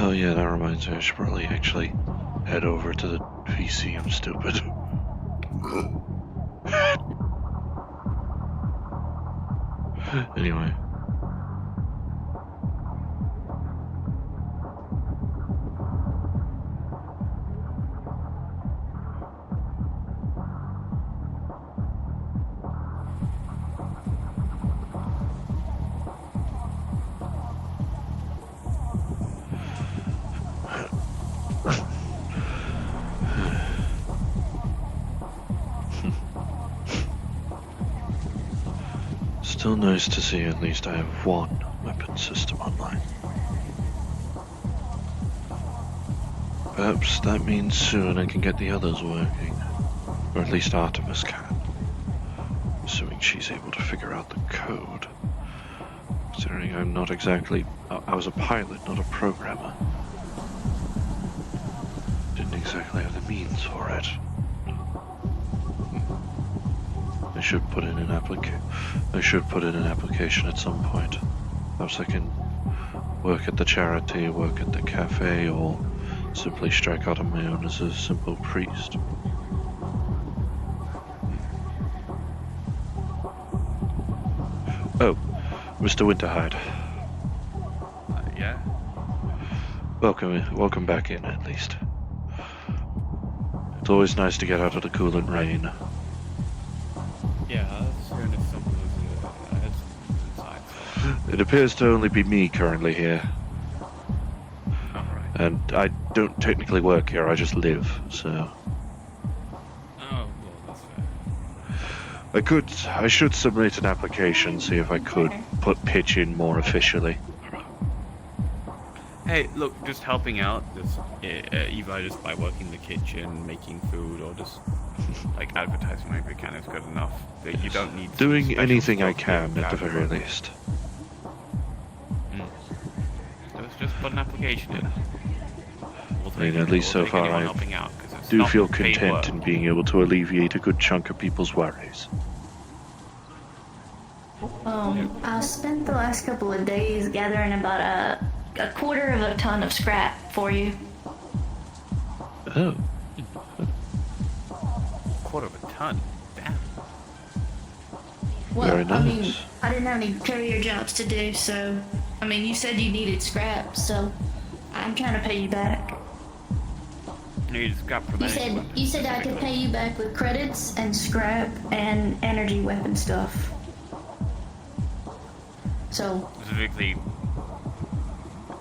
Oh yeah, that reminds me, I should probably actually head over to the PC, I'm stupid. Anyway. Still nice to see at least I have one weapon system online. Perhaps that means soon I can get the others working. Or at least Artemis can. Assuming she's able to figure out the code. Considering I'm not exactly... I was a pilot, not a programmer. Didn't exactly have the means for it. I should put in an application at some point. Perhaps I can work at the charity, work at the cafe, or simply strike out on my own as a simple priest. Oh, Mr. Winterhide. Yeah? Welcome back in, at least. It's always nice to get out of the coolant rain. Yeah, that's kind of simple as inside. It appears to only be me currently here. Alright. And I don't technically work here, I just live, so... Oh, well, that's fair. I should submit an application, see if I could put pitch in more officially. Hey, look, just helping out, either just by working the kitchen, making food, or just, like, advertising maybe kind of good enough. That you don't need Doing special anything I stuff can, to at the very advertise. least. Just put an application in. I mean, at least so far I do feel content in being able to alleviate a good chunk of people's worries. I spent the last couple of days gathering about a quarter of a ton of scrap for you. Oh. Quarter of a ton. Damn. Well, Very I mean, nice. I didn't have any courier jobs to do, so, I mean, you said you needed scrap, so I'm trying to pay you back. You just got from You said I could pay you back with credits and scrap and energy weapon stuff. So, Specifically,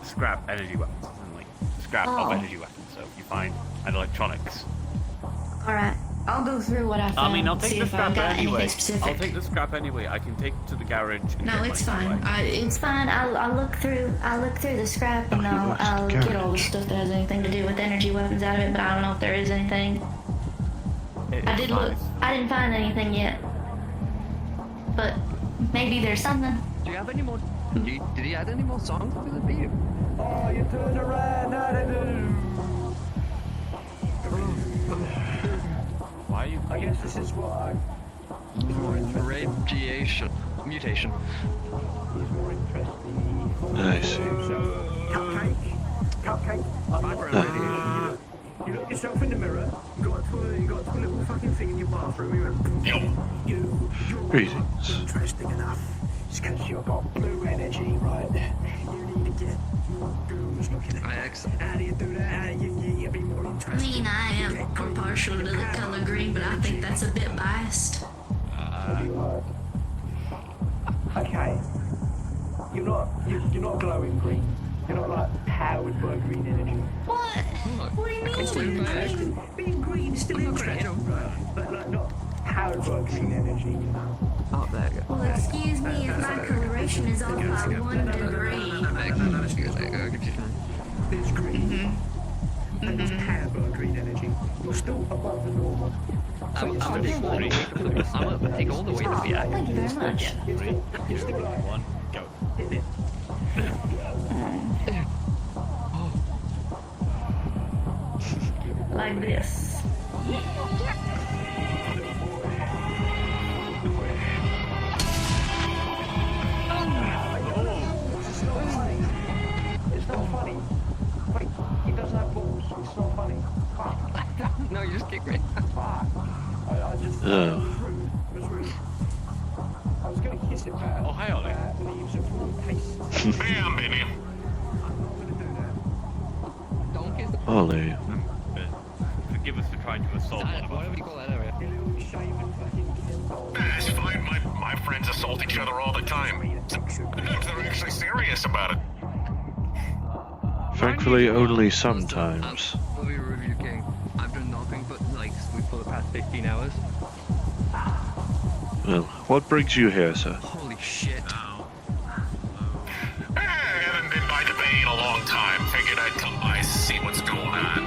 scrap energy weapons, and like scrap of energy weapons. So if you find an electronics, alright, I'll go through what I found. I mean, I'll take see the if I scrap got anyway. anything specific. I'll take the scrap anyway. I can take it to the garage. And No, get it's money fine. that way. It's fine. I'll look through the scrap and I'll get all the stuff that has anything to do with energy weapons out of it. But I don't know if there is anything. I did look. I didn't find anything yet. But maybe there's something. Do you have any more? Did he add any more songs to the beat? Oh, you turned around, how to do? Why are you? I guess this is why. He's more interesting. Radiation. Mutation. He's more interesting. I see. Cupcake. You look yourself in the mirror. You got a little fucking thing in your bathroom. You're Greetings. not interesting enough. It's because you've got blue energy, right? You need to get your goons looking at you. How do you do that? How do you be more I interesting? mean, I'm partial to the color green, but I think that's a bit biased. Okay. You're not glowing green. You're not like powered by green energy. What? What do you mean? Being green is still interesting, right? But like not powered by green energy, you know. Oh, there you go. Well, excuse me if my coloration is off by 1 degree. There's green. And there's powered by green energy. You're still above the normal. I'm gonna take all the way to the end. Thank you very much. You're still like One, go. in it. Like this. It's not funny. Wait, was going to kiss it back. Oh, hi, Ollie. Leaves a full taste. Hey, I'm Benny. Don't kiss the Ollie. Forgive us for trying to assault one of whatever us. you call that area. It's fine. My friends assault each other all the time. Sometimes they're actually serious about it. Thankfully, only sometimes. Let me review King. I've done nothing but like sleep for the past 15 hours. Well, what brings you here, sir? Holy shit. I haven't been by the bay in a long time. Figured I'd come by, see what's going on.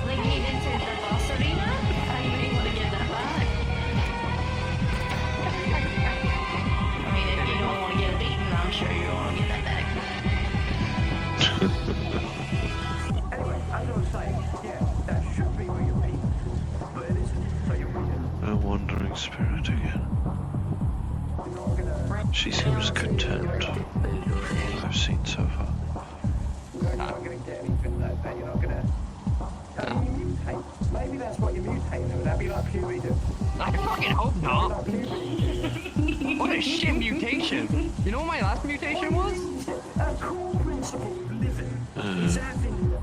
Like he entered the boss arena? I may want to get that back. I mean, if you don't want to get beaten, I'm sure you want to get that back. Anyway, as I was saying, yeah, that should be where you're being. But it isn't, so you're reading. A wandering spirit again. She seems content. All I've seen so far. You're not going to get anything like that. You're not going to. Mutate. Maybe that's what you're mutating. Would that be like puberty? I fucking hope not. Like puberty? What a shit mutation. You know what my last mutation was? A core principle of living is having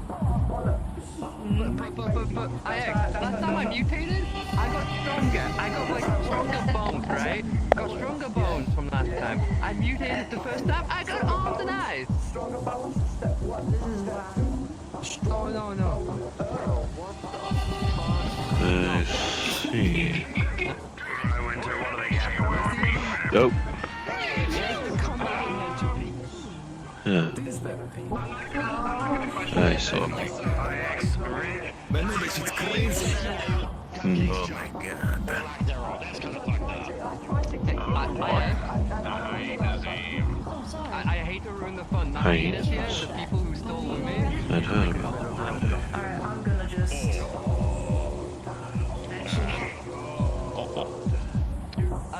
But last time I mutated, I got stronger. I got like stronger bones, right? Got stronger bones from last time. I mutated the first time, I got arms and eyes. stronger bones. Step one. Step two. No. I see. I went to one of the gap. Nope. Yeah. I see. Oh my god. I hate to ruin the fun. Now, Hyenas. here, the people who stole me. I'd heard about them already. Alright, I'm gonna just... Actually...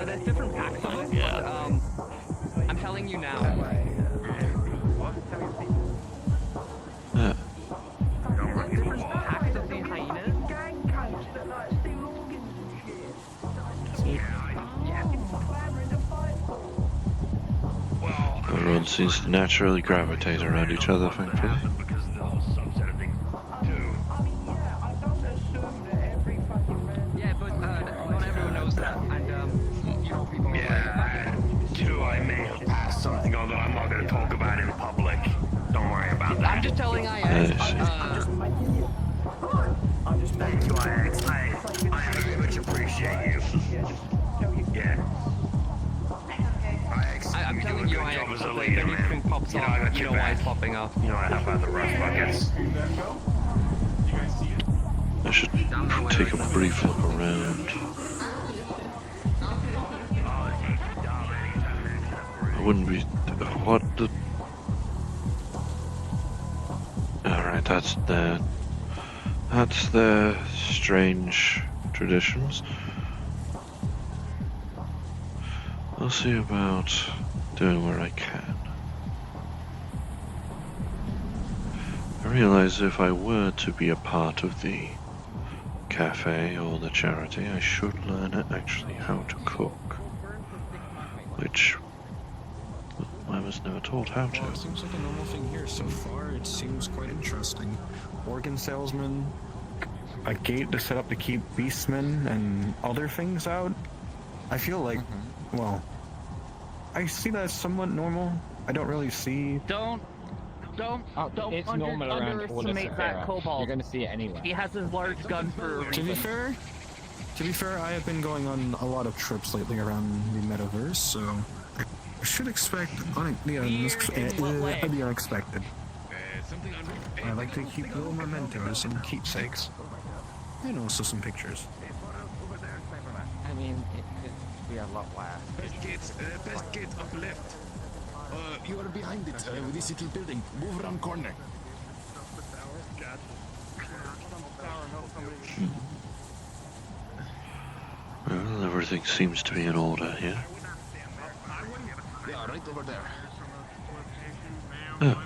There's different packs of them, but I'm telling you now. Yeah. There's different packs of the hyenas. Everyone seems to naturally gravitate around each other, thankfully. Because there's some set of things to do. Yeah, but not everyone knows that, and you know people are Yeah, too, I may have passed something, although I'm not going to talk about it in public. Don't worry about that. I'm just telling IX. Thank you, I very much appreciate you. Yeah. I'm telling you, good IX. job as a If leader, anything man. pops You know, I off, got you your know why it's back. popping off. You know I have other rough buckets. I should take a brief look around. I wouldn't be... What the... Alright, that's their strange traditions. I'll see about doing where I can. I realize if I were to be a part of the cafe or the charity, I should learn actually how to cook, which I was never taught how Well, it to. seems like a normal thing here. So far, it seems quite interesting. Organ salesman, a gate to set up to keep beastmen and other things out. I feel like, well, I see that as somewhat normal. I don't really see. Don't It's normal around all of underestimate that Sephira. kobold. You're going to see it anywhere. He has his large gun for a To be reason. fair, I have been going on a lot of trips lately around the metaverse, so I should expect the unexpected. I like to keep little mementos and keepsakes, and also some pictures. I mean, it could be a lot worse. Best gate up left. You are behind it, with this little building. Move around corner. Well, everything seems to be in order here. Yeah, right over there. Oh,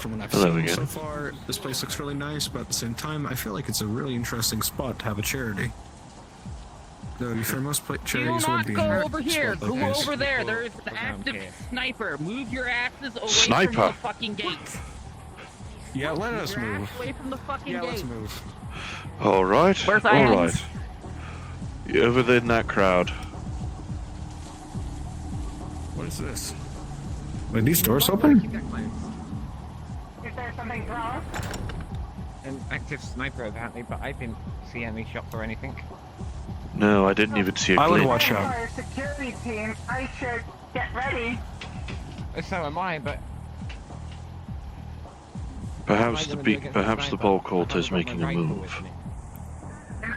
From what I've Hello seen again. so far, this place looks really nice, but at the same time, I feel like it's a really interesting spot to have a charity. Though you fear most Do charities would not be go in over here. spot like Go this. over there. There is an active sniper. Move your asses away Sniper? from the fucking gate. Yeah, let Move us your ass move. away from the fucking Yeah, gate. let's move. All right. Where's All Irons? right. You're over there in that crowd. What is this? Are these doors open? Is there something wrong? An active sniper apparently, but I didn't see any shots or anything. No, I didn't even see a I would glint. watch out. For a security team, I should get ready. So am I, but Perhaps the ball cult is making a move.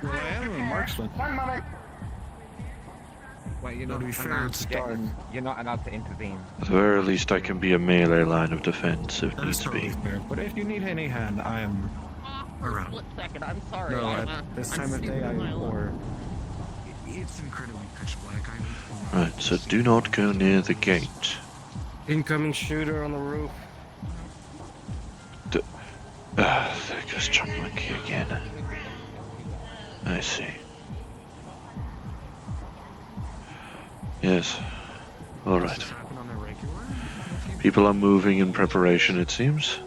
Well, I am a marksman. one moment. Well, to be fair, it's dark. You're not allowed to intervene. At the very least, I can be a melee line of defense if That is needs be. totally fair. But if you need any hand, I am For a around. split second, I'm sorry. No, I'm, at this I'm time of day, super I violent. or It's incredibly pitch black. Right, so do not go near the gate. Incoming shooter on the roof. There goes John Monkey again. I see. Yes. All right. People are moving in preparation, it seems.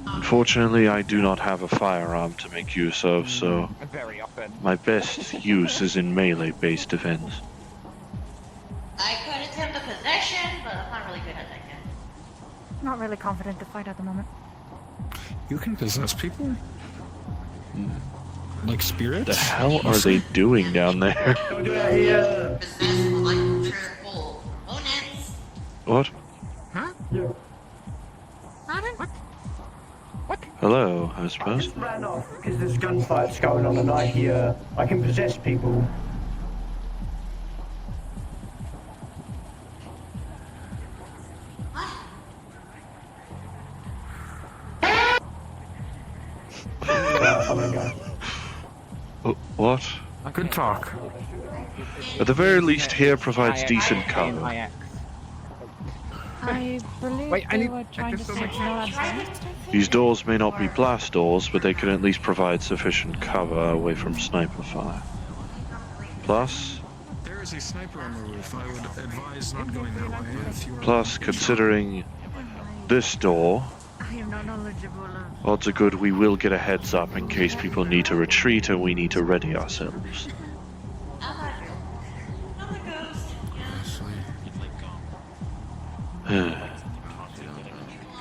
Unfortunately, I do not have a firearm to make use of, so Very often. my best use is in melee-based defense. I could attempt a possession, but I'm not really good at that yet. Not really confident to fight at the moment. you can possess people? Like spirits? The hell are they doing down there? Possess like triple opponents. What? Hello, I suppose. Ran off because there's gunfights going on and I can possess people. I'm gonna go. What? Good talk. At the very least, here provides decent cover. I believe Wait, I they need- were trying to just so say much- no answer. These doors may not be blast doors, but they can at least provide sufficient cover away from sniper fire. Plus, There is a sniper on the roof. I would advise not going that way if you are... plus, considering this door, I am not knowledgeable of... odds are good we will get a heads up in case people need to retreat and we need to ready ourselves.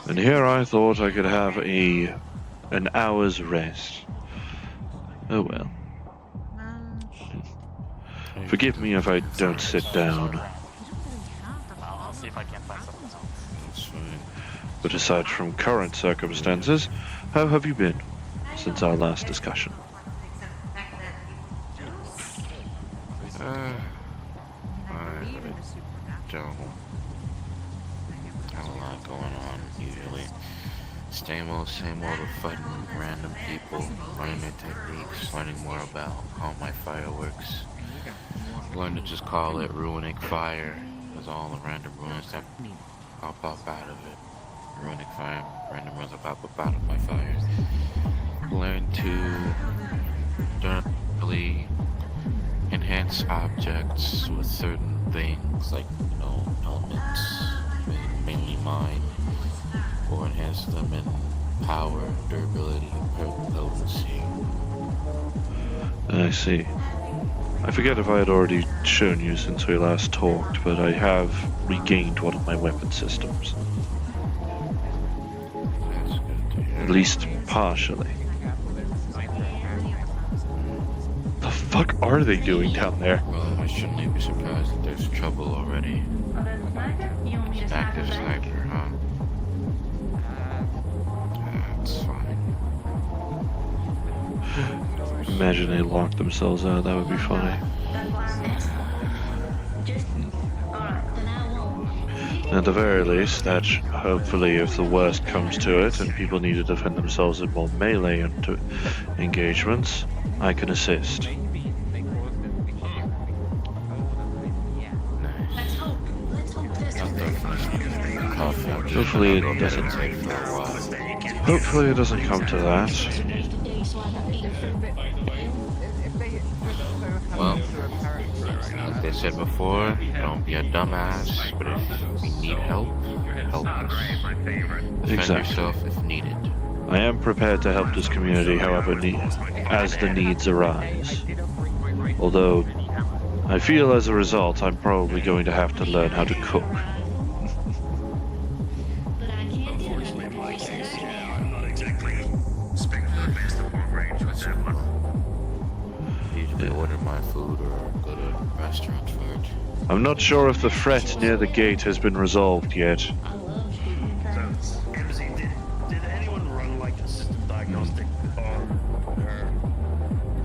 And here I thought I could have an hour's rest. Oh well. Forgive me if I don't sit down. I'll see if I can find something else. That's fine. But aside from current circumstances, how have you been since our last discussion? I don't have a lot going on usually. Same old of fighting random people, learning their techniques, learning more about how my fire works. Learn to just call it ruining fire, because all the random ruins that pop up out of it. Ruining fire, random ruins that pop up out of my fire. Learn to durably enhance objects with certain things, like, you know, elements, mainly mine, or enhance them in power, durability, and potency. I see. I forget if I had already shown you since we last talked, but I have regained one of my weapon systems. That's good to hear. At least partially. The fuck are they doing down there? Well, I shouldn't even be surprised that there's trouble already. You want me to snap Active it back? sniper, huh? That's fine. Imagine they locked themselves out, that would be funny. That's why I'm just... Alright, then I won't. At the very least, that hopefully if the worst comes to it and people need to defend themselves in more melee engagements, I can assist. Let's hope this is coffee. I'm just Hopefully gonna it go doesn't. meditate for a while. Hopefully it doesn't come to that. Well, like they said before, don't be a dumbass, but if we need help, help us. Defend Exactly. yourself if needed. I am prepared to help this community however as the needs arise. Although, I feel as a result I'm probably going to have to learn how to cook. Unfortunately, in my case, yeah, I'm not exactly speaking for the best of long range with that one. Usually order my food or go to restaurants for it. I'm not sure if the threat near the gate has been resolved yet. So, MC, did anyone run like a system diagnostic on her,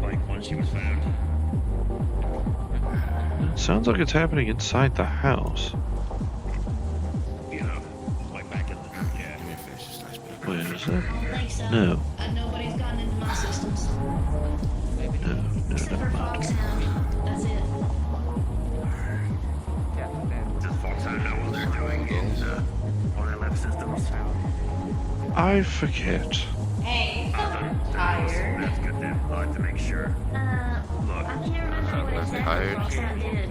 like when she was found? Sounds like it's happening inside the house. You know, like back in the yeah. Wait, is I it? don't think so. No. Nobody's gotten into my systems. No, Except for never mind. Foxhound. That's it. Does Foxhound know what they're doing in on their left systems? I forget. Hey, Tired. That's good then. I like to make sure. I can't remember what exactly tired. Foxhound did.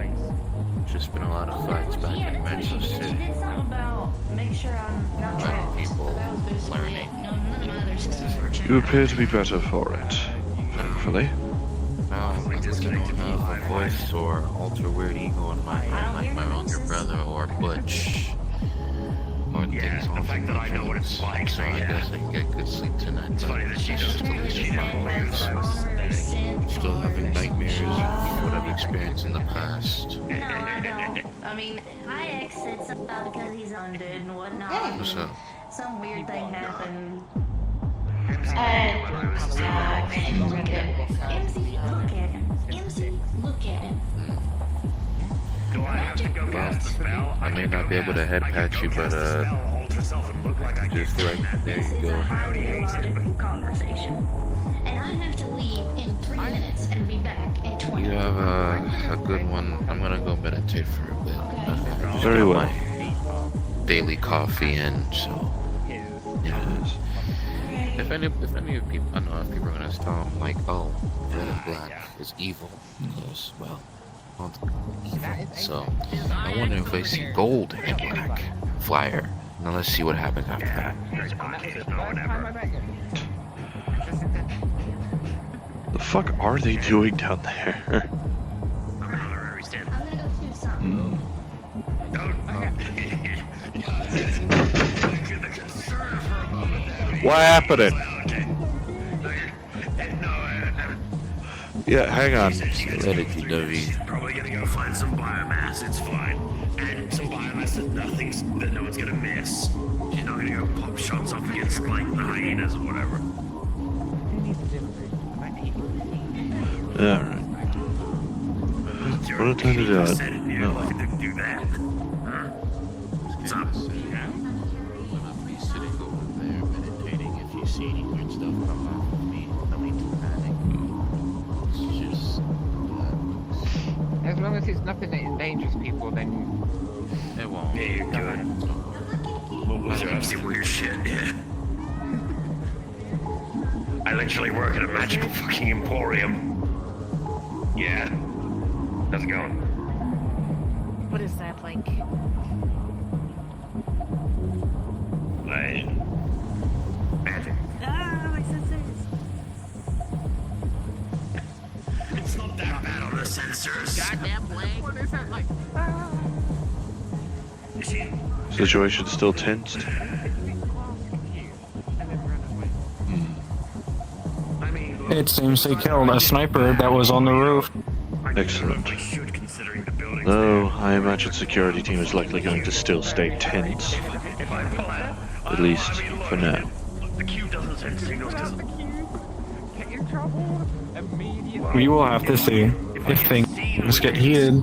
Just been a lot of fights back in Mexico She City. did something about make sure I'm not trapped. People That was basically learning. it. No, none of my other systems were checked. You appear to be better for it, thankfully. Now, I just don't have a voice or alter weird ego in my head like my younger brother or Butch. Or things the all fact that I know what it's like, so I guess I can get good sleep tonight. It's funny that she Just doesn't to leave she my didn't believe life. that I was Still having nightmares of what I've experienced in the past. No, I don't. I mean, my ex said something about because he's undead and whatnot. What's and up? Some weird thing happened. MC, look at him. MC, look at him. Do I have to go cast the spell? I may not be able to head patch you, but just right there you go. Highly sensitive conversation. And I have to leave in 3 minutes and be back in 20. You have a good one. I'm gonna go meditate for a bit. Just Very got well. my daily coffee in, so yeah. If any of people, I don't know if people are gonna tell them like, oh, red and black is evil, because well, evil. So I wonder if they see gold and black flyer. Now let's see what happens after that. The fuck are they doing down there? I'm gonna go do something. What happened? Yeah, hang on. Let it be Navi. Probably gonna go find some biomass, it's fine. And some biomass that no one's gonna miss. She's not gonna go pop shots up against like the hyenas or whatever. Alright. What a time to do it. No. I can do that. Huh? What's up? Sitting over there meditating. If you see any weird stuff come off of me, don't need to panic. It's just As long as it's nothing that endangers people, then it won't. Yeah, you're good. We'll have some weird shit, yeah. I literally work at a magical fucking emporium. Yeah. How's it going? What is that like? Magic. Ah, my sensors. It's not that bad on the sensors. Goddamn blank. What is that like? Situation still tensed. It seems they killed a sniper that was on the roof. Excellent. Though, I imagine security team is likely going to still stay tense. At least, for now. The cube doesn't send signals because get in trouble immediately. We will have to see if things get heated.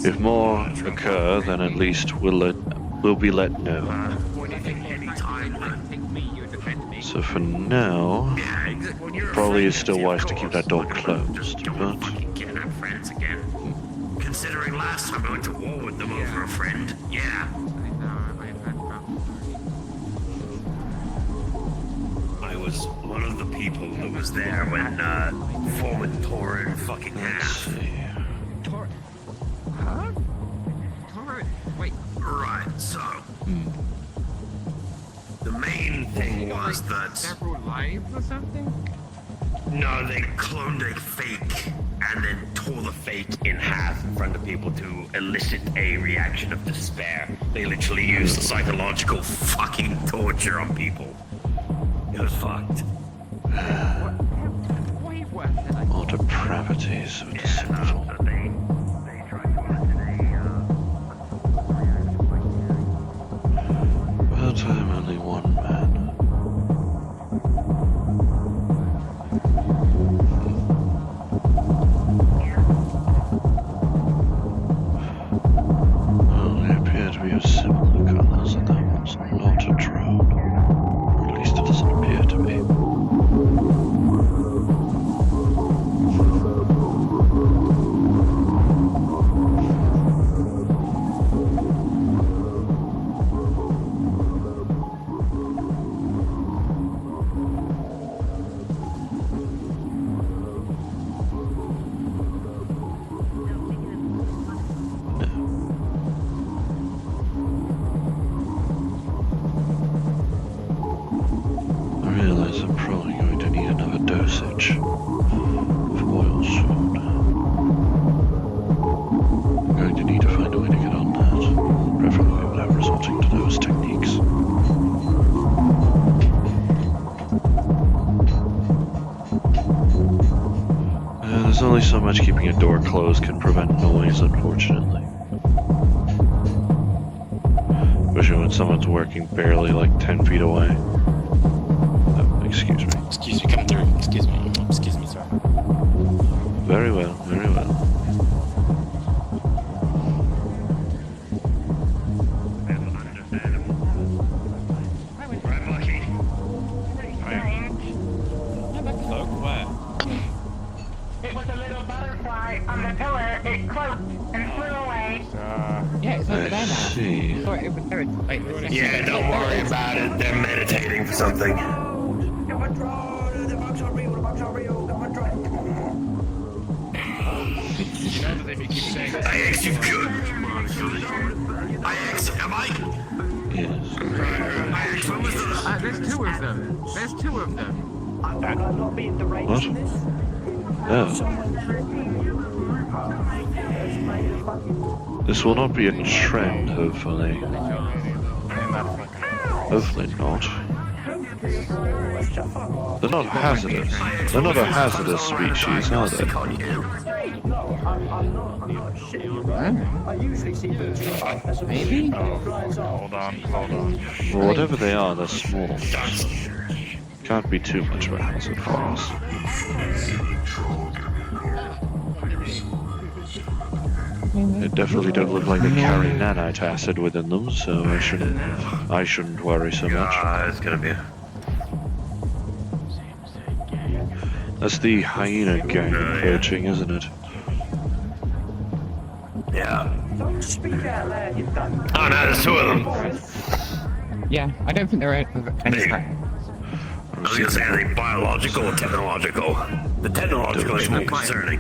If more occur, then at least we'll be let know. So for now, probably is still wise to keep that door closed, but considering last time I went to war with them over a friend. Yeah. I was one of the people that was there when Foreman tore her in fucking half. Tor... Huh? Tor... Wait. Right, so... The main thing was that... Several lives or something? No, they cloned a fake and then tore the fake in half in front of people to elicit a reaction of despair. They literally used psychological fucking torture on people. It was fucked. All depravities of the sinful. But I'm only one man. Well, they appear to be of similar colors, and that one's not a drone. Or at least it doesn't appear to be. I realize I'm probably going to need another dosage of oil soon. I'm going to need to find a way to get on that, preferably without resorting to those techniques. There's only so much keeping a door closed can prevent noise, unfortunately. Especially when someone's working barely like 10 feet away. Excuse me. Excuse me, come through. Excuse me, sir. Very well, very well. Right, Lucky. Cloak, where? It was a little butterfly on the pillar. It cloaked and flew away. Yeah, it's over there I now. see. Sorry, it was there. Wait, Yeah, don't worry about it. They're meditating for something. The bugs are real, the bugs are real, the bugs are real. I asked you good. I asked, am I? Yes. I asked, when was the... There's two of them. There's two of them. I'm not being deranged What? in this. No. This will not be a trend, hopefully. Hopefully not. They're not hazardous. They're not a hazardous species, are they? No, I'm not shitting. I usually see birds fly. That's a Maybe? Hold on. Well, whatever they are, they're small. Can't be too much of a hazard for us. They definitely don't look like they carry nanite acid within them, so I shouldn't worry so much. It's gonna be... That's the hyena gang approaching, isn't it? Yeah. Don't speak out loud, you dumb. Oh no, there's two of them. Yeah, I don't think they're any threat. I was gonna say, are they biological or technological? The technological is more concerning.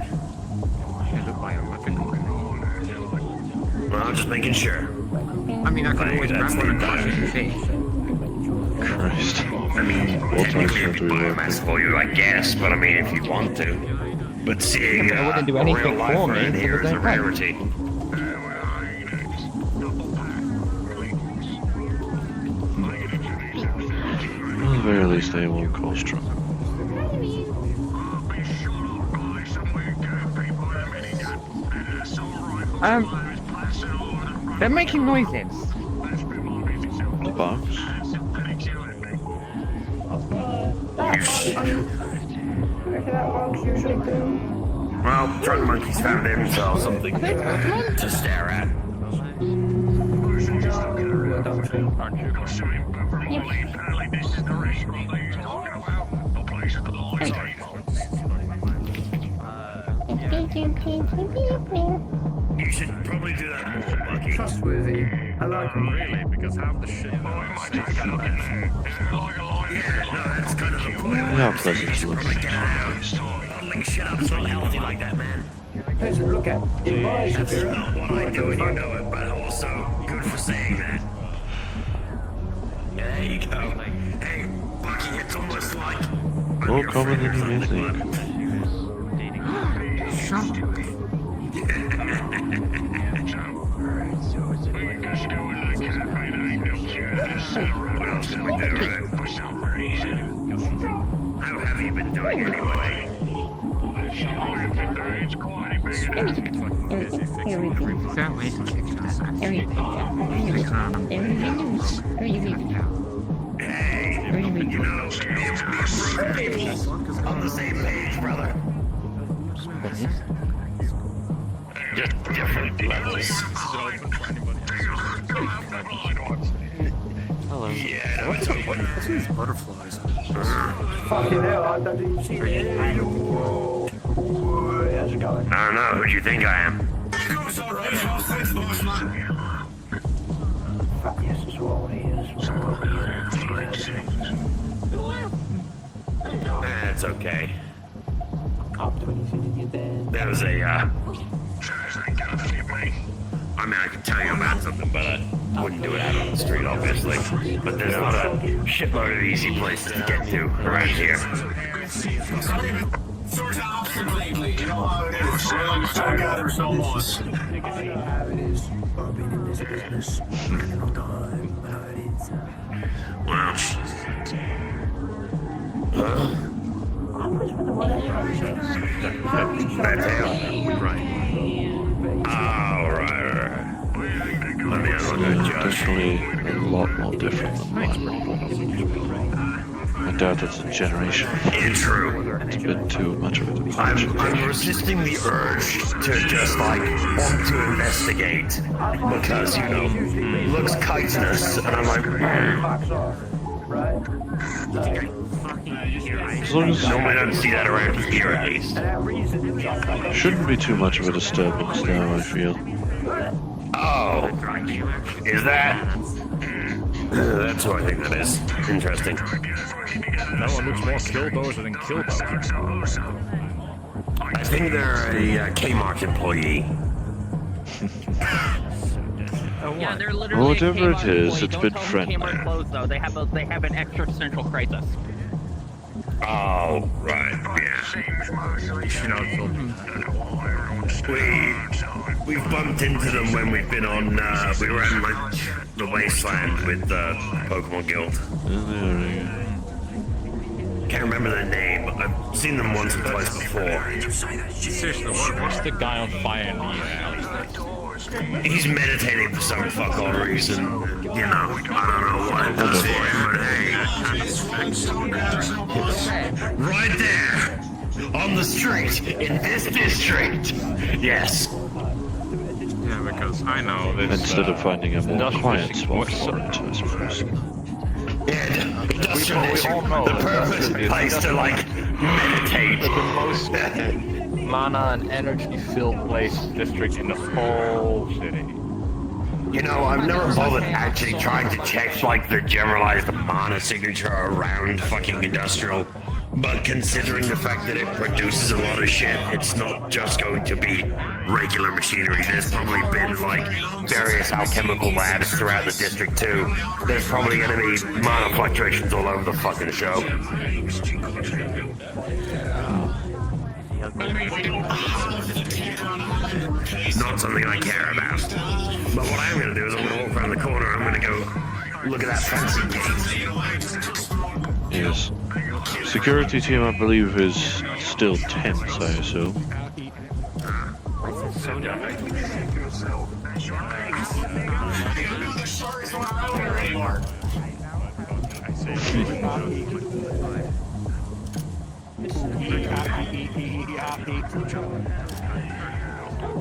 Well, I'm just making sure. I mean, I can always grab one and crush it and see. Christ. I mean, technically it'd be biomass for you, I guess, but I mean, if you want to. But seeing I wouldn't do a anything real lifer for me, in here so is a there's no point. rarity. At the very least, they won't cause trouble. They're making noises. The bugs? Well, drunk monkeys found themselves something to stare at. You should probably do that more, Bucky. Trustworthy. I like him. Really? Because half the shit Yeah, no, that's kind of the point. How pleasant you look. Bottling shit up's not healthy like that, man. Pleasant look at. That's not what I do, and you know it, but also good for saying that. Yeah, there you go. Hey, Bucky, it's almost like More common than you may think. What else can we do, right? How have you been doing anyway? Hey, you know, on the same page, brother. Just different levels. Hello. Yeah, no, it's okay. What's these butterflies? Fucking hell, I don't see it. Whoa, how's it going? I don't know, who do you think I am? Fuck yes, it's all That's okay. Up to anything in your bed. There was a, I mean, I could tell you about something, but I wouldn't do it out on the street, obviously. But there's not a shitload of easy places to get to around here. That's him. Right. Oh, right. I mean, I'm not gonna judge. Definitely a lot more different than mine. I doubt it's a generation. It's true. It's been too much of a departure. I'm resisting the urge to just like want to investigate because, you know, looks chitinous, and I'm like, As long as normally don't see that around here at least. shouldn't be too much of a disturbance now, I feel. Oh, is that? That's what I think that is. Interesting. No one looks more Killdozer than Killdozer. I think they're a Kmart employee. Yeah, they're literally. Well, whatever a Kmart it is, employee. it's Don't been tell them friendly. Kmart closed though. They have an existential crisis. Oh, right, yeah. We've bumped into them when we've been on, we were in like the wasteland with Pokemon Guild. Can't remember their name. I've seen them once or twice before. Seriously, what's the guy on fire in the alley? He's meditating for some fuck all reason. You know, I don't know what it does for him, but hey. Right there! On the street! In this district! Yes. Yeah, because I know this. Instead of finding a more quiet spot for it, I suppose. Yeah, industrial district. The perfect place to, like, meditate. The most mana and energy-filled place district in the whole city. You know, I've never bothered actually trying to check, like, the generalized mana signature around fucking industrial. But considering the fact that it produces a lot of shit, it's not just going to be regular machinery. There's probably been, like, various alchemical labs throughout the district, too. There's probably going to be mana fluctuations all over the fucking show. Not something I care about. But what I'm going to do is I'm going to walk around the corner, I'm going to go look at that fancy gate. Yes. Security team, I believe, is still tense, I assume.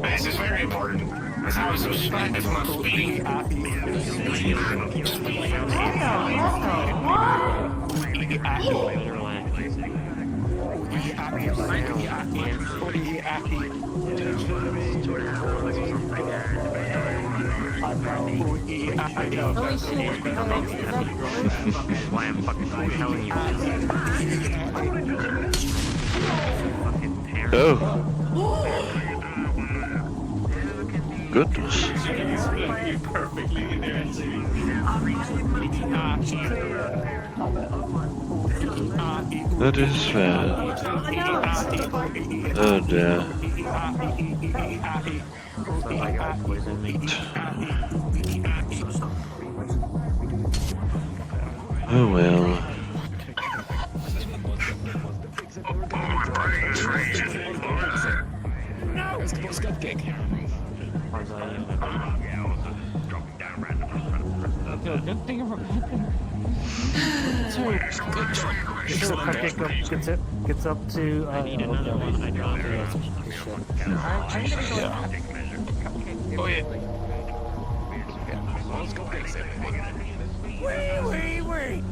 This is very important. How suspicious must be. Why I'm fucking telling you. Oh. Goodness. That is fair. Oh dear. Oh well. Gets up to Oh yeah. Wait.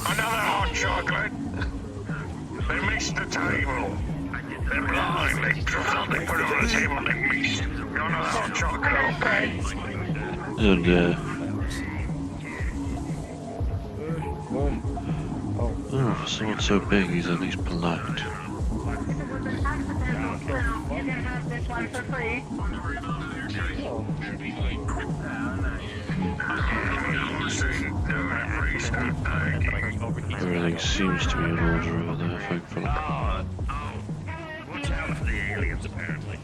Another hot chocolate. They mixed the table. They're blind. They put it on the table. They mixed. Another hot chocolate, okay? Oh dear. Oh, for someone so big, he's at least polite. You can have this one for free. Everything seems to be in order over there, thankfully. Watch out for the aliens, apparently.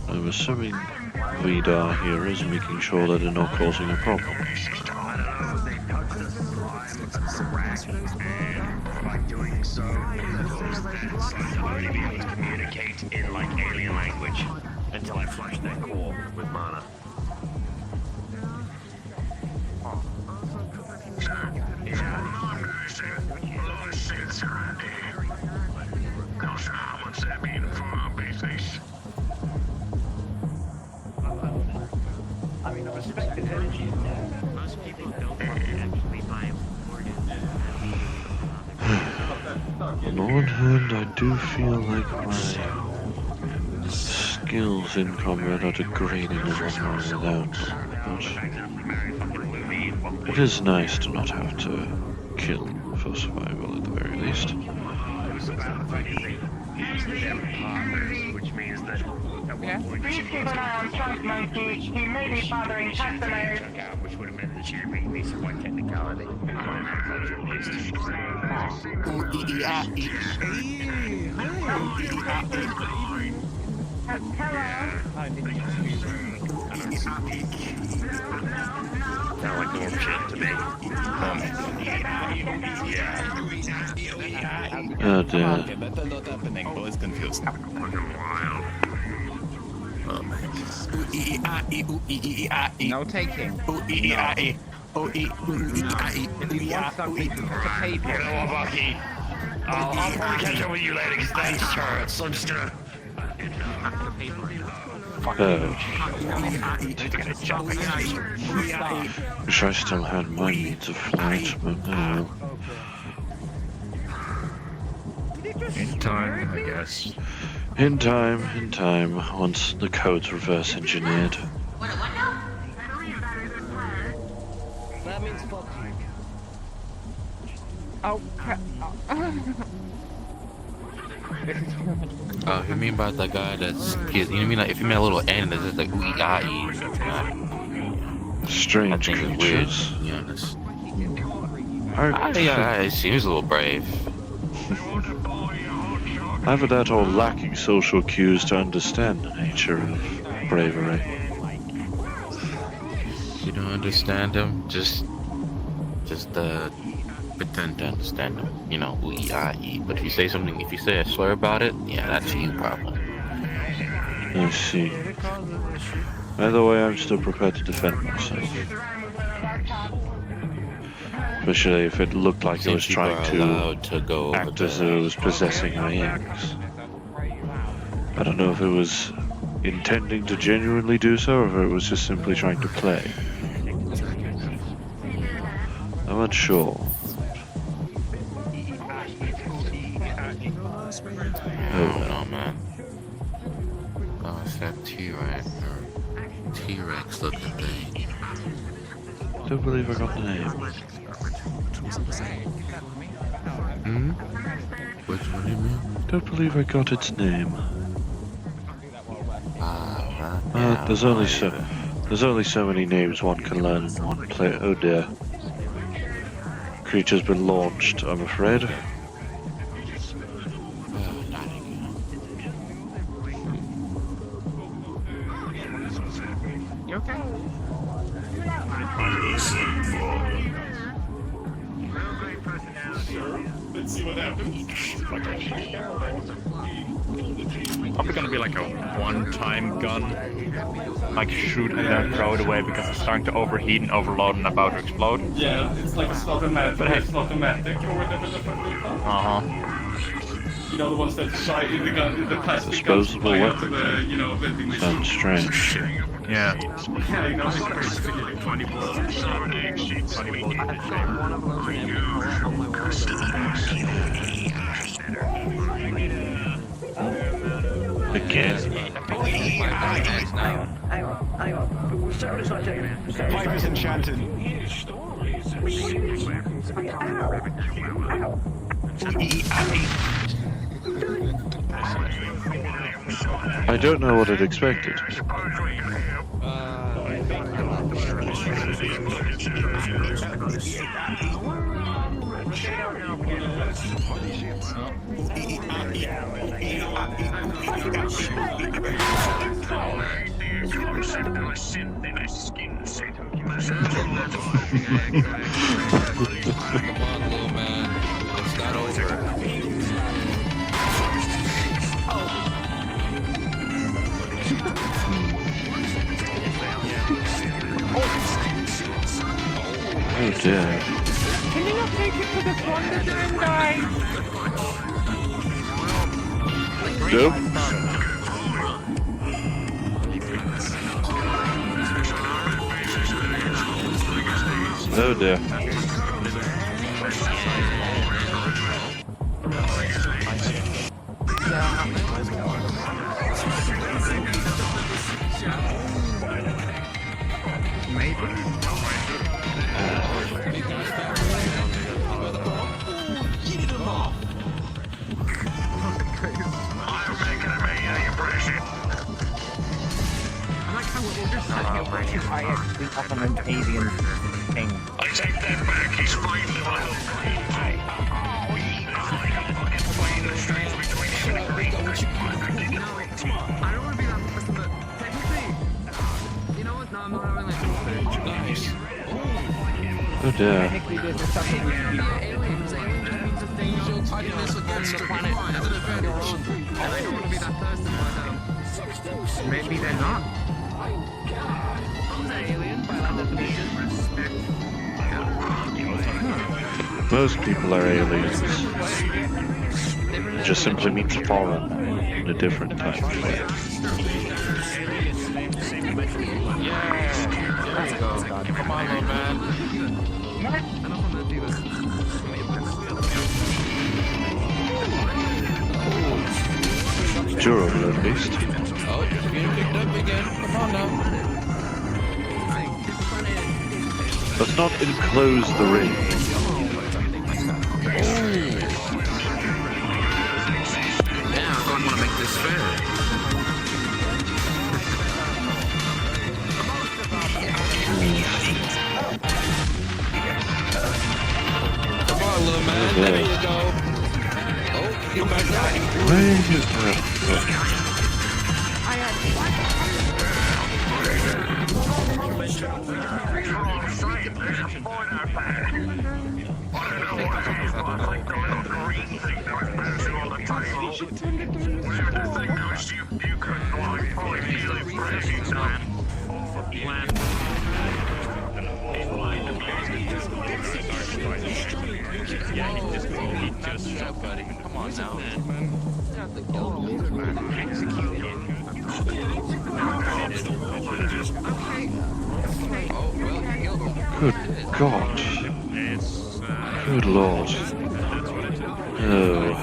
I'm assuming Vidar here is making sure that they're not causing a problem. By doing so, they'll only be able to communicate in like alien language until I flush their core with mana. Not sure how much that means for our business. I mean, I respect the energy. Most people don't actually buy On the one hand, I do feel like my skills in combat are degrading a lot more without, but it is nice to not have to kill for survival at the very least. Which means that at one point Please keep an eye on Trunk Monkey. He may be bothering customers. which would have meant that she'd beat me, so by technicality, my culture is Sound like normal shit to me. Oh dear. Okay, better not happening. Boys confused. Fucking wild. No taking. If you want something to pay for. You know what, Bucky? I'll probably catch up with you later because thanks, Charles. So I'm just gonna. Wish I still had my means of flight, but no. In time, I guess. In time, once the code's reverse engineered. That means fuck. Oh, Oh, you mean about the guy that's, you mean like, if you mean a little N, that's just like, Strange creatures. Yeah, yeah, it seems a little brave. Either that or lacking social cues to understand the nature of bravery. You don't understand him, just pretend to understand him. You know, but if you say something, if you say a slur about it, yeah, that's you problem. I see. Either way, I'm still prepared to defend myself. Especially if it looked like it was trying to go act as though it was possessing my eggs. I don't know if it was intending to genuinely do so, or if it was just simply trying to play. I'm unsure. Oh, man. Oh, it's that T-Rex or T-Rex looking thing. Don't believe I got the name. Hmm? Which one do you mean? Don't believe I got its name. Yeah, There's only so many names one can learn in one play. Oh dear. Creature's been launched, I'm afraid. You okay? Let's see what happens. Probably gonna be like a one-time gun. Like shoot the crowd away because it's starting to overheat and overload and about to explode. Yeah, it's like a slaughtermatic, or whatever the fuck they call it. You know, the ones that fly in the gun, in the plastic guns Disposable fly out to weapon. the, you know, vending machine. Sounds strange. Yeah. Yeah, you know, it's like 20 bullets. Again. Hang on. Pipe is enchanted. I don't know what I'd expected. Come on, little man. It's not over. Oh dear. Can you not take it to the front again, guys? Nope. Oh dear. I actually up on an alien thing. I take that back, he's fighting the I don't want to be that person, but technically, you know what? No, I'm not having like Nice. Oh dear. Technically, there's something we should be. aliens means a thing on the planet as an advantage. And I don't want to be that person, but maybe they're not. I'm an alien by that definition. Most people are aliens. It just simply means foreign in a different type of way. Yeah. There you go. Come on, little man. Durable at least. Oh, just getting picked up again. Come on now. Let's not enclose the ring. Yeah, I don't want to make this fair. Come on, little man. Okay. There you go. Oh, get back down. Where is that? Come on now. Good God. Good Lord. Oh.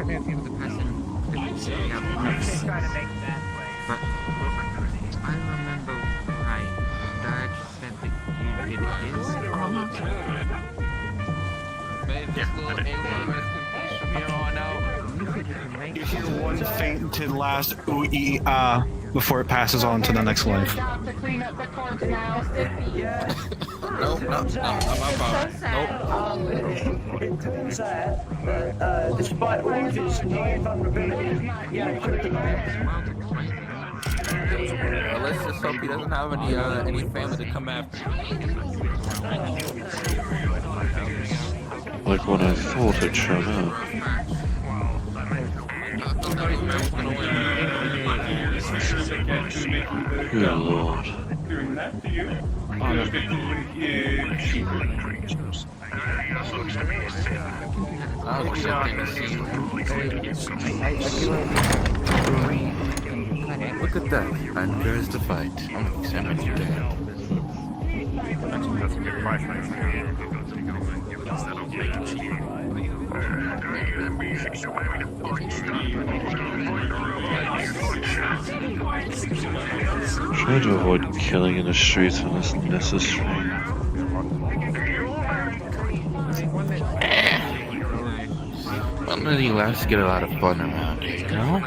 might be able to pass in. But I remember right. Dad said that you did his. Maybe this little alien rest in peace from here on out. You hear one fainted last ooh ah before it passes on to the next life. To clean up the corpse now. Nope, I'm out. Nope. It turns out that despite all of his near vulnerability, he ain't kryptonite. Let's just hope he doesn't have any family to come after. Like when I thought it showed up. Good lord. Doing that to you. Honestly, Look at that. And there's the fight. I'm examining your dad. That's a good price range. Try to avoid killing in the streets unless necessary. Well, many lads get a lot of fun around here, you know?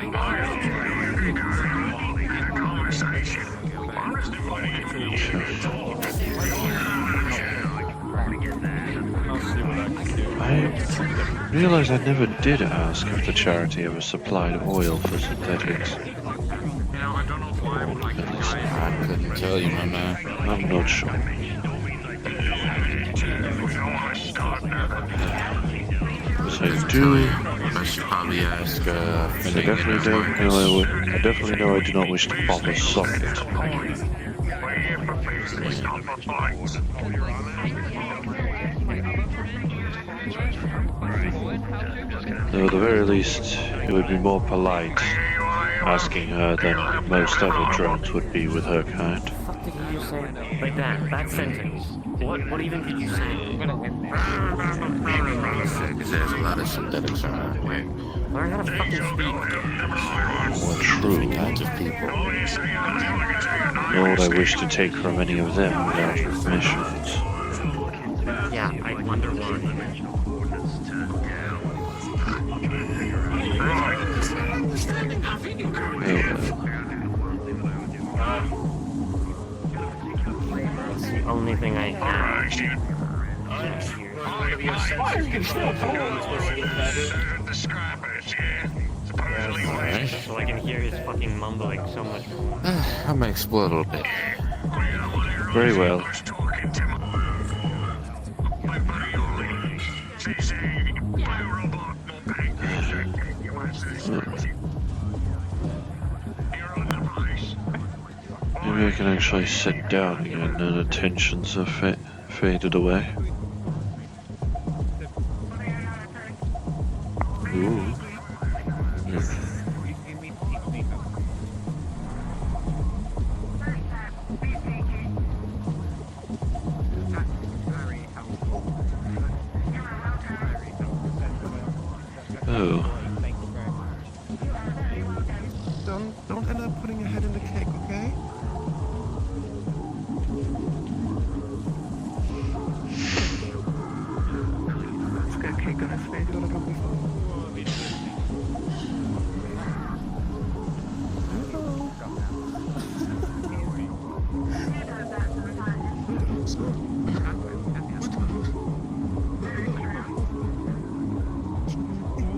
I realize I never did ask if the charity ever supplied oil for synthetics. I couldn't tell you, my man. I'm not sure. So I do. I should probably ask, And I definitely don't know. I definitely know I do not wish to pop a socket. Though at the very least, it would be more polite asking her than most other drones would be with her kind. What did you just say? Like that sentence. What even did you say? Because there's a lot of synthetics around here. Learn how to fucking speak. More true. Kinds of people. Nor would I wish to take from any of them without permissions. Yeah, I wonder why. That's the only thing I can. So I can hear his fucking mumbling so much. I might explore a little bit. Very well. Maybe I can actually sit down again and the tensions have faded away. Ooh. Oh. Don't end up putting your head in the cake, okay? It's got cake on his face. Don't look at me.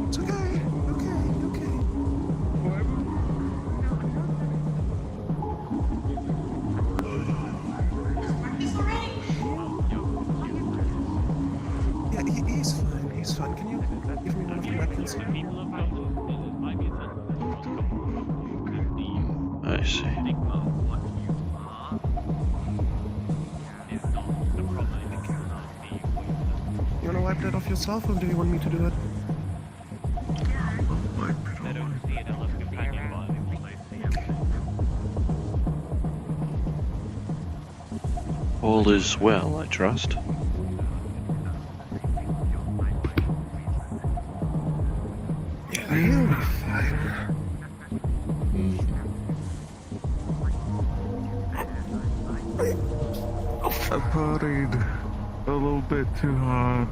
It's okay. Yeah, he's fine. He's fine. Can you give me one of the weapons? I see. You wanna wipe that off yourself, or do you want me to do it? All is well, I trust. Yeah, He'll be fine. I partied a little bit too hard.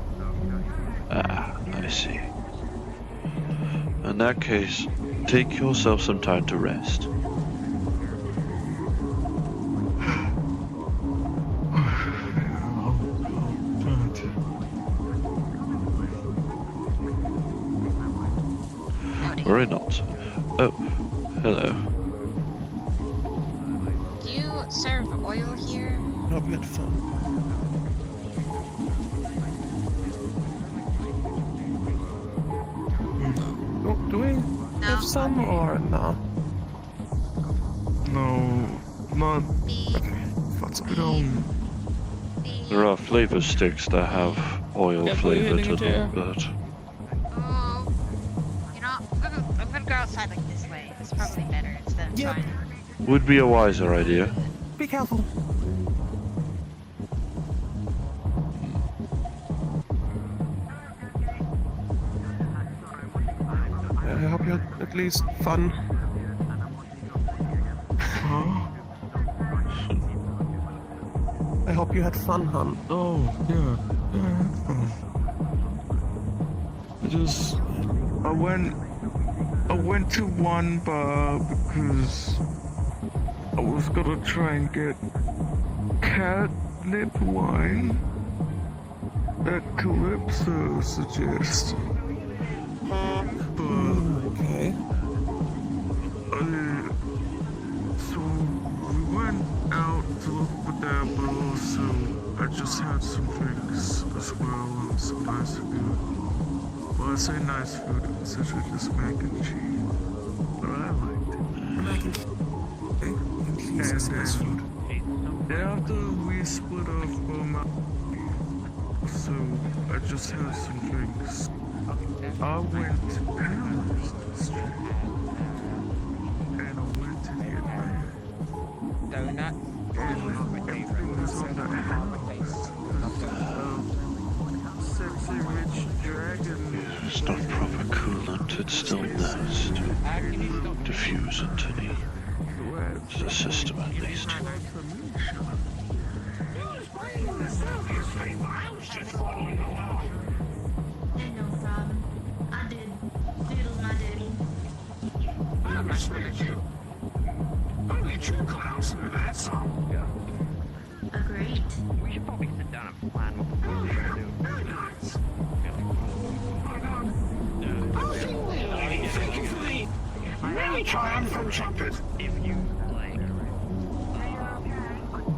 Ah, I see. In that case, take yourself some time to rest. Worry not. Oh, hello. Do you serve oil here? Not good fun. Do we have some or no? No, not. We don't. There are flavor sticks that have oil flavor to them, but Oh, you know, I'm gonna go outside like this way. It's probably better instead of trying. would be a wiser idea. Be careful. I hope you had at least fun. I hope you had fun, hon. Oh, yeah. I went to one bar because I was gonna try and get catnip wine that Calypso suggested. Okay. So we went out to look for that, but also I just had some drinks as well and some nice food. Well, I say nice food, it's essentially just mac and cheese, but I liked it. Mac and cheese is nice food. After we split off so I just had some drinks. I went to Paris Street, and I went to the Atlantic. Donut. Everything was on that house. Sexy rich dragon. It's not proper coolant, it's still nice to diffuse into the system at least. No problem. I did doodle my doodle. I'm not messing with you. Only two clouds, that's all. Agreed. We should probably sit down and plan what we're gonna do. Thank you for the many triumphant trumpet. If you like.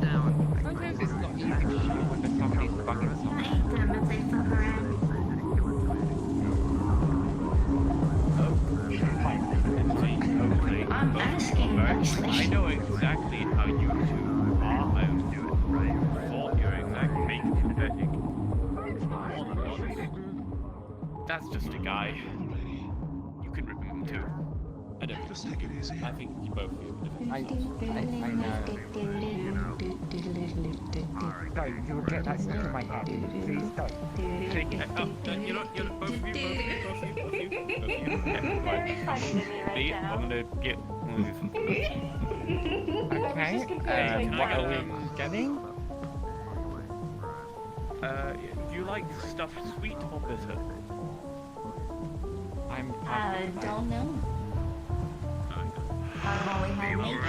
Down. Sometimes it's not easy to shoot when somebody's fucking I hate them if they fuck around. I'm asking nicely. I know exactly how you two are. I was doing right. All your exact fake synthetic. That's just a guy. You can rip him too. I don't. Just take it easy. I think you both do. I know. Don't, you'll get that stuck in my head. Please don't. Take it. Oh, you're not both of you. Me, I'm gonna get one of these. Okay, what are we getting? Do you like stuff sweet or bitter? I don't know. I've only had meat.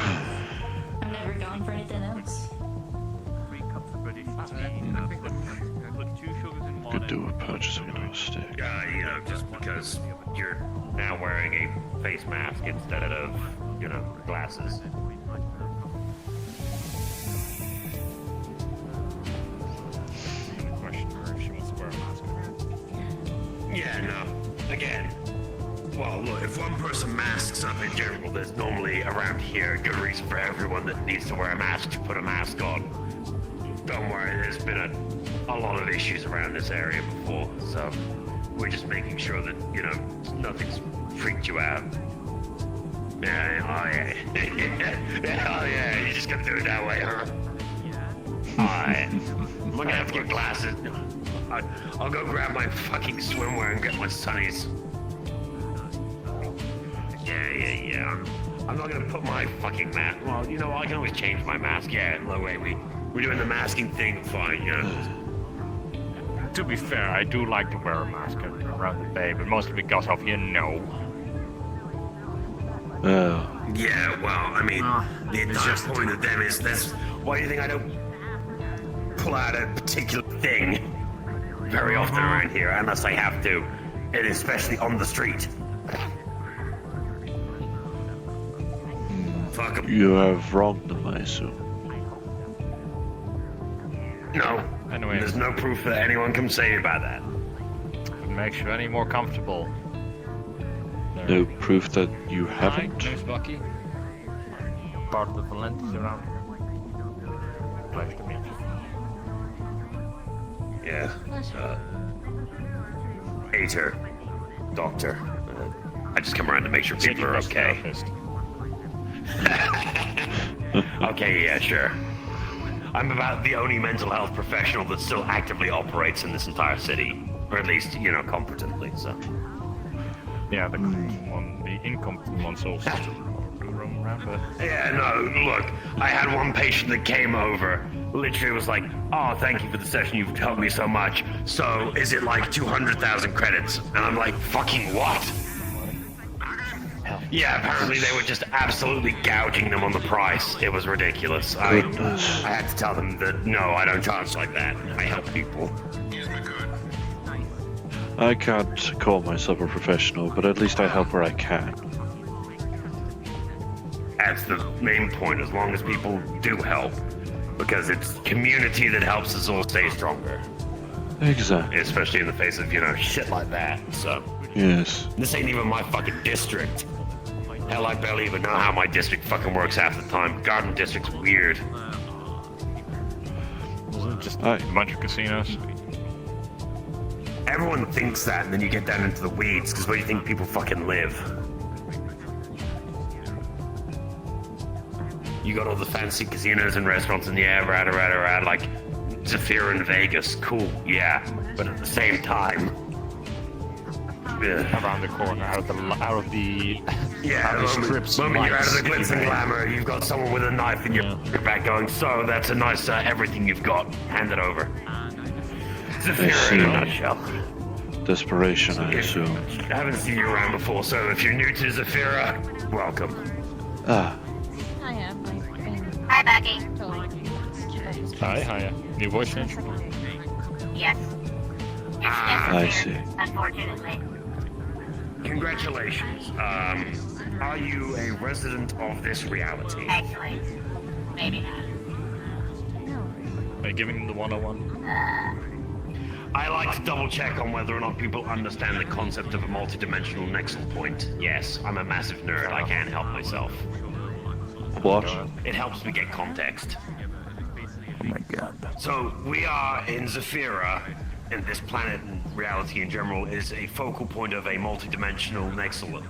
I've never gone for anything else. 3 cups of British tea. Put 2 sugars in one. Could do with purchasing another stick. You know, just because you're now wearing a face mask instead of, you know, glasses. Question her if she wants to wear a mask. Yeah, no. Again. Well, look, if one person masks up in general, there's normally around here a good reason for everyone that needs to wear a mask to put a mask on. Don't worry, there's been a lot of issues around this area before, so we're just making sure that, you know, nothing's freaked you out. Yeah, oh yeah. Oh yeah, you're just gonna do it that way, huh? Alright. I'm gonna have to get glasses. I'll go grab my fucking swimwear and get my sunnies. Yeah, I'm not gonna put my fucking mask. Well, you know, I can always change my mask. Yeah, no way. We're doing the masking thing. Fine, yeah. To be fair, I do like to wear a mask around the bay, but mostly because of Yeah, well, I mean, the entire point of them is this. Why do you think I don't pull out a particular thing very often around here unless I have to, and especially on the street? Fuck 'em. You have wronged them, I assume. No. Anyway. There's no proof that anyone can say about that. It makes you any more comfortable. No proof that you haven't? Hi, name's Bucky. Part of the Valentis around here. Pleasure to meet you. Yeah. Ater. Doctor. I just come around to make sure people are okay. Okay, yeah, sure. I'm about the only mental health professional that still actively operates in this entire city. Or at least, you know, competently, so. Yeah, the incompetent ones also roam around, but... Yeah, no, look, I had one patient that came over, literally was like, oh, thank you for the session, you've helped me so much. So, is it like 200,000 credits? And I'm like, fucking what? Yeah, apparently they were just absolutely gouging them on the price. It was ridiculous. I had to tell them that, no, I don't charge like that. I help people. I can't call myself a professional, but at least I help where I can. That's the main point, as long as people do help. Because it's community that helps us all stay stronger. Exactly. Especially in the face of, you know, shit like that, so. Yes. This ain't even my fucking district. Hell, I barely even know how my district fucking works half the time. Garden District's weird. Isn't it just a bunch of casinos? Everyone thinks that, and then you get down into the weeds, because where do you think people fucking live? You got all the fancy casinos and restaurants in the air, rad, like Zafira in Vegas. Cool, yeah. But at the same time... Around the corner, out of the strips. Moment you're out of the glitz and glamour, you've got someone with a knife in your back going, so that's a nice everything you've got. Hand it over. Zafira in a nutshell. Desperation, I assume. I haven't seen you around before, so if you're new to Zafira, welcome. Ah. Hiya. Hi, Becky. Hiya. New voice change? Yes. I see. Unfortunately. Congratulations. Are you a resident of this reality? Actually, maybe not. Are you giving them the 101? I like to double check on whether or not people understand the concept of a multidimensional nexal point. Yes, I'm a massive nerd. I can't help myself. What? It helps me get context. Oh my god. So, we are in Zafira, and this planet and reality in general is a focal point of a multidimensional nexal.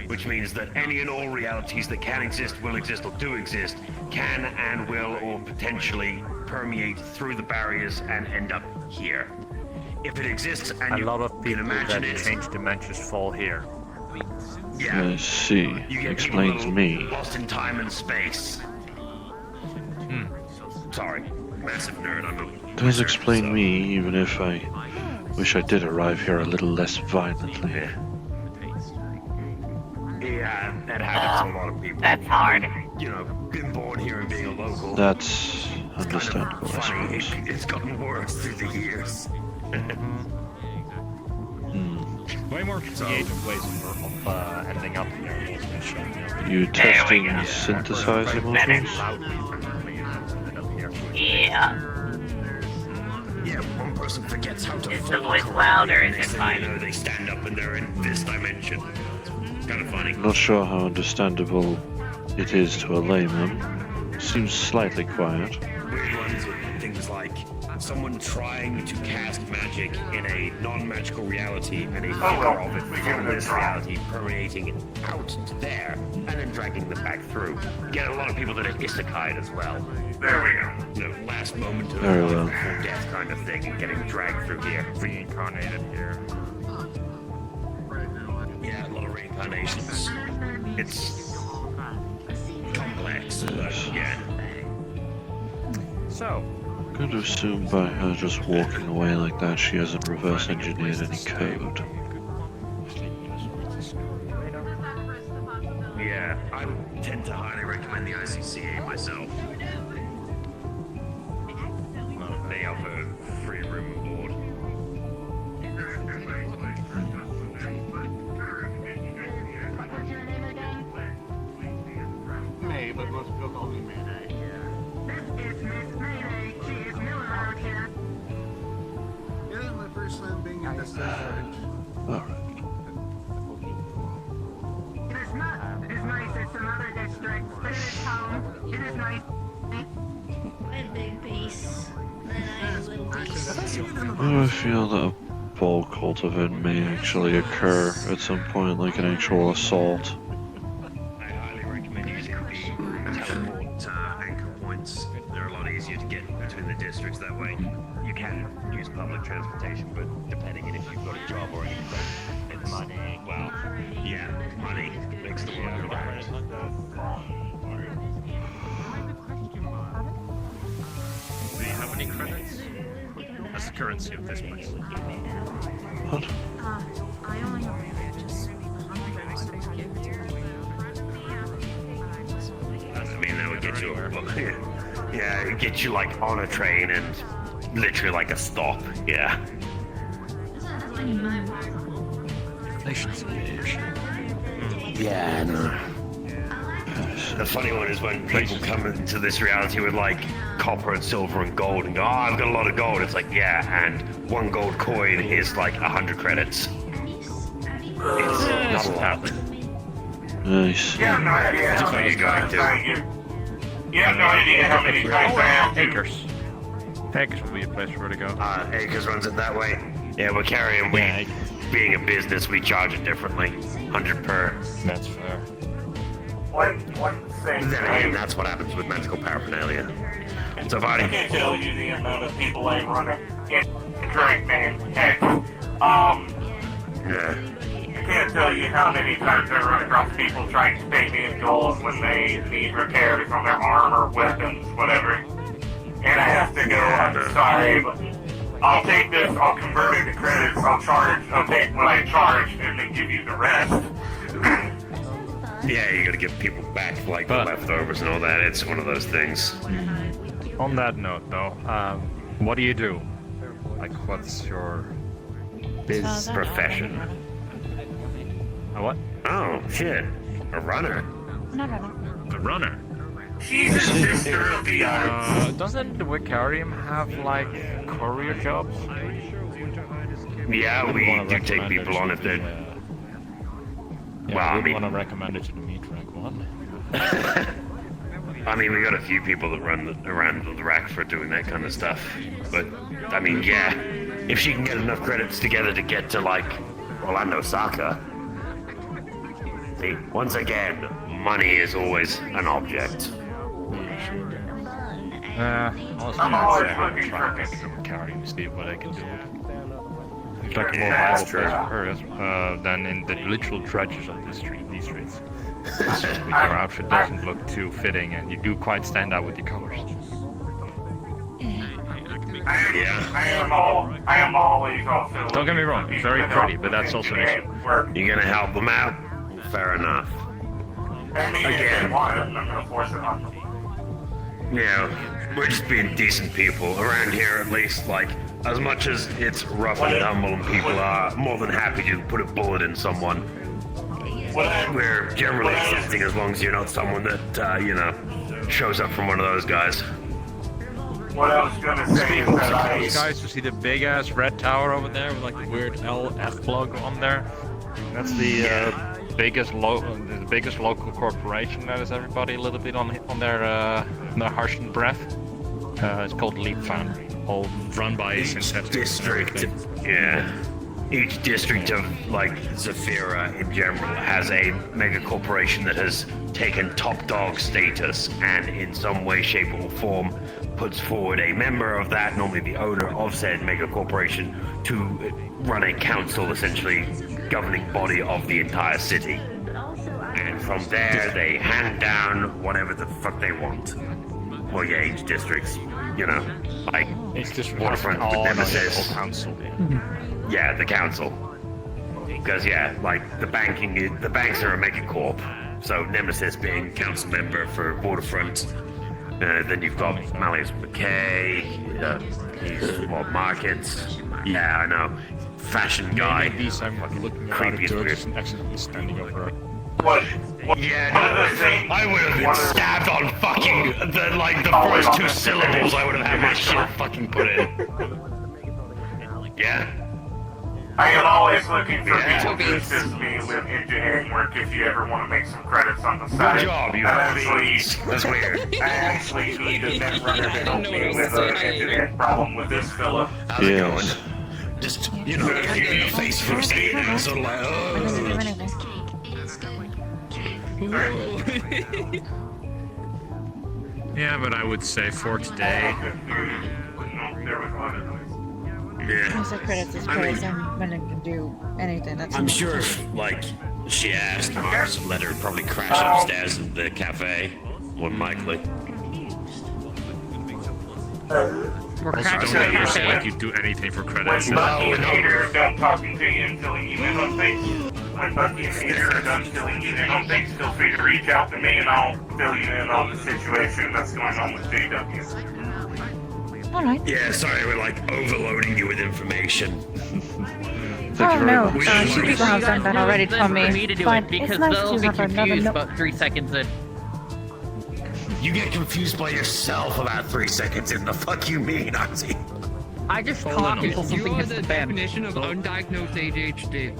Which means that any and all realities that can exist, will exist, or do exist can and will or potentially permeate through the barriers and end up here. If it exists and you can imagine it, change dimensions fall here. Yeah. I see. You get Explains people me. lost in time and space. Sorry, massive nerd. I'm a Does wizard, explain so- me, even if I wish I did arrive here a little less violently. Yeah, that happens to a lot of people. That's hard. You know, being born here and being a local. That's understandable, I Funny, suppose. it's gotten worse through the years. Way more creative ways of ending up here. You testing synthesizer models? Yeah. Yeah, one person forgets how to Is the full voice correct, louder? and Is next it thing you fine? know, they stand up and they're in this dimension. It's kind of funny. Not sure how understandable it is to a layman. Seems slightly quiet. Weird ones are things like someone trying to cast magic in a non-magical reality and a figure of it from this reality permeating it out to there and then dragging them back through. You get a lot of people that are isekai'd as well. There we go. You know, last moment of Very well. death kind of thing and getting dragged through here. Reincarnated here. Yeah, a lot of reincarnations. it's complex, but yeah. So, I'm going to assume by her just walking away like that, she hasn't reverse engineered any code. Yeah, I tend to highly recommend the ICCA myself. They offer free room and board. May, but most people call me Mayday. This is Miss Mayday. She is new around here. Yeah, my first time being in this village. It is not as nice as some other districts, but it is home. It is nice. A big piece. Then I have a little piece. I feel that a bulk cult event may actually occur at some point, like an actual assault. I highly recommend using the teleport anchor points. They're a lot easier to get between the districts that way. You can use public transportation, but depending on if you've got a job or anything, it's money. Well, yeah, money makes the world go round. do you have any credits? That's the currency of this place. What? I only have just I mean, that would get you yeah, it'd get you like on a train and literally like a stop, yeah. Yeah, I know. The funny one is when people come into this reality with like copper and silver and gold and go, oh, I've got a lot of gold. It's like, yeah, and one gold coin is like 100 credits. It's not a lot. Nice. You have no idea That's how what many you're going times to. you have no idea how many times I have to. Acres. Acres would be a place for her to go. Acres runs it that way. Yeah, we're carrying, being a business, we charge it differently. 100 per. That's fair. One thing. Then again, that's what happens with magical paraphernalia. So, I buddy. can't tell you the amount of people I run it. Drake, man. Heck, Yeah. I can't tell you how many times I run across people trying to pay me in gold when they need repairs on their armor, weapons, whatever. And I have to go, I'm sorry, but I'll take this, I'll convert it to credits, I'll take what I charge and then give you the rest. Yeah, you gotta give people back, like, the leftovers and all that. It's one of those things. On that note, though, what do you do? Like, what's your profession? A what? Oh, shit. A runner. A runner. She's a sister of the arts. Doesn't the Vicarium have, like, courier jobs? Yeah, we do take people on if they're... Yeah, well, I mean... want to recommend it to the meat rack one. I mean, we got a few people that run around the rack for doing that kind of stuff. But, I mean, yeah. If she can get enough credits together to get to, like, Orlando Saka. See, once again, money is always an object. I'm always looking for Vicarium to see what I can do. It's like a more viable place for her than in the literal dredges of these streets. Your outfit doesn't look too fitting, and you do quite stand out with your colors. I am always also. Don't get me wrong, it's very pretty, but that's also an issue. You gonna help them out? Fair enough. Again. I'm gonna force it on them. Yeah, we're just being decent people around here, at least. Like, as much as it's rough and tumble and people are more than happy to put a bullet in someone, we're generally accepting as long as you're not someone that, you know, shows up from one of those guys. What I was gonna say is that Those guys, you see the big ass red tower over there with like the weird LF logo on there? That's the biggest local corporation that has everybody a little bit on their harsh breath. It's called Leap Foundry, all run by Each district, yeah. Each district of, like, Zafira in general has a mega corporation that has taken top dog status and in some way, shape, or form puts forward a member of that, normally the owner of said mega corporation, to run a council, essentially governing body of the entire city. But also, And from there, they hand down whatever the fuck they want. Well, yeah, each district's, you know, like It's just waterfront with Nemesis. council. Yeah, the council. Because yeah, like the banks are a mega corp. So Nemesis being council member for Waterfront. Then you've got Malleus McKay. He's markets. Yeah, I know. Fashion guy. These I'm looking Creepy as weird. and accidentally standing over. Yeah, no, I would have been stabbed on fucking the first two syllables. I would have had my shit fucking put in. Yeah. I am always looking for people to assist me with engineering work if you ever want to make some credits on the side. Good job, you That's weird. I actually need a net runner to help me with an engineering problem with this fella. How's it going? Just, you know, get in the face for a second, sort of like, oh. Yeah, but I would say for today. Yeah. Credits is credits. I'm gonna do anything. That's I'm sure if, like, she asked, Mars would let her probably crash upstairs in the cafe. More than likely. You say like you'd do anything for credits. When Bucky and Peter are done talking to you and filling you in on things, when Bucky and Peter are done filling you in on things, feel free to reach out to me and I'll fill you in on the situation that's going on with JW. Alright. Yeah, sorry, we're like overloading you with information. Oh no, two people have done that already for me. to do But it because it's nice they'll to be have another confused no- about 3 seconds in. You get confused by yourself about 3 seconds in. The fuck you mean, Ozzy? I just talk until something You are hits the the fan. definition of undiagnosed ADHD.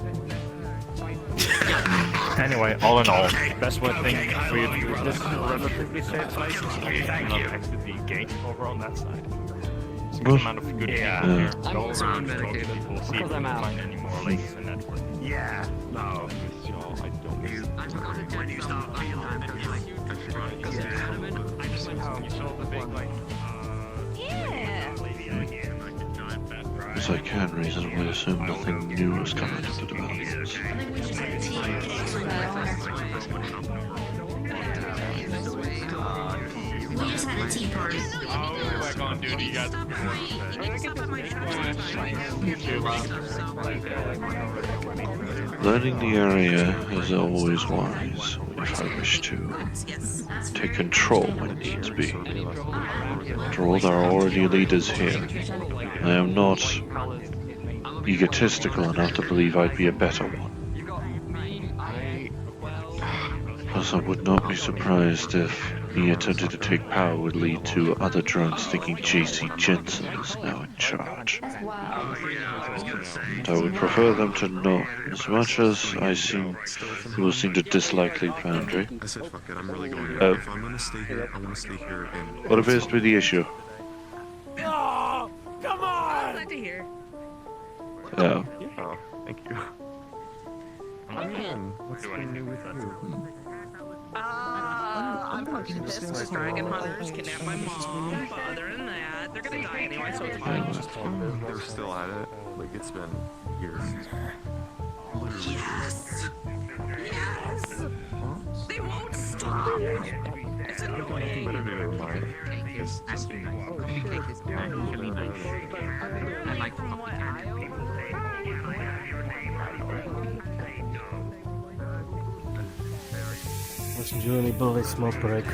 Anyway, all in all, best way thing for you to do this is a relatively safe place. Thank you. Exit the gate over on that side. Well, Amount of good yeah. people here. I'm Go also around, talk to unmedicated, people, see if because you I'm can out. find any more links in network. Yeah, no. You know, I don't. When you start playing time, You saw the big like. As I can reasonably assume nothing new has come into the developments. We just had a tea party. I'll be back on duty, you guys. Learning the area is always wise if I wish to take control when needs be. After all, there are already leaders here. I am not egotistical enough to believe I'd be a better one. Plus, I would not be surprised if me attempting to take power would lead to other drunks thinking J.C. Jensen is now in charge. And I would prefer them to not, as much as people seem to dislike Lee Foundry. I said, fuck it, I'm really going to. If I'm gonna stay here, I'm gonna stay here and. What appears to be the issue? Oh, come on! Glad to hear. Yeah. Oh, thank you. What's new with you? I'm fucking pissed because dragon hunters kidnapped my mom, but other than that, they're gonna die anyway, so it's fine. They're still at it. Like, it's been years. Yes! Yes! They won't stop! It's annoying! Better do it mine. I like from what Let's do any bullet smoke break.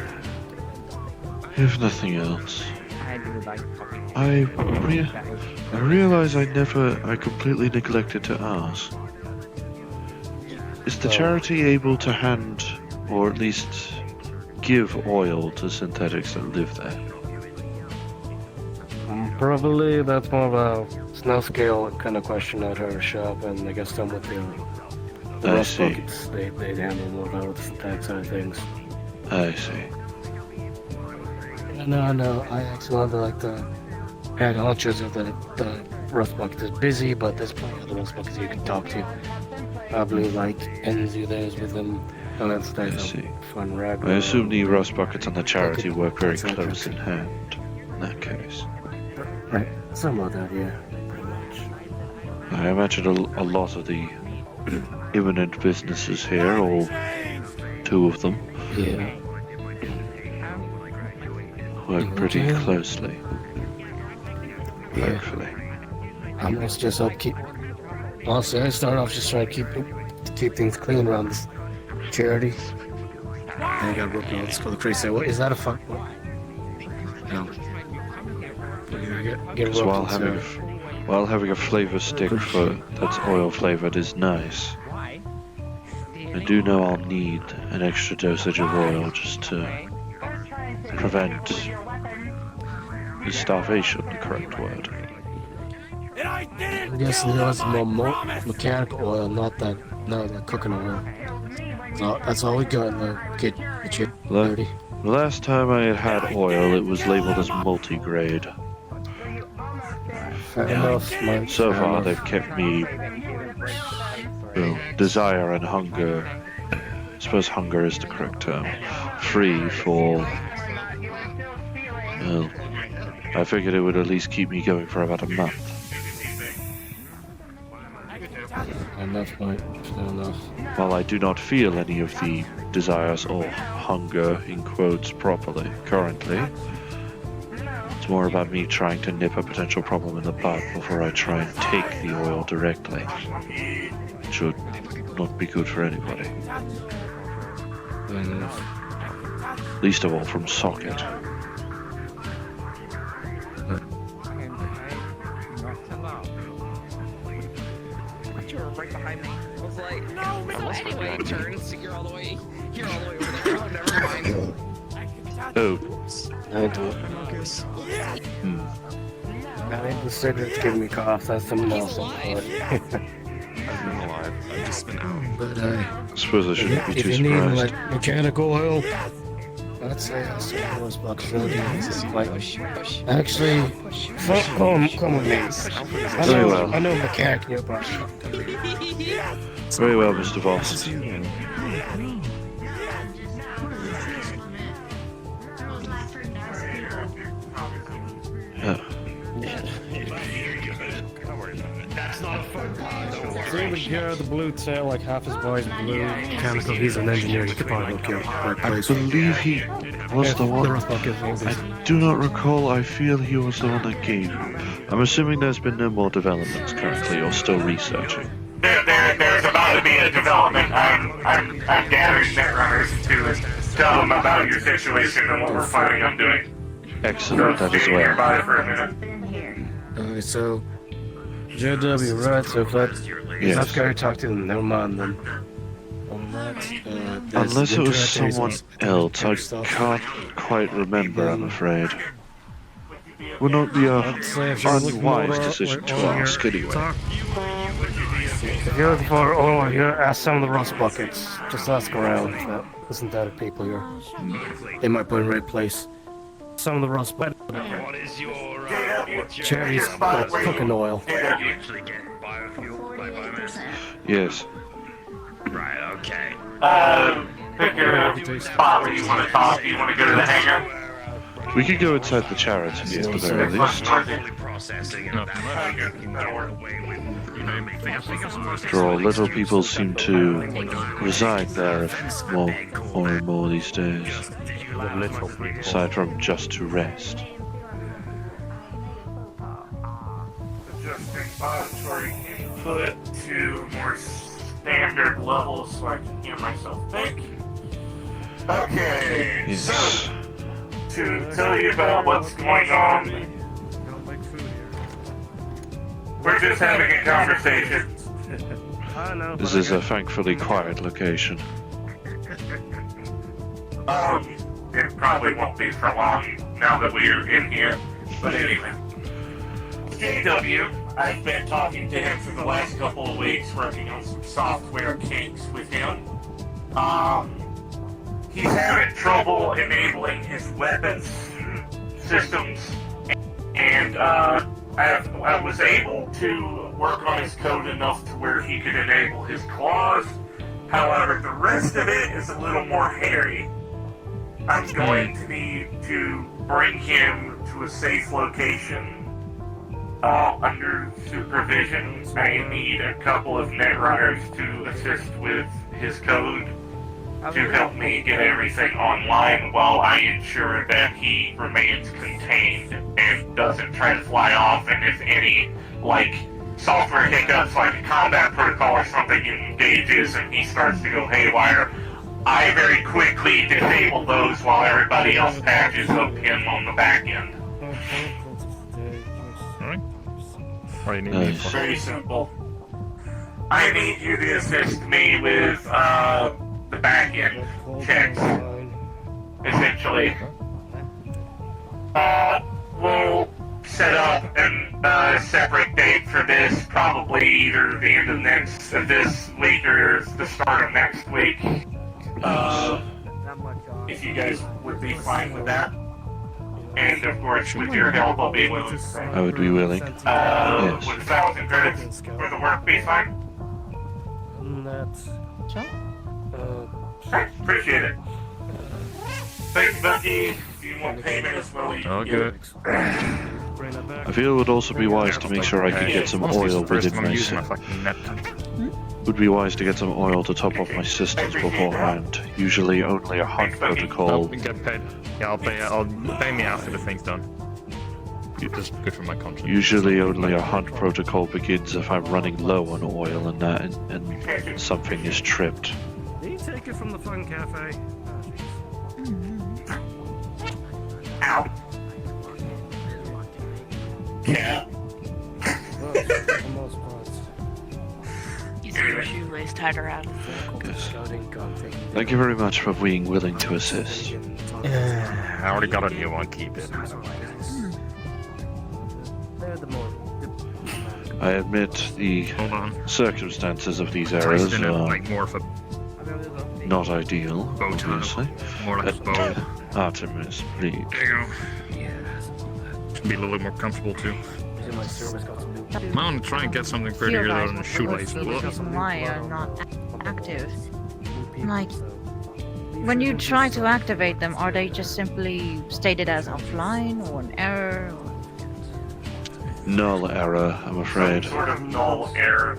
If nothing else, I do like I realize I completely neglected to ask. Is the charity able to hand, or at least give oil to synthetics that live there? Probably that's more of a small scale kind of question at her shop, and I guess done with the I rust see. buckets. They handle more about that side of things. I see. No, I actually wanted like the head honchos of the rust bucket is busy, but there's plenty of the rust buckets you can talk to. Probably like Enzu there's with them, and that's fun rag. I assume the rust buckets and the charity work very close in hand in that case. Right, some of that, yeah, pretty much. I imagine a lot of the imminent businesses here all two of them. Yeah. Work pretty Yeah. closely. Thankfully. I'm gonna just upkeep. Honestly, I start off just trying to keep things clean around this charity. And I got broken out. Let's go to the crazy. What is that a fuck? No. Get Because while having a flavor stick that's oil flavored is nice, I do know I'll need an extra dosage of oil just to prevent, is starvation the correct word? I'm guessing yours is more mechanical oil, not that cooking oil. So that's all we got in the kitchen. The last time I had oil, it was labeled as multi-grade. Fair enough, man. So Fair far, enough. they've kept me, well, desire and hunger, I suppose hunger is the correct term, free for, well, I figured it would at least keep me going for about a month. Enough, mate. Fair enough. While I do not feel any of the desires or hunger, in quotes, properly, currently, it's more about me trying to nip a potential problem in the bud before I try and take the oil directly. It should not be good for anybody. Fair enough. Least of all from Socket. You were right behind me. I was like, no, anyway, turns. You're all the way over there. Oh, never mind. Oh. I do. I think the cigarette's giving me cough. That's something else. I've been alive. I've just been out. But I suppose I shouldn't be if too you need surprised. like mechanical oil, I'd say that's those bucks really. Like, actually, come with me. Very well. I know mechanic nearby. Very well, Mr. Voss. See the guy with the blue tail, like half his body's blue. Mechanical, he's an engineer. He could probably look you up. I believe he was the one. I do not recall. I feel he was the one that gave him. I'm assuming there's been no more developments currently, or still researching. There's about to be a development. I'm gathering netrunners to tell them about your situation and what we're planning on doing. Excellent, that is Stay well. nearby for a minute. Alright, so JW, right? So if Yes. that's guy talked to them, never mind then. Unless it was someone else, I can't quite remember, I'm afraid. Would not be a unwise decision to ask anyway. If you're looking for oil here, ask some of the rust buckets. Just ask around. Listen to other people here. They might put in the right place. Some of the rust buckets. Cherries, cooking oil. Yes. Right, okay. Pick your spot where you want to talk. Do you want to go to the hangar? We could go inside the charity at the very least. After all, little people seem to reside there more and more these days. Aside from just to rest. Adjusting auditory input to more standard levels so I can hear myself think. Okay, Yes. so to tell you about what's going on, we're just having a conversation. This is a thankfully quiet location. It probably won't be for long now that we're in here, but anyway. JW, I've been talking to him for the last couple of weeks, working on some software kinks with him. He's having trouble enabling his weapons systems, and I was able to work on his code enough to where he could enable his claws. However, the rest of it is a little more hairy. I'm going to need to bring him to a safe location under supervision. I need a couple of netrunners to assist with his code. to help me get everything online while I ensure that he remains contained and doesn't try to fly off, and if any, like, software hiccups, like a combat protocol or something engages and he starts to go haywire, I very quickly disable those while everybody else patches up him on the back end. Alright. What do you need me for? Very simple. I need you to assist me with the back end checks, essentially. We'll set up a separate date for this, probably either the end of this week or the start of next week. If you guys would be fine with that. And of course, with your help, I'll be willing to. I would be willing. Yes. Would 1,000 credits for the work be fine? Appreciate it. Thanks, Bucky. Do you want payment as well? Oh, good. I feel it would also be wise to make sure I could get some oil within my system. Would be wise to get some oil to top off my systems beforehand. Usually only a hunt protocol. Get paid. Yeah, I'll pay me after the thing's done. Just good for my conscience. Usually only a hunt protocol begins if I'm running low on oil and that, and something is tripped. Did you take it from the Fun Cafe? Ow. Yeah. You threw your shoelace tied around. Yes. Thank you very much for being willing to assist. I already got a new one, keep it. I admit the circumstances of these errors are not ideal, obviously. More like a bow. Artemis, please. There you go. Should be a little more comfortable too. I'm gonna try and get something prettier though than a shoelace. Why are not active? Like, when you try to activate them, are they just simply stated as offline or an error? Null error, I'm afraid. Some sort of null error.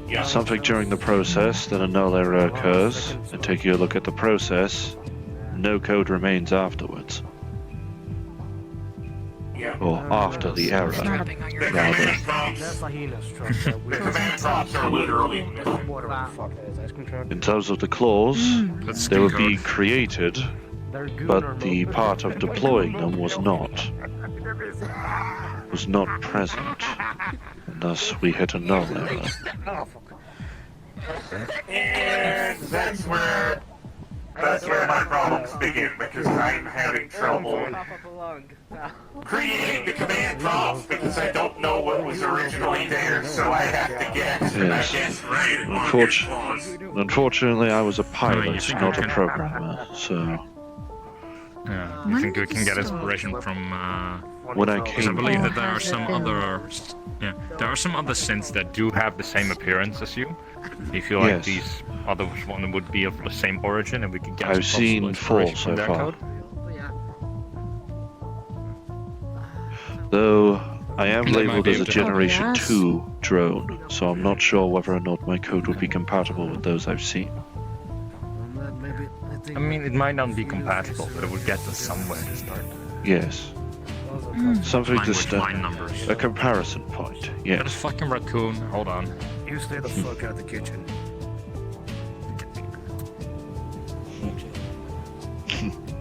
Yeah. Something during the process, then a null error occurs, and take a look at the process, no code remains afterwards. Yeah. Or after the error, rather. The command prompts are literally missing. In terms of the clause, they would be created, but the part of deploying them was not present, and thus we hit a null error. And that's where my problems begin, because I'm having trouble creating the command prompts because I don't know what was originally there, so I have to guess. And I guess right at Unfortunately, I was a pilot, not a programmer, so... Yeah, you think we can get inspiration from... when I because I came believe here, that there are some other... Yeah, there are some other synths that do have the same appearance as you. Do you feel like Yes. these other one would be of the same origin and we could get I've some seen possible 4 inspiration so from their far. code? Though I am They might labeled be as a able to- Generation Oh, yes. 2 drone, so I'm not sure whether or not my code would be compatible with those I've seen. I mean, it might not be compatible, but it would get us somewhere to start. Yes. Something to Language start. line numbers. A comparison point, Got a yes. fucking raccoon. Hold on. You stay the fuck out of the kitchen.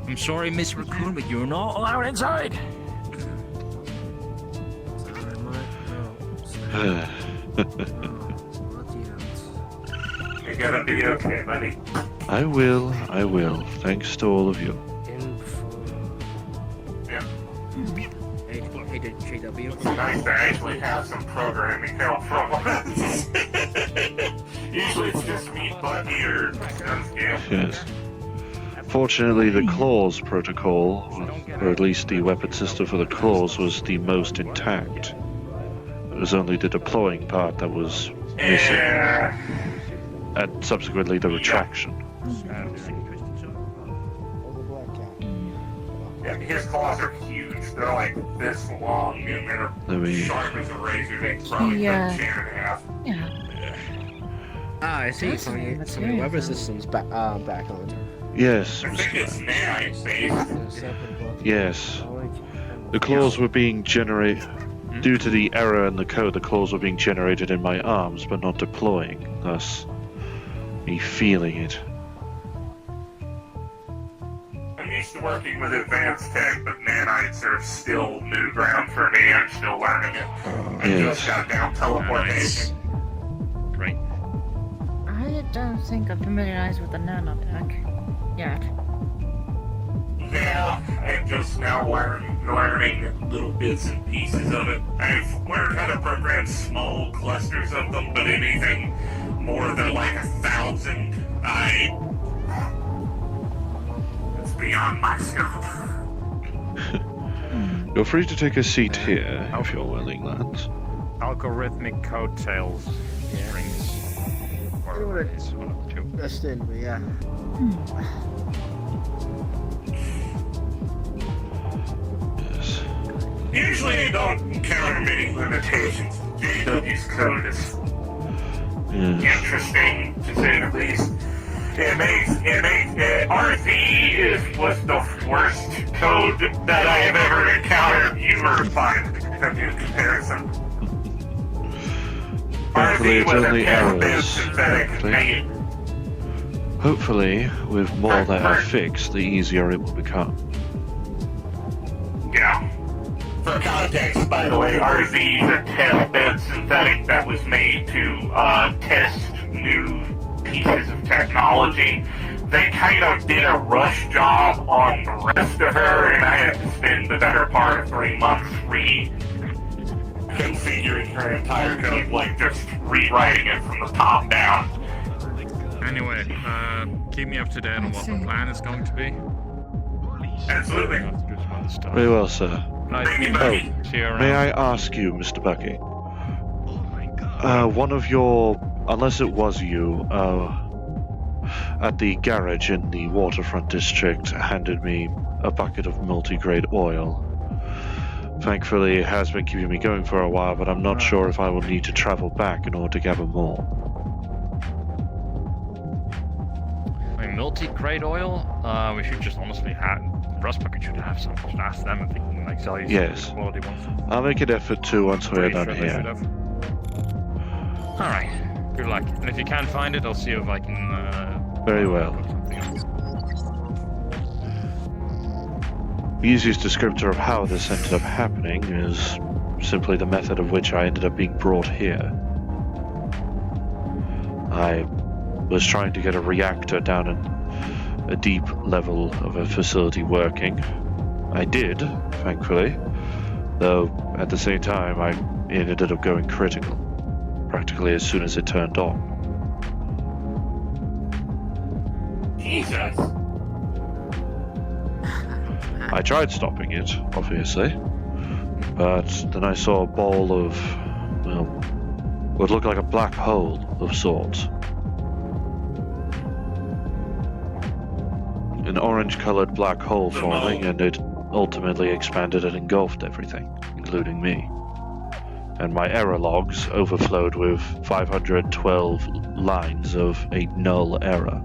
I'm sorry, Miss Raccoon, but you're not allowed inside. You're gonna be okay, buddy. I will. Thanks to all of you. Yeah. Hey, JW. It's nice to actually have some programming help from us. Usually it's just me, Bucky, or Sunscale. Yes. Fortunately, the claws protocol, or at least the weapon system for the claws, was the most intact. It was only the deploying part that was missing, and subsequently the retraction. Yeah, his claws are huge. They're like this long, and they're Let me- sharp as a razor. They probably Yeah. cut a chair in half. Yeah. Ah, I see. That's Some of that's your very weather fun. systems back on. Yes, I think it's nanite based. yes. The claws were being generated due to the error in the code. The claws were being generated in my arms, but not deploying. Thus, me feeling it. I'm used to working with advanced tech, but nanites are still new ground for me. I'm still learning it. I just got down teleportation. Right. I don't think I'm familiarized with the nanotech yet. Yeah, I'm just now learning little bits and pieces of it. I've learned how to program small clusters of them, but anything more than like 1,000, it's beyond my scope. You're free to take a seat here, if you're willing, lads. Algorithmic coattails strings. Or it's one of the two. That's in, but yeah. Usually I don't encounter many limitations. JW's code is interesting, to say the least. RZ was the worst code that I have ever encountered. You were fine in comparison. Thankfully, it's only errors. Synthetic. Hopefully, with more that are fixed, the easier it will become. Yeah. For context, by the way, RZ is a test-bed synthetic that was made to test new pieces of technology. They kind of did a rush job on the rest of her, and I had to spend the better part of 3 months reconfiguring her entire code, like just rewriting it from the top down. Anyway, keep me up to date on what the plan is going to be. Absolutely. Very well, sir. Nice meeting Oh, you. See you around. may I ask you, Mr. Bucky? One of your, unless it was you, at the garage in the waterfront district handed me a bucket of multi-grade oil. Thankfully, it has been keeping me going for a while, but I'm not sure if I will need to travel back in order to gather more. I mean, multi-grade oil? We should just honestly have... Rust Bucket should have some. Just ask them if they can like sell you Yes. some quality ones. I'll make an effort to once we're done Pretty sure they should here. have. Alright, good luck. And if you can't find it, I'll see if I can... Very well. The easiest descriptor of how this ended up happening is simply the method of which I ended up being brought here. I was trying to get a reactor down in a deep level of a facility working. I did, thankfully, though at the same time it ended up going critical, practically as soon as it turned on. Jesus. I tried stopping it, obviously, but then I saw a ball of, well, what looked like a black hole of sorts. An orange-colored black hole forming, and it ultimately expanded and engulfed everything, including me. And my error logs overflowed with 512 lines of a null error.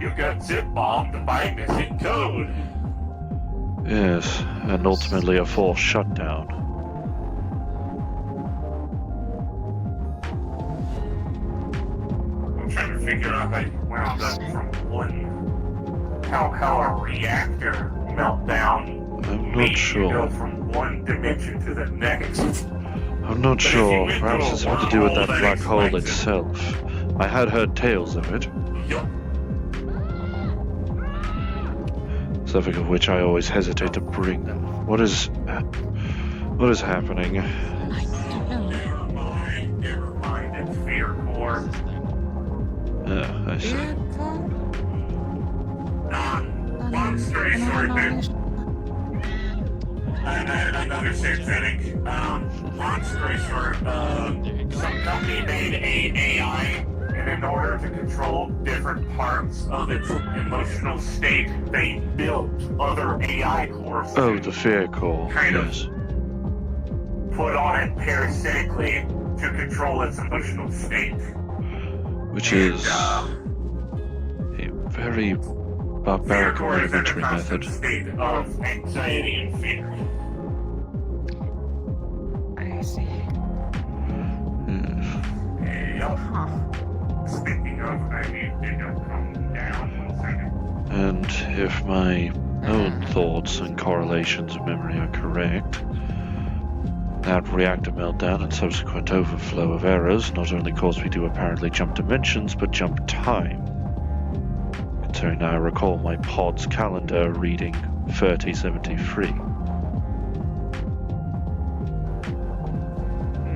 You got zip-bombed by missing code. Yes, and ultimately a forced shutdown. I'm trying to figure out how you wound up from one... How a reactor meltdown I'm not made you sure. go from one dimension to the next. I'm not But if sure. you went Perhaps through it's a something to do with that wormhole, black that hole explains it. itself. I had heard tales of it. Yup. Something of which I always hesitate to bring them. What is happening? Never mind, it's fear core. I see. Long story short, another synthetic. Long story short, some company made a AI, and in order to control different parts of its emotional state, they built other AI cores. Oh, the fear core. Kind of. Yes. put on it parasitically to control its emotional state. Which is a very barbaric rudimentary method. State of anxiety and fear. I see. Yep. Speaking of, I need to come down 1 second. And if my own thoughts and correlations of memory are correct, that reactor meltdown and subsequent overflow of errors not only caused me to apparently jump dimensions, but jump time. Considering I recall my pod's calendar reading 3073.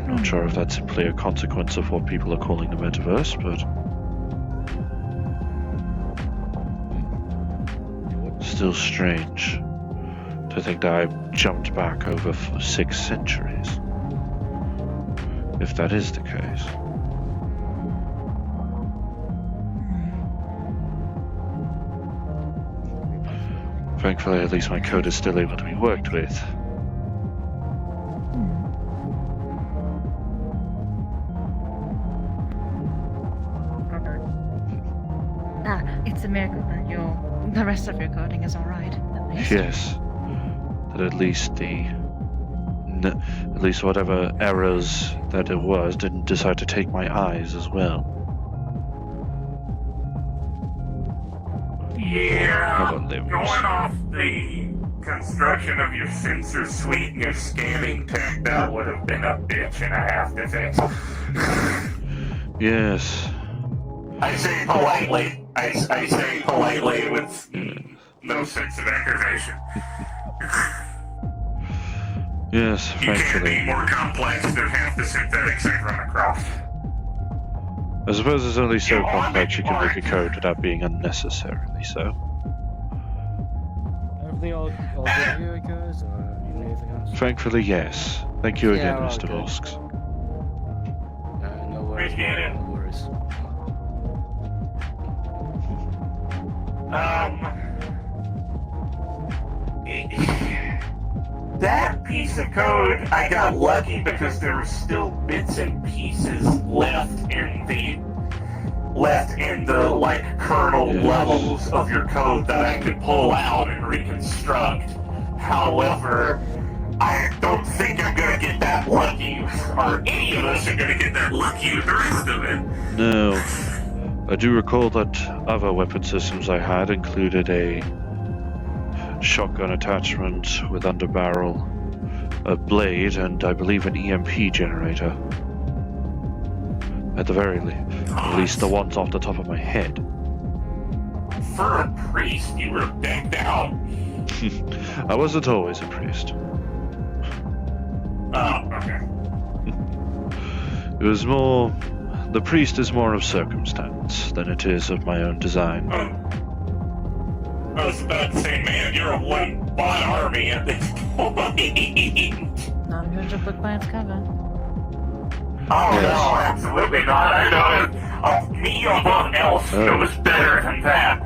Not sure if that's simply a consequence of what people are calling the metaverse, but still strange to think that I jumped back over 6 centuries. If that is the case. Thankfully, at least my code is still able to be worked with. It's a miracle that the rest of your coding is alright. Yes. That at least at least whatever errors that it was didn't decide to take my eyes as well. Yeah, going off the construction of your sensor suite and your scanning tech, that would have been a bitch and a half to fix. Yes. I say politely. I say politely with no sense of aggravation. Yes, You can't thankfully. be more complex than half the synthetics I run across. I suppose it's only so complex you can make a code without being unnecessarily so. Everything all good here, guys, or anything else? Thankfully, yes. Thank you again, Yeah, Mr. okay. Vosks. No worries. Appreciate it. No worries. That piece of code, I got lucky because there were still bits and pieces left in the like kernel levels of your code that I could pull out and reconstruct. However, I don't think I'm gonna get that lucky, or any of us are gonna get that lucky with the rest of it. No. I do recall that other weapon systems I had included a shotgun attachment with underbarrel, a blade, and I believe an EMP generator. At the very least, the ones off the top of my head. For a priest, you were decked out. I wasn't always a priest. Oh, okay. It was more... The priest is more of circumstance than it is of my own design. I was about to say, man, you're a one-bot army at this point. Not a judge a book by its cover. Oh, no, absolutely not. I know me above else knows better than that.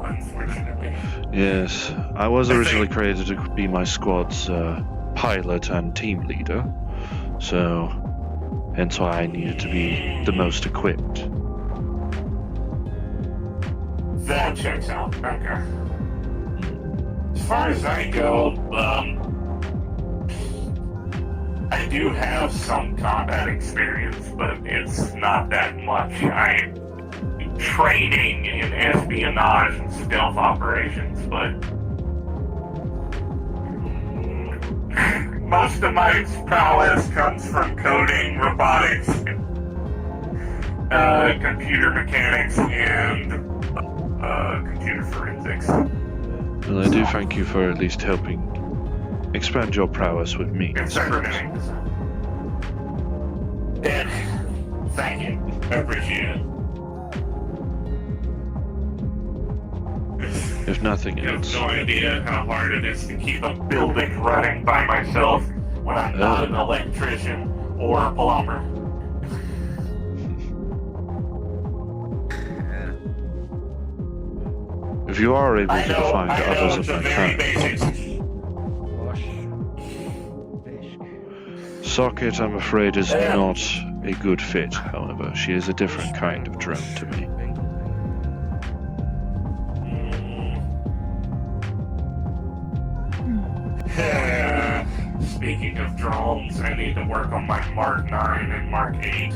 Unfortunately. Yes, I was originally created to be my squad's pilot and team leader, so hence why I needed to be the most equipped. That checks out. Okay. As far as I go, I do have some combat experience, but it's not that much. I'm training in espionage and stealth operations, but most of my prowess comes from coding, robotics, computer mechanics, and computer forensics. Well, I do thank you for at least helping expand your prowess with me. And cybernetics. And thank you. I appreciate it. If nothing You have else. no idea how hard it is to keep a building running by myself when I'm not an electrician or a plumber. If you are able I to know, find I know, others it's of a my very kind, basic. Socket, I'm afraid, is not a good fit, however. She is a different kind of drone to me. Speaking of drones, I need to work on my Mark 9 and Mark 8.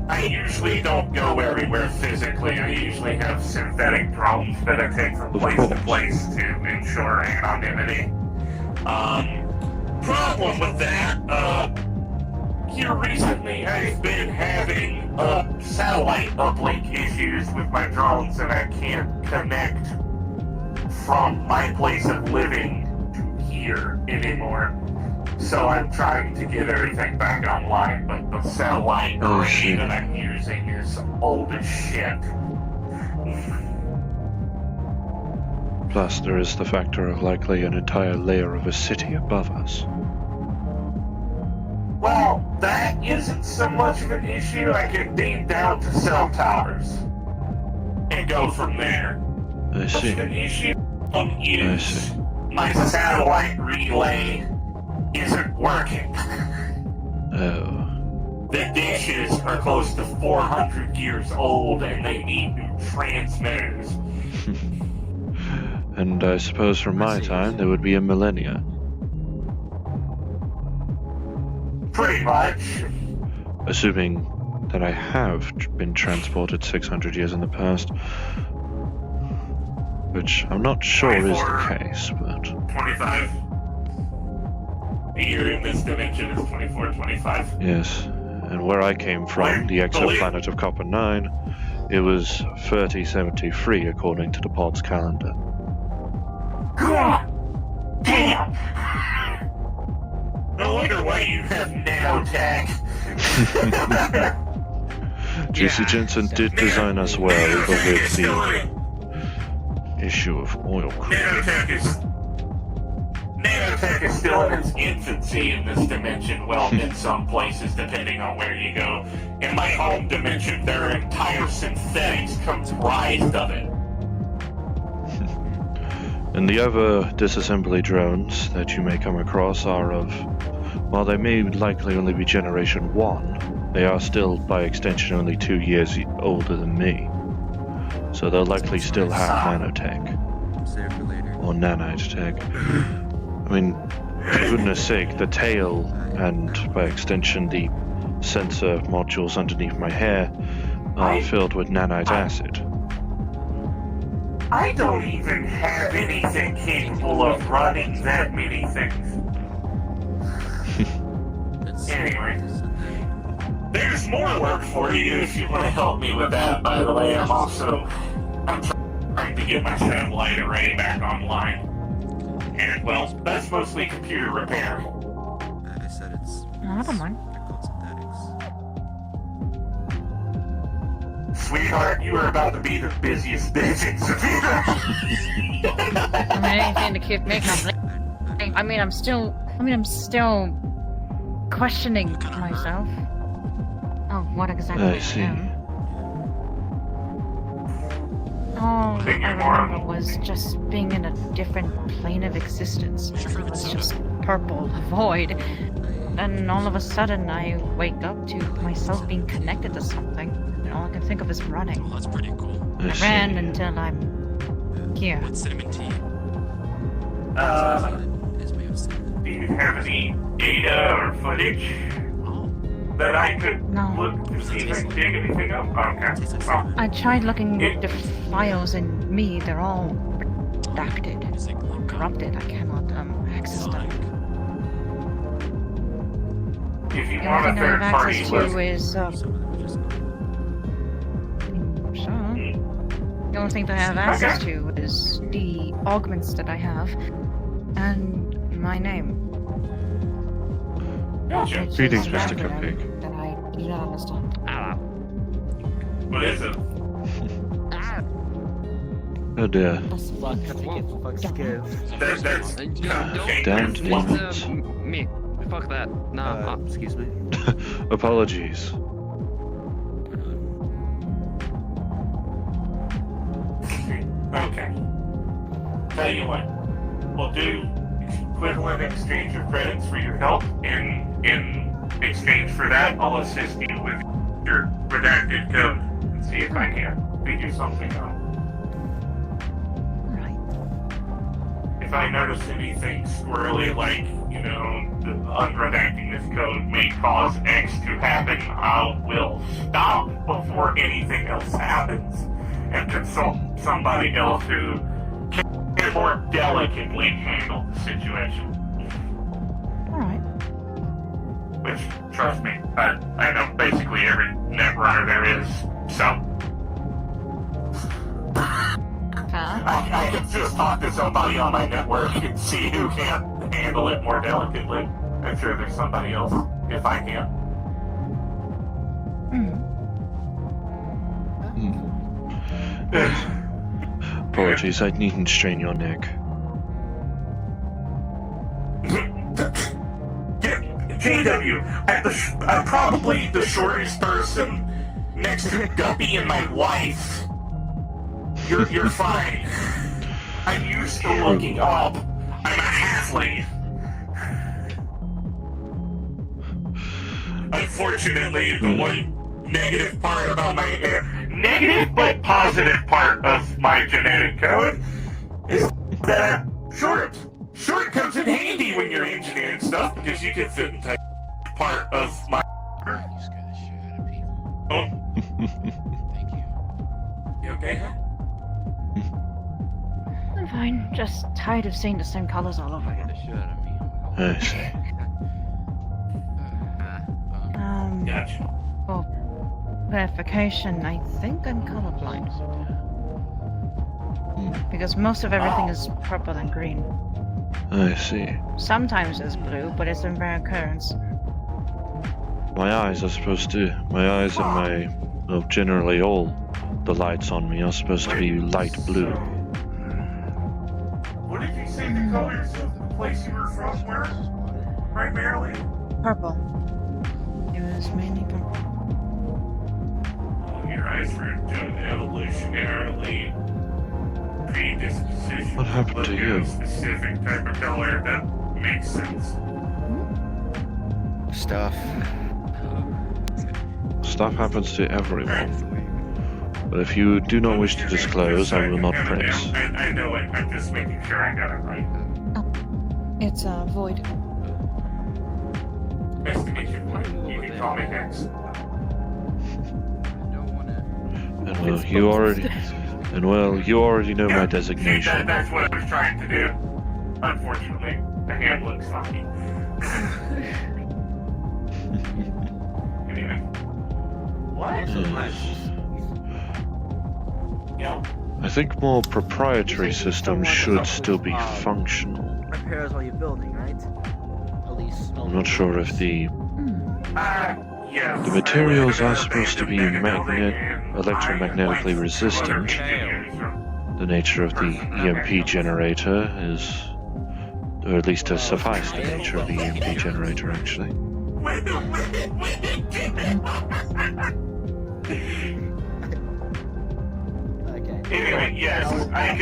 I usually don't go everywhere physically. I usually have synthetic drones that I take from place to place to ensure anonymity. Problem with that, here recently I've been having satellite uplink issues with my drones, and I can't connect from my place of living to here anymore. So I'm trying to get everything back online, but the satellite array that I'm using is old as shit. Plus, there is the factor of likely an entire layer of a city above us. Well, that isn't so much of an issue. I can beam down to cell towers and go from there. I see. An issue is my satellite relay isn't working. Oh. The dishes are close to 400 years old and they need new transmitters. And I suppose from my time, there would be a millennia. Pretty much. Assuming that I have been transported 600 years in the past. Which I'm not sure is the case, but... 25. The year in this dimension is 2425. Yes, and where I came from, the exoplanet of Copper 9, it was 3073 according to the pod's calendar. Damn! No wonder why you have nanotech. JC Jensen did design us well, but with the issue of oil Nanotech is still in its infancy in this dimension, well, in some places, depending on where you go. In my home dimension, there are entire synthetics comprised of it. And the other disassembly drones that you may come across are of, while they may likely only be Generation 1, they are still, by extension, only 2 years older than me. So they'll likely still have nanotech. Or nanite tech. I mean, for goodness sake, the tail, and by extension the sensor modules underneath my hair, are filled with nanite acid. I don't even have anything capable of running that many things. Anyway, there's more work for you if you want to help me with that. By the way, I'm trying to get my satellite array back online. And, well, that's mostly computer repair. I said it's... I don't mind. Sweetheart, you are about to be the busiest bitch in Sevilla. I mean, anything to keep me company. I mean, I'm still questioning myself of what exactly I am. All I remember was just being in a different plane of existence. It was just purple void. Then all of a sudden I wake up to myself being connected to something. And all I can think of is running. Oh, that's pretty cool. I ran until I'm here. Do you have any data or footage that I could look to see if I can dig anything up? Okay. Oh. I tried looking at the files in me, they're all redacted, corrupted. I cannot access them. If you The want only a thing I have third party access list, to is the only thing that I have access to is the augments that I have and my name. Gotcha. Greetings, Mr. Cupcake. That I do not understand. What is it? Oh dear. That's Damned demons. Me. Fuck that. Nah. Excuse me. Okay. Tell you what, we'll do equivalent exchange of credits for your help. In exchange for that, I'll assist you with your redacted code and see if I can figure something out. If I notice anything squirrely, like, the unredacting this code may cause X to happen, I will stop before anything else happens and consult somebody else who can more delicately handle the situation. Alright. Which, trust me, I know basically every netrunner there is, so... I can just talk to somebody on my network and see who can handle it more delicately. I'm sure there's somebody else, if I can. Yes. Apologies, I needn't strain your neck. JW, I'm probably the shortest person next to Guppy and my wife. You're fine. I'm used to looking up. I'm a halfling. Unfortunately, the one negative part about my negative but positive part of my genetic code is that I'm short. Short comes in handy when you're engineering stuff because you can fit into part of my. You okay? I'm fine. Just tired of seeing the same colors all over again. I see. Gotcha. For clarification, I think I'm colorblind. Because most of everything is purple and green. I see. Sometimes it's blue, but it's in rare occurrence. My eyes and my, generally all the lights on me are supposed to be light blue. What did you say the colors of the place you were from were? Primarily? Purple. It was mainly purple. Your eyes were evolutionarily predisposition. What happened to you? A specific type of color. That makes sense. Stuff. Stuff happens to everyone. But if you do not wish to disclose, I will not press. I know it. I'm just making sure I got it right. It's Void. Nice to meet you. You can call me Hex. And you already know my designation. That's what I was trying to do. Unfortunately, the hand looks funky. Anyway. What? Yeah. I think more proprietary systems should still be functional. Repairs while you're building, right? Police. I'm not sure if the Yes. materials are supposed to be electromagnetically resistant. The nature of the EMP generator is, or at least to suffice the nature of the EMP generator, actually. Anyway, yes, I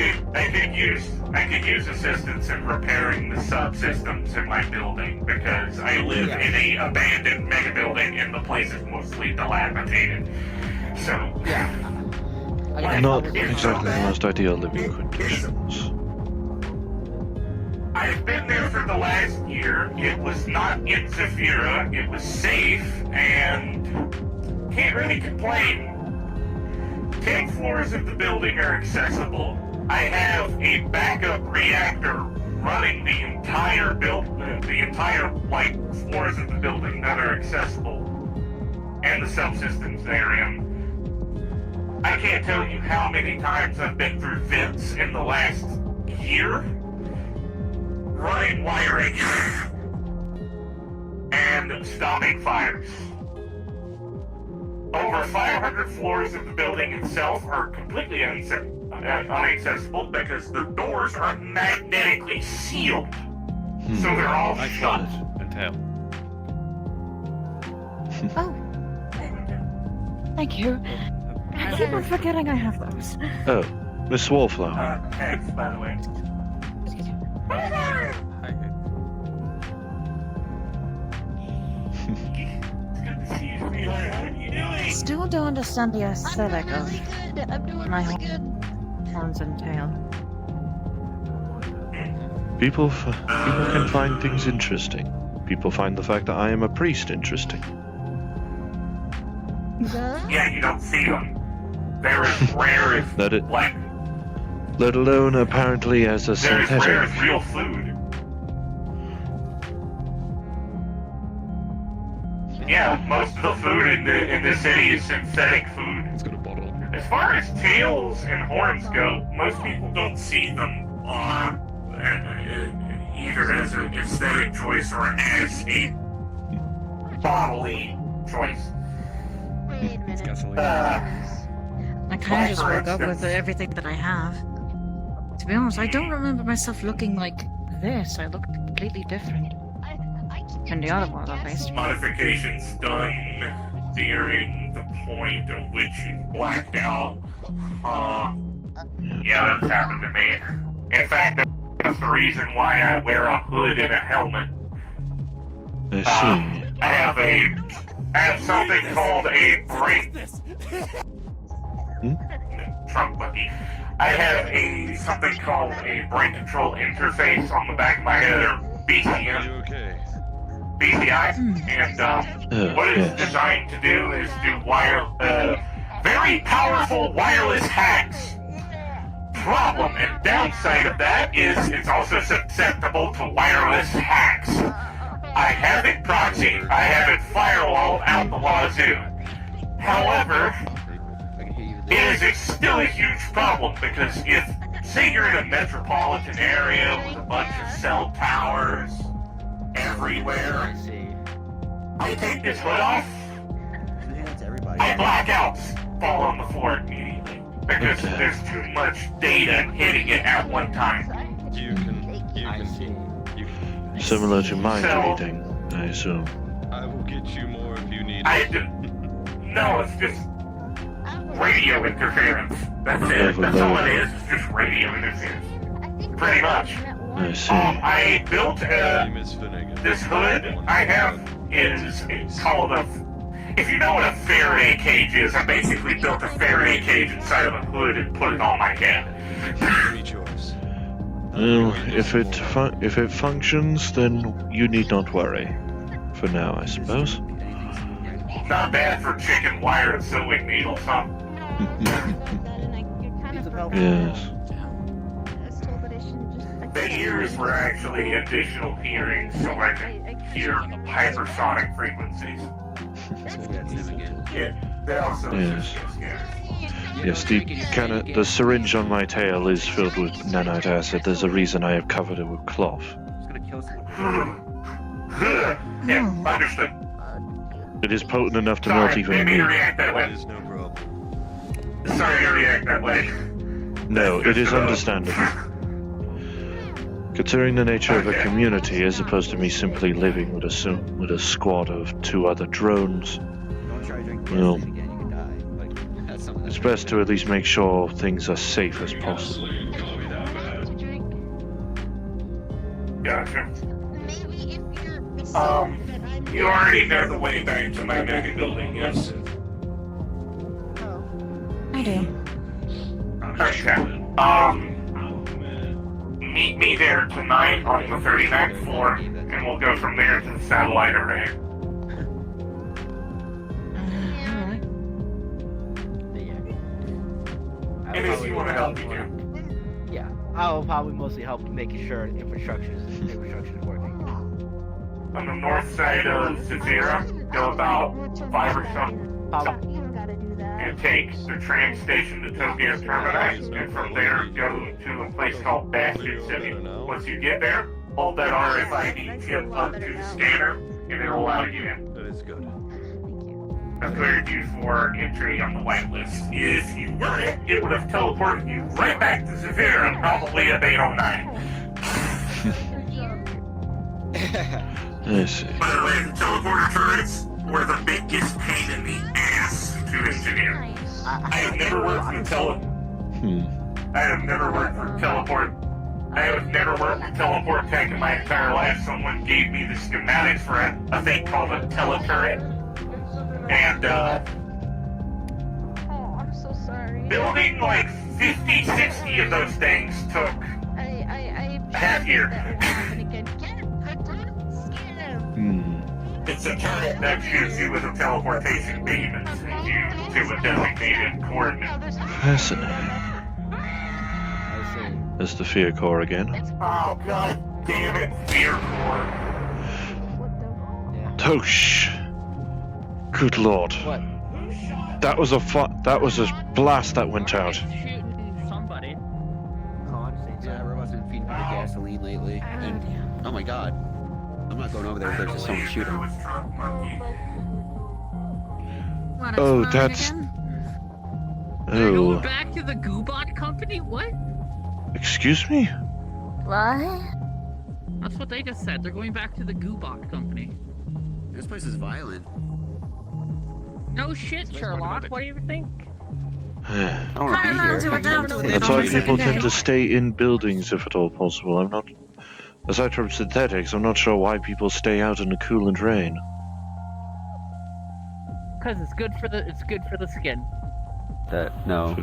could use assistance in repairing the subsystems in my building because I live in a abandoned mega building and the place is mostly dilapidated. So Not exactly the most ideal living conditions. I've been there for the last year. It was not in Zafira. It was safe and can't really complain. 10 floors of the building are accessible. I have a backup reactor running the entire floors of the building that are accessible, and the subsystems therein. I can't tell you how many times I've been through vents in the last year, running wiring, and stopping fires. Over 500 floors of the building itself are completely inaccessible because the doors are magnetically sealed. So they're all shut. Oh. Thank you. I keep on forgetting I have those. Oh, Miss Wallflower. Thanks, by the way. Still don't understand the aesthetic of my horns and tail. People can find things interesting. People find the fact that I am a priest interesting. Yeah, you don't see them. They're as rare as Let alone apparently as a they're as rare synthetic. as real food. Yeah, most of the food in the city is synthetic food. As far as tails and horns go, most people don't see them either as an aesthetic choice or as a bodily choice. I kind of just woke up with everything that I have. To be honest, I don't remember myself looking like this. I looked completely different. And the other one, at least. Modifications done during the point at which you blacked out. Yeah, that's happened to me. In fact, that's the reason why I wear a hood and a helmet. I see. I have something called a brain. Trunk bucky. I have something called a brain control interface on the back of my head, or BCM. BCI, and what it's designed to do is do very powerful wireless hacks. Problem and downside of that is it's also susceptible to wireless hacks. I have it proxied, I have it firewalled out the wazoo. However, it is still a huge problem because if, say you're in a metropolitan area with a bunch of cell towers everywhere, I take this hood off, I black out, fall on the floor immediately because there's too much data hitting it at one time. Similar to mind reading, I assume. I will get you more if you need No, it's just radio interference. That's it. That's all it is. It's just radio interference. Pretty much. I see. I built this hood I have is called if you know what a Faraday cage is, I basically built a Faraday cage inside of a hood and put it on my head. Well, if it functions, then you need not worry. For now, I suppose. Not bad for chicken wire and sewing needles, huh? Yes. The ears were actually additional hearing, so I can hear hypersonic frequencies. Yeah, they also Yes. Yes, the syringe on my tail is filled with nanite acid. There's a reason I have covered it with cloth. Yeah, understood. It is potent enough to melt even Didn't mean to me. react that way. Sorry to react that way. No, it is understandable. Considering the nature of a community, as opposed to me simply living with a squad of 2 other drones, well, it's best to at least make sure things are safe as possible. Gotcha. You already know the way back to my mega building, yes? I do. Okay. Meet me there tonight on the 39th floor, and we'll go from there to the satellite array. And if you want to help, you can. Yeah, I'll probably mostly help making sure infrastructure is working. On the north side of Severa, go about 5 or so. And take the train station to Tokyo Terminus, and from there go to a place called Bastion City. Once you get there, hold that RFID chip up to the scanner, and it'll allow you in. That is good. I've cleared you for entry on the whitelist. If you weren't, it would have teleported you right back to Severa, probably at 809. I see. By the way, the teleporter turrets were the biggest pain in the ass to engineer. I have never worked with I have never worked for teleport. I have never worked with teleport tech in my entire life. Someone gave me the schematics for a thing called a teleturret. And, Oh, I'm so sorry. building like 50, 60 of those things took a half year. It's a turret that shoots you with a teleportation beam and sends you to a designated coordinate. Fascinating. There's the fear core again. Oh, god damn it, fear core. Tosh. Good lord. What? That was a blast that went out. Shooting somebody. Yeah, robots been feeding people gasoline lately, and oh my god, I'm not going over there if there's just someone shooting. Oh, that's. They're going Oh. back to the Goobot company? What? Excuse me? What? That's what they just said. They're going back to the Goobot company. This place is violent. No shit, Sherlock. What do you think? I don't want to be here. That's why people tend to stay in buildings if at all possible. I'm not. Aside from synthetics, I'm not sure why people stay out in the coolant rain. Cause it's good for the skin. No.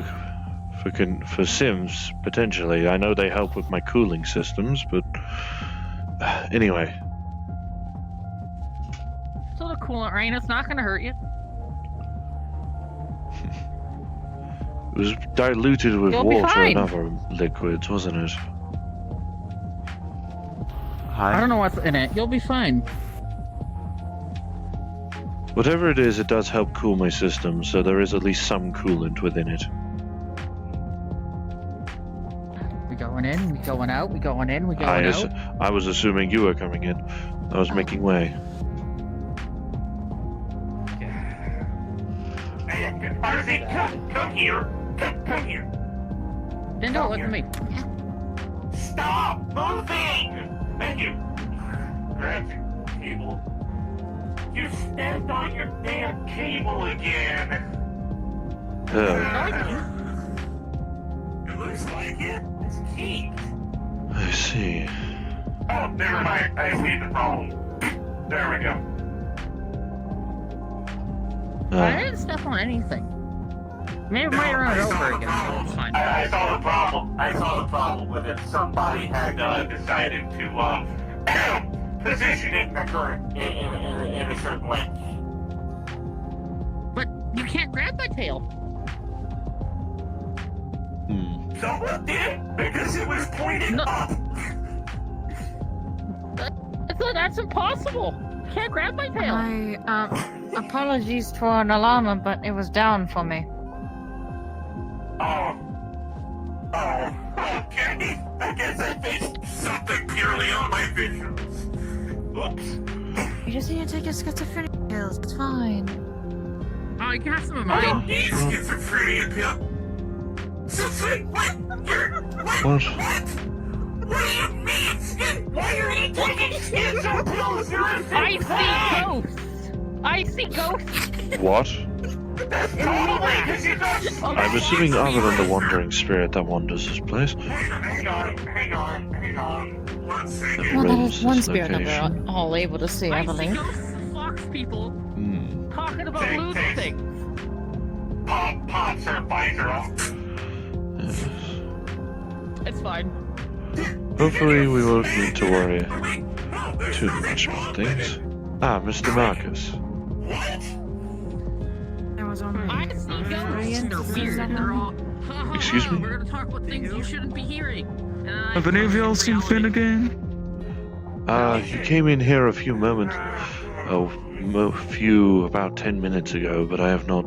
For Sims, potentially. I know they help with my cooling systems, but anyway. So the coolant rain, it's not gonna hurt you. It was diluted with You'll be water fine. and other liquids, wasn't it? I don't know what's in it. You'll be fine. Whatever it is, it does help cool my system, so there is at least some coolant within it. We going in, we going out, we going in, we going out. I was assuming you were coming in. I was making way. Arcee, come here. Come here. Then don't look at me. Stop moving! Thank you. Grab your cable. You stepped on your damn cable again. It looks like it. It's kinked. I see. Oh, never mind. I see the problem. There we go. I didn't step on anything. Maybe I might run it over again. So it's fine. I saw the problem. I saw the problem with it. Somebody had decided to position it in a certain way. But you can't grab my tail. Someone did because it was pointed up. That's impossible. You can't grab my tail. Apologies for an alarm, but it was down for me. Okay. I guess I faced something purely on my vision. Oops. You just need to take your schizophrenia pills. It's fine. Oh, I got some of I don't mine. need schizophrenia pill. What? What do you mean? Why are you taking schizo pills? You're I see ghosts. I see ghosts. What? I'm I'm assuming other than the wandering spirit that wanders this place. Hang on. 1 second. Well, that Roams is one this spirit that location. we're all able to see, I I see believe. ghosts and fox people talking about Take- loot take- things. Pops her visor off. It's fine. Hopefully we won't need to worry too much about things. Ah, Mr. Marcus. I see ghosts. They're weird. They're all. Excuse me? We're gonna talk about things you shouldn't be hearing. Have any of y'all seen Finn again? He came in here a few about 10 minutes ago, but I have not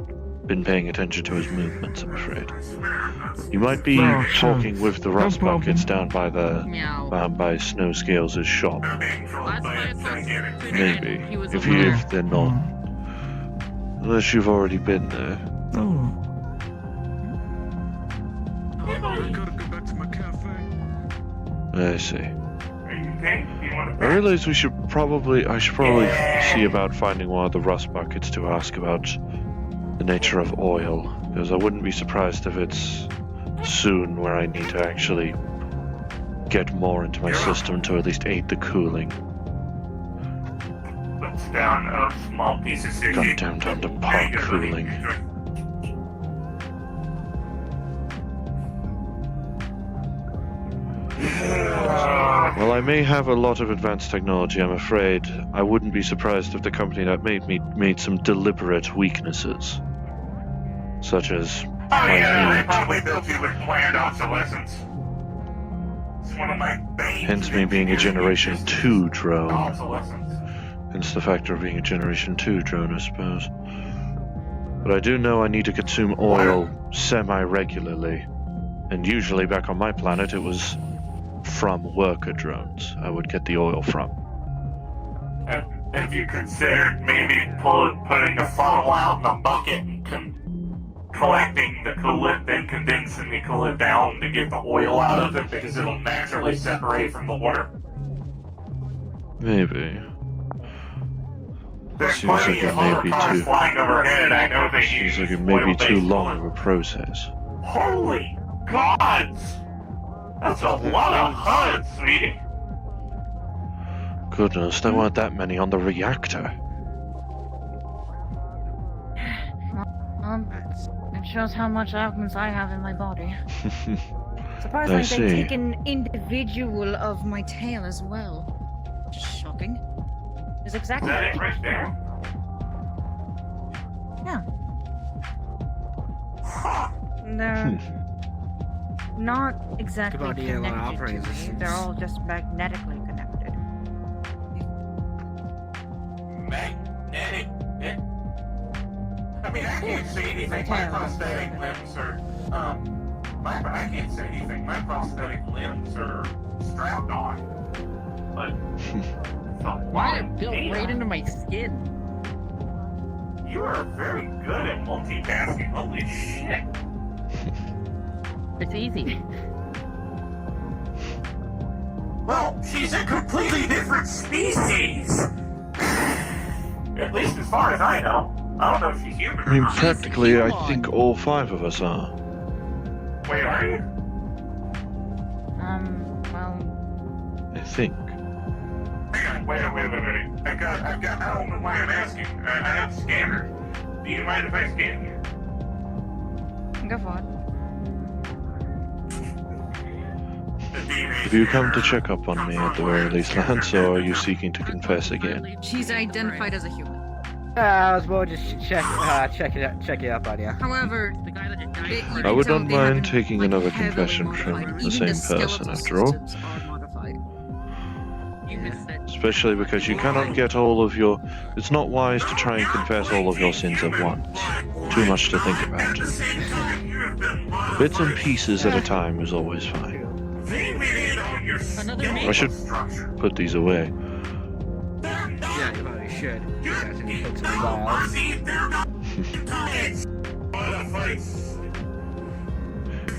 been paying attention to his movements, I'm afraid. You might be Oh, sure. talking with the rust buckets down by the Meow. by Snow Scales' shop. Last time I thought Maybe. he was If over there. they're not. Unless you've already been there. Oh. I gotta go back to my cafe. I see. Okay, you want I realize I should probably see about finding one of the rust buckets to ask about the nature of oil, because I wouldn't be surprised if it's soon where I need to actually get more into my system to at least aid the cooling. Puts down a small piece of sushi. Goddamn time to pop cooling. Well, I may have a lot of advanced technology, I'm afraid. I wouldn't be surprised if the company that made me made some deliberate weaknesses. Such as Oh my yeah, they need. probably built you with planned obsolescence. It's one of my banes. Hence me being a Generation 2 drone. Obsolescence. Hence the factor of being a Generation 2 drone, I suppose. But I do know I need to consume oil semi-regularly. And usually back on my planet it was from worker drones I would get the oil from. Have you considered maybe putting the funnel out in a bucket and collecting the coolant, then condensing the coolant down to get the oil out of it because it'll naturally separate from the water? Maybe. There's Seems like plenty it of may other be cars too. flying overhead. I know they Seems use like it may be too oil-based long coolant. of a process. Holy gods! That's a lot of HUD, sweetie. Goodness, there weren't that many on the reactor. It shows how much alchemist I have in my body. Surprisingly, I they see. take an individual of my tail as well. Shocking. It's exactly. Is that it right there? Yeah. They're not exactly Good idea, like connected operating to me. systems. They're all just magnetically connected. Magnetic. I mean, I can't see anything. My prosthetic limbs are, I can't see anything. My prosthetic limbs are strapped on. But, Why it built right into my skin? You are very good at multitasking. Holy shit. It's easy. Well, she's a completely different species. At least as far as I know. I don't know if she's human or I mean, not. practically, I think all 5 of us are. Wait, are you? Well, I think. Hang on, wait. I've got, I don't know why I'm asking. I have a scanner. Do you mind if I scan you? Go for it. Have you come to check up on me at the very least, Lance, or are you seeking to confess again? She's identified as a human. I was more just check it up on you. However, I would not mind taking another confession from the same person, after all. Especially because you cannot get all of your... It's not wise to try and confess all of your sins at once. Too much to think about. Bits and pieces at a time is always fine. I should put these away. Yeah, you probably should. You guys need to put some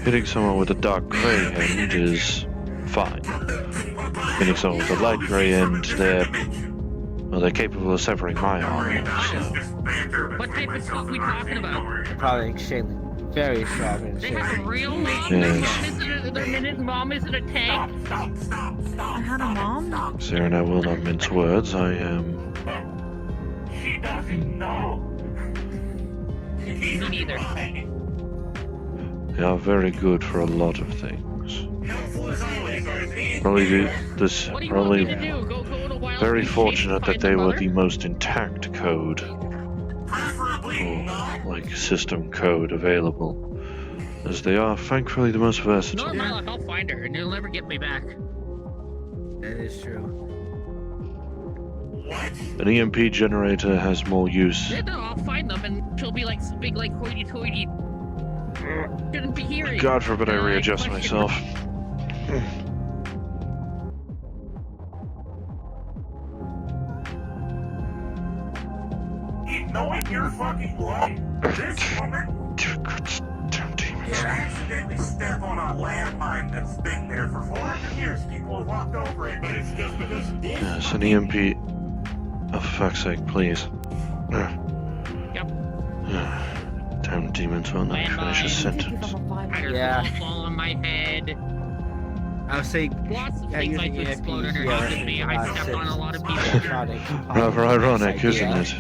Hitting someone with a dark grey end is fine. Hitting someone with a light grey end, they're capable of severing my arm. So. What type of stuff we talking about? Probably extremely, very strong and They have a real mom? Yes. Their minute mom is in a tank? I had a mom? Sarah and I will not mince words. I am... She doesn't know. Me neither. They are very good for a lot of things. Probably very fortunate that they were the most intact code, or like system code available, as they are thankfully the most versatile. No, my luck, I'll find her and you'll never get me back. That is true. An EMP generator has more use. Yeah, no, I'll find them and she'll be like big, like hoity-toity. Shouldn't be hearing. God forbid I readjust question- myself. Knowing you're fucking wrong, this woman did accidentally step on a landmine that's been there for 400 years. People have walked over it, but it's just because it did. Yes, an EMP. Oh, for fuck's sake, please. Yep. Damn Damn demons will not finish a sentence. Yeah. Fall on my head. I was saying, Lots of yeah, things like using to explode EMPs, underneath me. I stepped on a lot of people. Rather ironic, isn't it?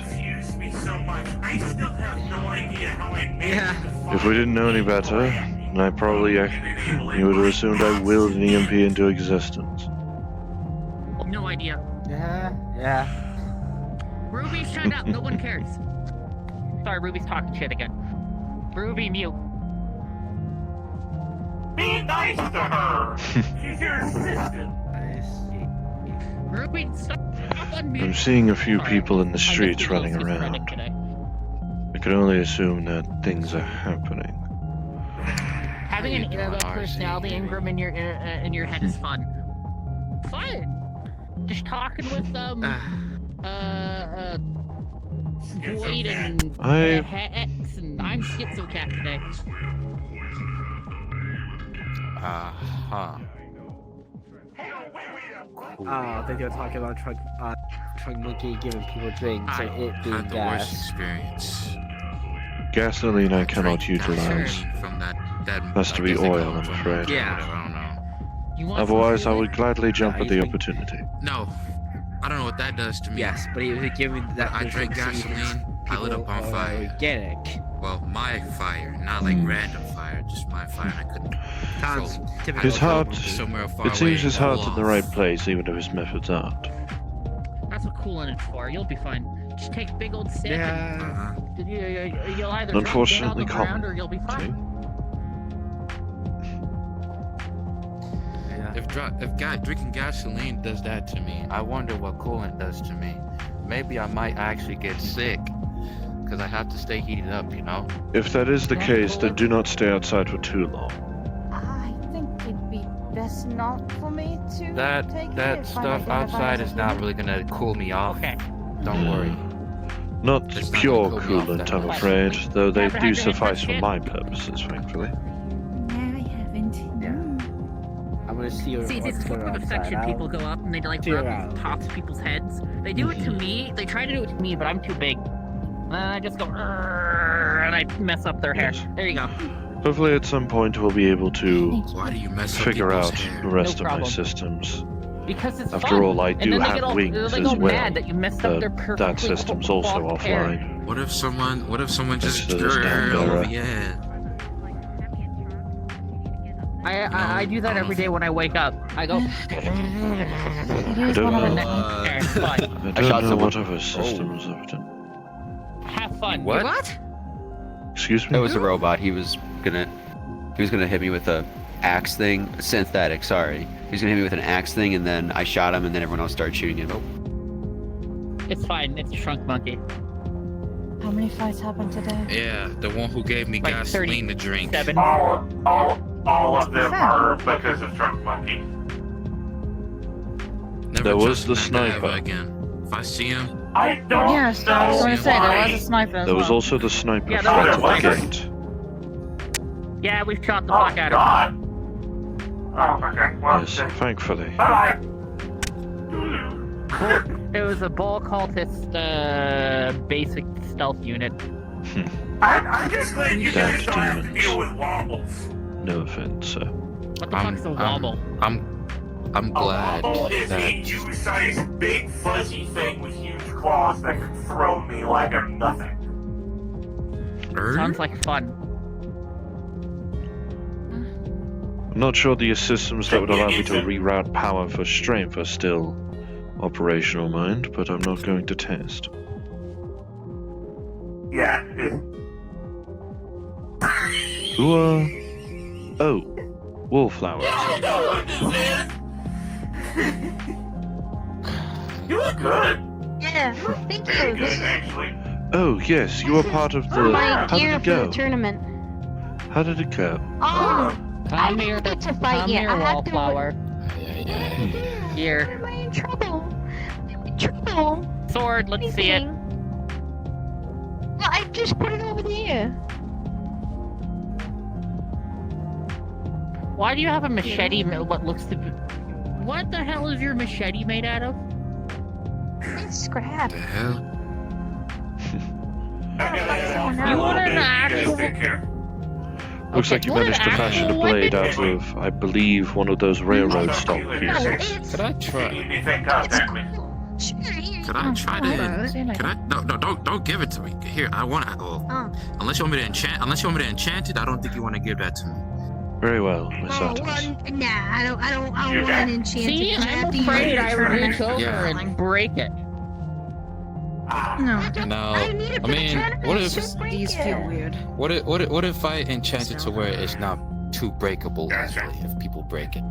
Yeah. If we didn't know any better, then I probably you would have assumed I willed an EMP into existence. No idea. Yeah. Ruby, shut up. No one cares. Sorry, Ruby's talking shit again. Ruby, mute. Be nice to her. She's your assistant. Ruby, stop unmuting. I'm seeing a few people in the streets running around. I can only assume that things are happening. Having an personality engram in your head is fun. Fun. Just talking with Void and Hex, and I'm Schizocat today. I think they were talking about Trunk Monkey giving people drinks and it being Had the gas. worst experience. Gasoline I cannot utilize. From that Has to be oil, I'm afraid. Yeah. I don't know. Otherwise, I would gladly jump at the opportunity. No. I don't know what that does to me. Yes, but he was giving that. I drank gasoline. I lit up on fire. Organic. Well, my fire, not like random fire, just my fire. I couldn't control His heart. somewhere far It seems away his and heart's fall in the off. right place, even if his methods aren't. That's what cooling it's for. You'll be fine. Just take a big old sip. Yeah. And you'll either drop Unfortunately, down on the ground common. or you'll be fine. If drinking gasoline does that to me, I wonder what coolant does to me. Maybe I might actually get sick, because I have to stay heated up, you know? If that is the case, then do not stay outside for too long. I think it'd be best not for me to That take that it if I stuff identify outside as is a not human. really gonna cool me off. Don't worry. Not It's not pure gonna cool me off coolant, that I'm much. afraid, though they Never do had to suffice for shit? my purposes, thankfully. No, I haven't. I'm gonna see her. See, this is the section people go up and they like Tear rub out. the tops of people's heads. They do it to me. They try to do it to me, but I'm too big. And I just go "Arr," and I mess up their hair. There you go. Hopefully at some point we'll be able to Why do you mess up figure people's out hair? the rest No of my problem. systems. Because it's After fun. all, I And do then they have get all, wings they as go well. mad that you messed up their perfectly That system's also blocked hair. offline. What if someone just This is grrr Canberra. over your head? I do that every day when I wake up. I go. I don't know. Hair, it's fun. I don't know what other systems have done. Have fun. What? What? Excuse me? That was a robot. He was gonna hit me with a axe thing. Synthetic, sorry. He was gonna hit me with an axe thing, and then I shot him, and then everyone else started shooting him. It's fine. It's a shrunk monkey. How many fights happened today? Yeah, the one who gave me Like gasoline to drink. All of them are because of Trunk Monkey. Never There was trust the that guy ever sniper. again. If I see him, I don't Yes, I was know going to say, there why. was a sniper as There was well. also the sniper Yeah, threat there at was. the gate. Yeah, we've shot the Oh, fuck out of him. God. Oh, okay. Well, Yes, thankfully. bye-bye. It was a bull cultist, basic stealth unit. I'm just glad you Damned guys don't have to demons. deal with wobbles. No offense, sir. What the fuck's a wobble? I'm glad A wobble is a that you-sized big fuzzy thing with huge claws that can throw me like I'm nothing. Sounds like fun. I'm not sure the systems that would allow me to reroute power for strength are still operational, mind, but I'm not going to test. Yeah. Who are... Oh, wallflowers. You look good. Yeah, thank Very you. good, actually. Oh, yes, you were part of the... My How did gear it for go? the tournament. How did it go? I Come here, didn't get to fight come yet. here, I have to. wallflower. Here. Am I in trouble? I'm in trouble. Sword, let's see it. Well, I just put it over there. Why do you have a machete? What looks to be... What the hell is your machete made out of? It's scrap. the hell? You want an actual? Looks like you managed to fashion a blade out of, I believe, one of those railroad stock pieces. Could I try? Could I try to? Could I? No, don't give it to me. Here, I want to. Well, unless you want me to enchant it, I don't think you want to give that to me. Very well, Miss Oh, Artemis. well, nah, I don't want an enchanted. See, I have I'm to use afraid it I for would reach tournament. over and break it. No. No, I need it I for mean, tournament. what if Just break These it. feel weird. what if I enchant it to where it's not too breakable easily if people break it?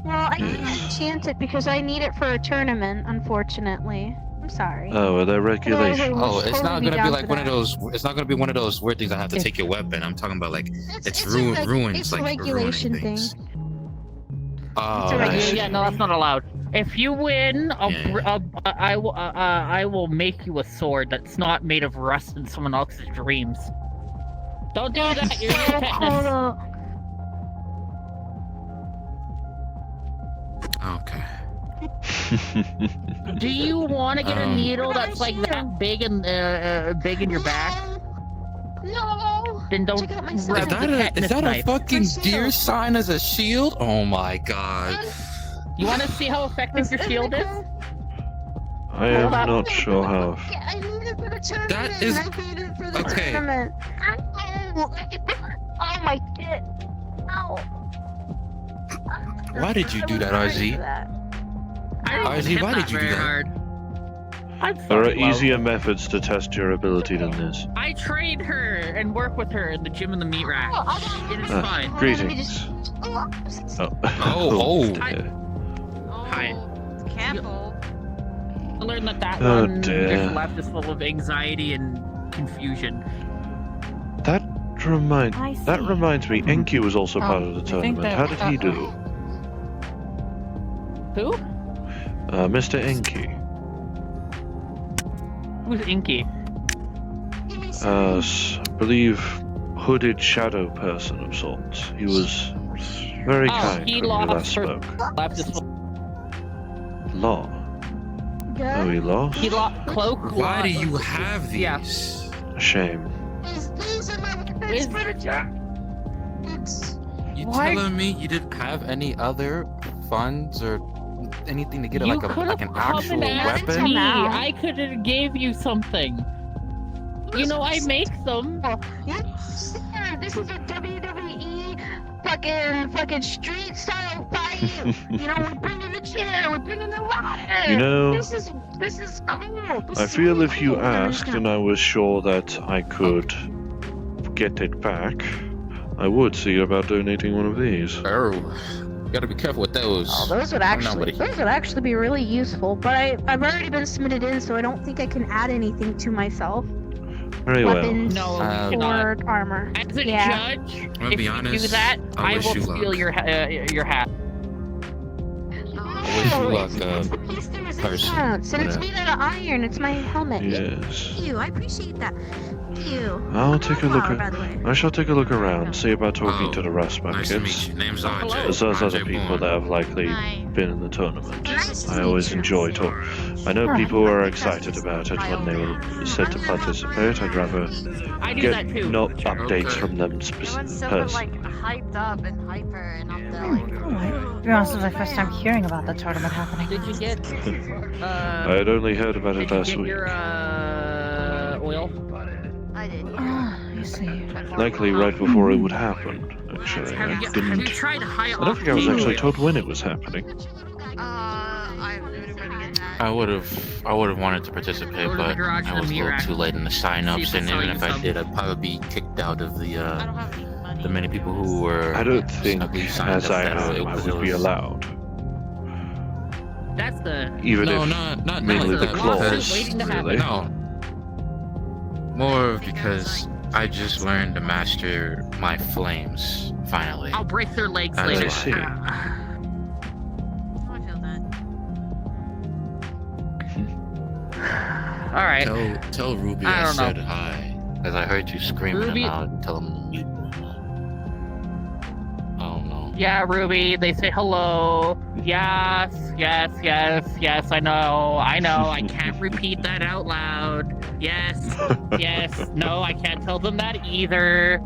Well, I can't enchant it because I need it for a tournament, unfortunately. I'm sorry. Oh, are there regulations? Oh, it's not totally gonna be down like for one of that. those. It's not gonna be one of those weird things. I have to take your weapon. I'm talking about like it's ruins. It's a like regulation ruining thing. things. It's Oh, a Yeah, regulation. yeah, no, that's not allowed. If you win, I will make you a sword that's not made of rust in someone else's dreams. Don't do that. You're Hold tetanus. on. okay. Do you want to get a Um, needle that's like that big in your back? No. Then don't Check out my Is grab the that a tetanus knife. fucking deer sign as a shield? Oh my god. You want to see how effective your shield is? I am not sure how. I need it for the tournament. That is- I need it for the okay. tournament. Oh my god. Ow. Why did you do that, RZ? RZ, why did you do that? I'm There sorry, are love. easier methods to test your ability than this. I trained her and work with her in the gym in the meat rack. It is fine. Greetings. Oh. Oh. dear. Hi. Careful. I learned that Oh, one dear. just left is full of anxiety and confusion. That reminds me, Enki was also part of the I think tournament. that- How did he do? Who? Mr. Enki. Who's Inky? I believe hooded shadow person of sorts. He was very kind he when we last lost her. spoke. Left his Law. Oh, he lost? He lost cloak. Why do lost- you have these? Yeah. A shame. These are my weapons for the tournament. You Why- telling me you didn't have any other funds or anything to get You like could an have actual come and asked weapon? me. I could have gave you something. You know, I make them. Yeah, this is a WWE fucking street style fight. You know, we're bringing the chair, we're bringing the ladder. You know, this is cool. This I is feel really if you cool. asked and I was sure that I could get it back, I would see about donating one of these. Oh, you gotta be careful with those. Oh, those would actually be really useful. But I've already been submitted in, so I don't think I can add anything to myself. Very well. Weapons No, you or cannot. armor. As a Yeah. judge, I'm gonna if be you do honest, that, I I wish will you steal luck. your hat. I wish you luck, person. And it's Whatever. made out of iron. It's my helmet. Yes. Thank you. I appreciate that. Thank you. I'll take a look Flower, by the way. I shall take a look around, see about talking to the rust Nice to buckets. meet you. Name's RJ. As those other RJ people Bourne. that have likely been in the tournament. Nice to I meet always you. enjoy talk. I know people are excited about it when they were said to participate. I'd rather I do get that too. no updates from them Everyone's so personally. hyped up and hyper and up there like. Oh To be honest, this is my first time hearing about the tournament happening. Did you get? I had only heard about it Did you last get week. your oil? I did. Ah, I see. Likely right before it would happen, actually. I Have you didn't. tried high I don't think I was octane actually oil? told when it was happening. I'm gonna get that. I would have wanted to participate, Go to the but garage I in was the a little rack. too late in the See sign-ups, if they and sell even you if I some. did, I'd probably be kicked out of the many people who were. I don't think, snugly signed as up I that heard, it I was- would be it was- allowed. That's the. Even No, if not mainly like the that, claws, because- waiting to happen. really. No. More because I just learned to master my flames, finally. I'll break their legs As later. I see. I feel that. All right. Tell Ruby I I, don't know. said hi, because I heard you screaming Ruby- him out. Tell him to mute. I don't know. Yeah, Ruby. They say hello. Yes. I know. I can't repeat that out loud. Yes. Yes. No, I can't tell them that either.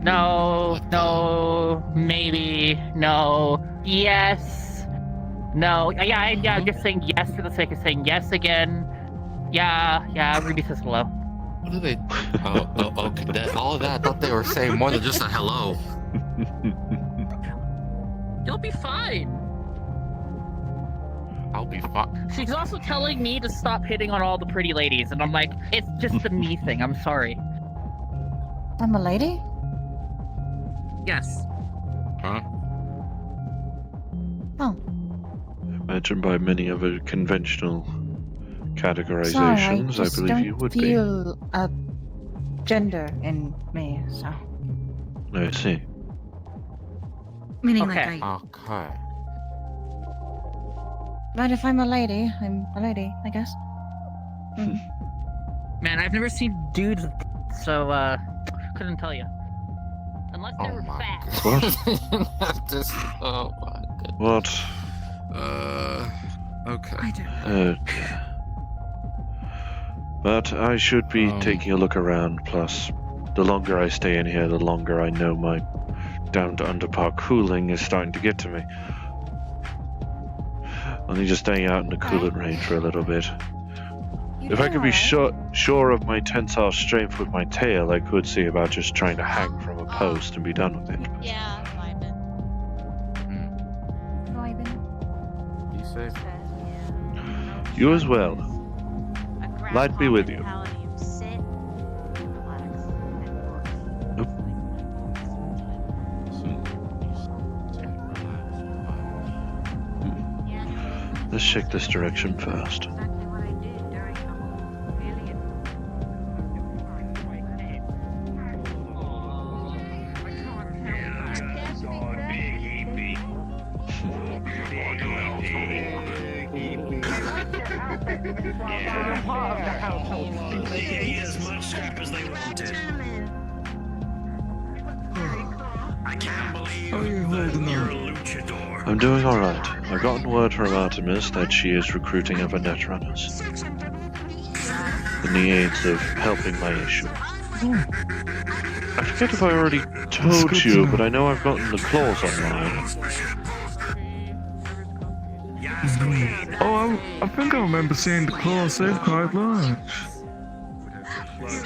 No. No. Maybe. No. Yes. No. Yeah. I'm just saying yes for the sake of saying yes again. Yeah. Ruby says hello. What are they? Okay. All of that, I thought they were saying more than just a hello. You'll be fine. I'll be fine. She's also telling me to stop hitting on all the pretty ladies, and I'm like, it's just a me thing. I'm sorry. I'm a lady? Yes. Huh? Oh. Imagine by many of the conventional Sorry, categorizations, I just believe don't you would feel a gender in me, so. be. I see. Meaning Okay. like I. Okay. But if I'm a lady, I'm a lady, I guess. Man, I've never seen dudes with so, couldn't tell you. Unless they were fat. What? This, oh my goodness. What? Okay. I don't. But I should be taking a look around, plus, the longer I stay in here, the longer I know my down to underpart cooling is starting to get to me. I'll need to stay out in the coolant range for a little bit. If I could be sure of my tensile strength with my tail, I could see about just trying to hang from a post and be done with it. Yeah, vibing. You safe? You as well. Light be with you. Let's check this direction first. They gave you as much scrap as they wanted. I can't believe you're a luchador. I'm doing alright. I've gotten word from Artemis that she is recruiting other netrunners in the aids of helping my issue. I forget if I already told you, but I know I've gotten the claws online. Oh, I think I remember seeing the claws. They're quite large.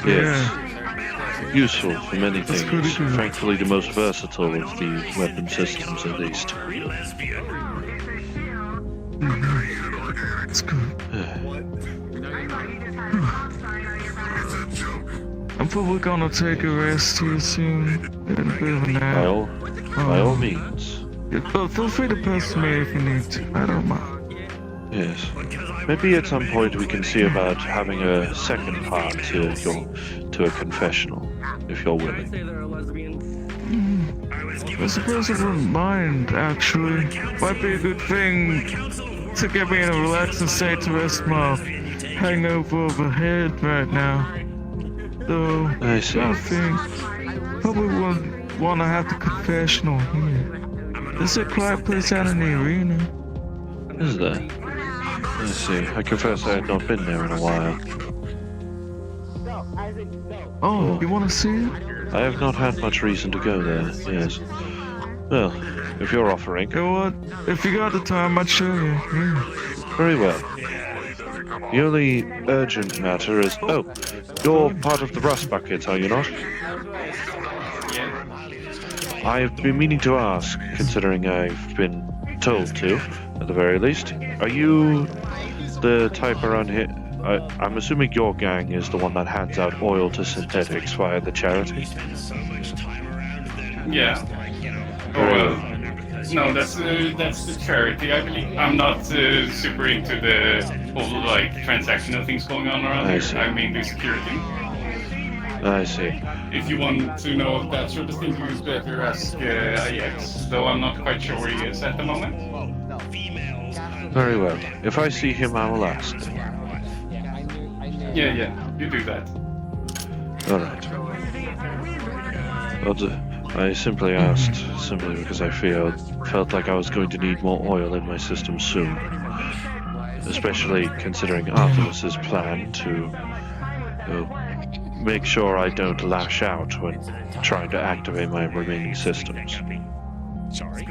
Yes. Useful for many That's things. pretty good. Thankfully, the most versatile of the weapon systems, at least. That's good. I'm probably gonna take a rest here soon. Get a bit of a nap. By all means. Yeah, but feel free to pass me if you need to. I don't mind. Yes. Maybe at some point we can see about having a second part to a confessional, if you're willing. I suppose I wouldn't mind, actually. Might be a good thing to get me in a relaxing state to rest my hangover overhead right now. Though, I see. I think probably wouldn't want to have the confessional here. There's a quiet place out in the arena. Is there? I see. I confess I had not been there in a while. Oh, you want to see it? I have not had much reason to go there, yes. Well, if you're offering. You know what? If you got the time, I'd show you. Yeah. Very well. The only urgent matter is... Oh, you're part of the Rust Bucket, are you not? I've been meaning to ask, considering I've been told to, at the very least. Are you the type around here... I'm assuming your gang is the one that hands out oil to synthetics via the charity? Yeah. No, that's the charity, I believe. I'm not super into the whole like transactional things going on around here. I mainly security. I see. If you want to know that sort of thing, you better ask IX, though I'm not quite sure where he is at the moment. Very well. If I see him, I will ask. Yeah, you do that. Alright. I simply asked, simply because I felt like I was going to need more oil in my system soon. Especially considering Artemis's plan to So make sure I don't lash out when trying to activate my remaining systems. Sorry.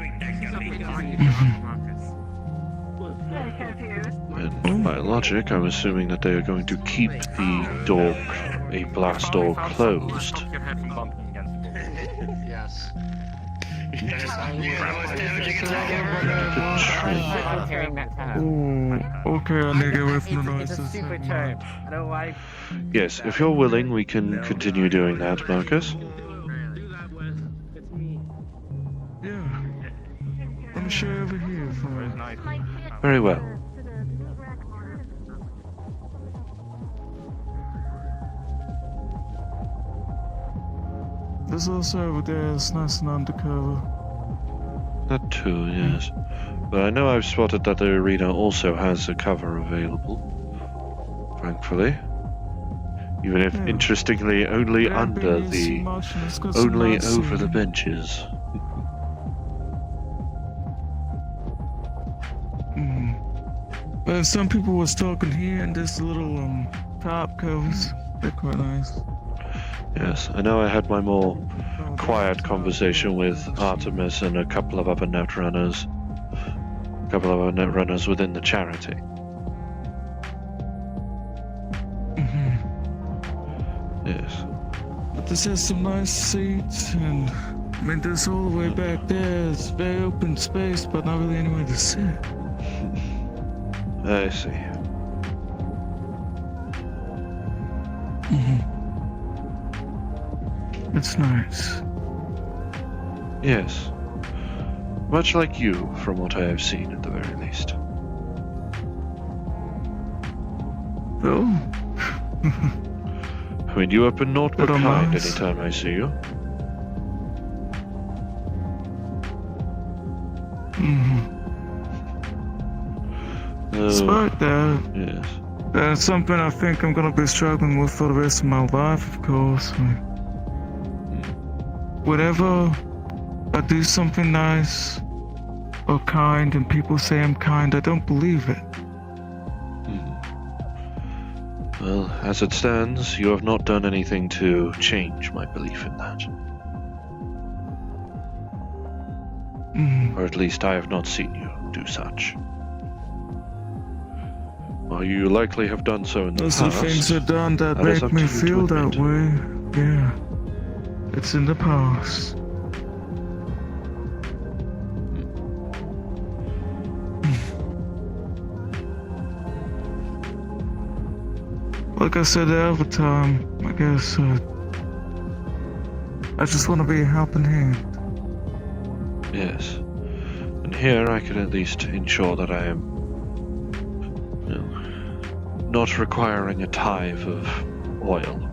And by logic, I'm assuming that they are going to keep the door, a blast door, closed. Yes. Oh, okay, I need to get away from the noises. It's a stupid term. I don't like. Yes, if you're willing, we can continue doing that, Marcus. Yeah. Let me show you over here for me. Very well. This also over there is nice and undercover. That too, yes. But I know I've spotted that the arena also has a cover available. Thankfully. Even if, interestingly, only under the... only over the benches. Some people was talking here and this little top covers. They're quite nice. Yes, I know I had my more quiet conversation with Artemis and a couple of other netrunners. A couple of other netrunners within the charity. Yes. But this has some nice seats and I mean this all the way back there is very open space but not really anywhere to sit. I see. It's nice. Yes. Much like you, from what I have seen at the very least. Oh. I mean, you up in naught but kind nice. anytime I see you. Despite that, yes. That's something I think I'm gonna be struggling with for the rest of my life, of course. Whenever I do something nice or kind and people say I'm kind, I don't believe it. Well, as it stands, you have not done anything to change my belief in that. Or at least I have not seen you do such. Well, you likely have done so in the Those past. are things are done that is make up to me you to feel that admit. way. Yeah. It's in the past. Like I said the other time, I guess, I just want to be a helping hand. Yes. And here I can at least ensure that I am, not requiring a tithe of oil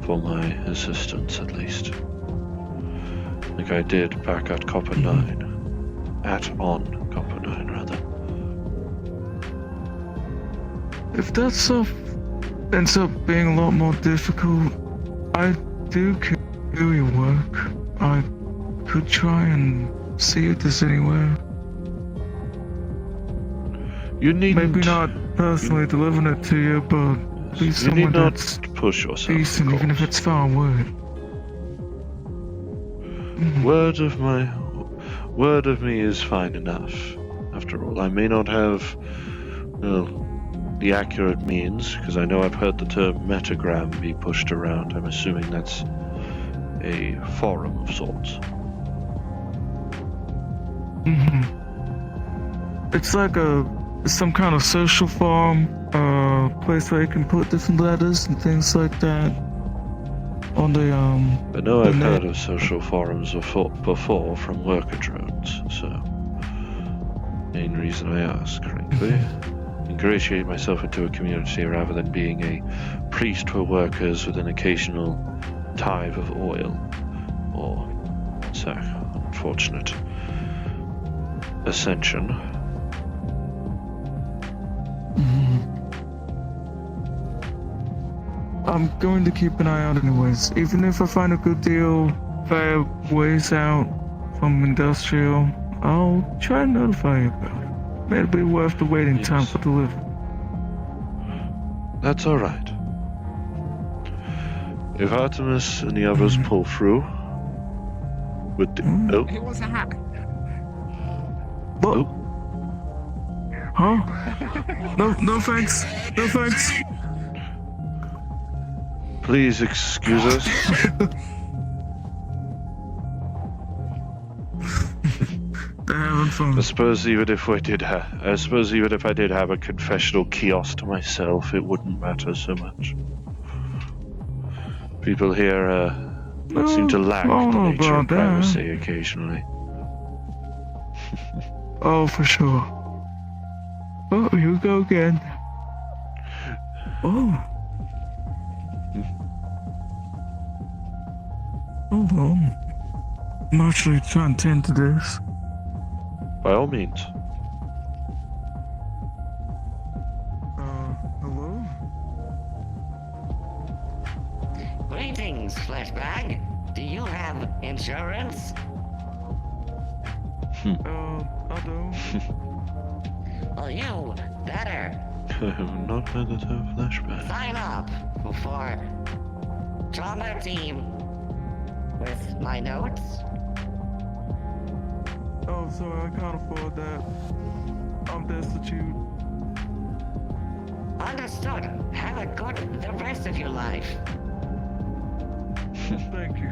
for my assistance, at least. Like I did back at Copper 9. On Copper 9, rather. If that stuff ends up being a lot more difficult, I do do your work. I could try and see if there's anywhere. You need maybe not personally delivering it to you, but be someone not that's push yourself, decent, even if it's far away. Word of me is fine enough. After all, I may not have, the accurate means, because I know I've heard the term metagram be pushed around. I'm assuming that's a forum of sorts. It's like some kind of social forum, place where you can put different letters and things like that on the I know I've heard of social forums before from worker drones, so main reason I ask, frankly. Ingratiate myself into a community rather than being a priest for workers with an occasional tithe of oil or unfortunate ascension. I'm going to keep an eye out anyways. Even if I find a good deal via ways out from industrial, I'll try and notify you about it. It'll be worth the waiting time for delivery. That's alright. If Artemis and the others pull through, with the... Oh. Who wants a hat? What? Huh? No thanks. No thanks. Please excuse us. They're having fun. I suppose even if I did have a confessional kiosk to myself, it wouldn't matter so much. People here seem to lack the nature of privacy occasionally. Oh, for sure. Oh, here we go again. Oh. Hold on. I'm actually trying to tend to this. By all means. Hello? Greetings, Fleshbag. Do you have insurance? I don't. Well, you better I have not had a flashback. sign up for Trauma Team with my notes. Oh, sorry, I can't afford that. I'm destitute. Understood. Have a good the rest of your life. Thank you.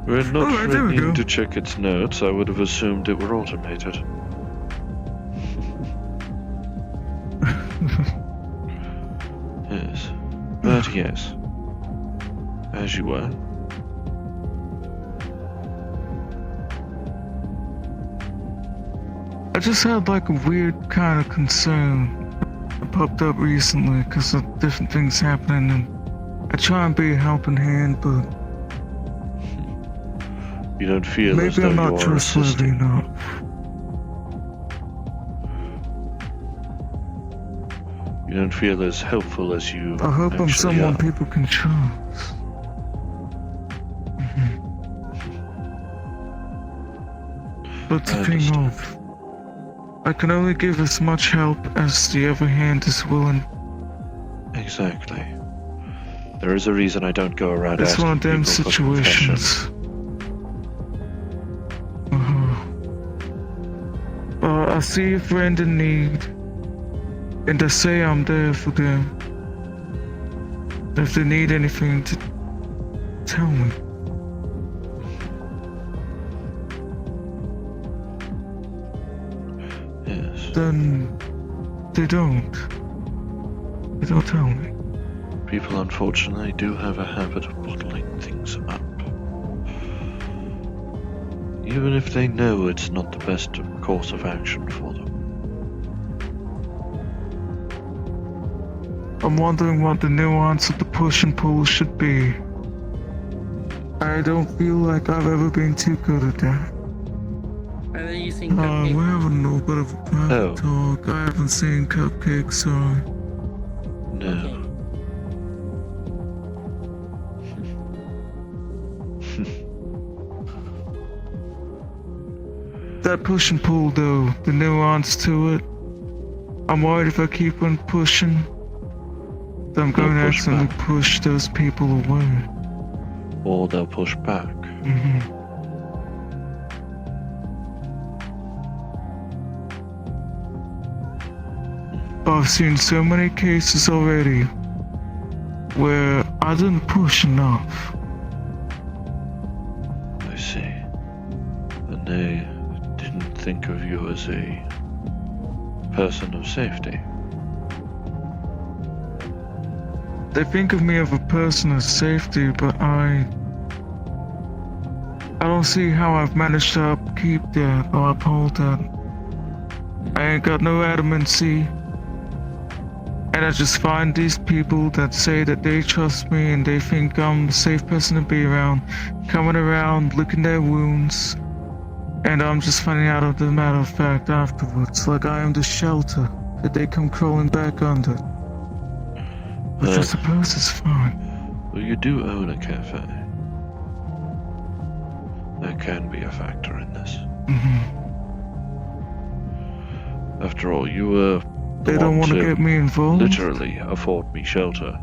We're not Alright, there we threatening go. to check its notes. I would have assumed it were automated. Yes. But yes. As you were. I just had like a weird kind of concern that popped up recently because of different things happening, and I try and be a helping hand, but You don't feel as maybe though I'm not you're trustworthy assisting. enough. You don't feel as helpful as you I hope I'm actually someone are. people can trust. But the thing of, I can only give as much help as the other hand is willing. Exactly. There is a reason I don't go around It's asking one of them people for confession. situations. I see a friend in need, and I say I'm there for them. If they need anything, to tell me. Yes. Then they don't. They don't tell me. People unfortunately do have a habit of bottling things up. Even if they know it's not the best course of action for them. I'm wondering what the nuance of the push and pull should be. I don't feel like I've ever been too good at that. Are they using We're cupcakes? having a little bit of a private talk. I haven't seen Cupcake, sorry. No. That push and pull though, the nuance to it. I'm worried if I keep on pushing, that I'm going to push accidentally push those people away. Or they'll push back. I've seen so many cases already where I didn't push enough. I see. And they didn't think of you as a person of safety. They think of me as a person of safety, but I don't see how I've managed to upkeep that or uphold that. I ain't got no adamancy. And I just find these people that say that they trust me and they think I'm a safe person to be around, coming around, licking their wounds. And I'm just finding out of the matter of fact afterwards, like I am the shelter that they come crawling back under. Which I suppose is fine. Well, you do own a cafe. That can be a factor in this. After all, you were They don't want to get me involved? Literally afford me shelter.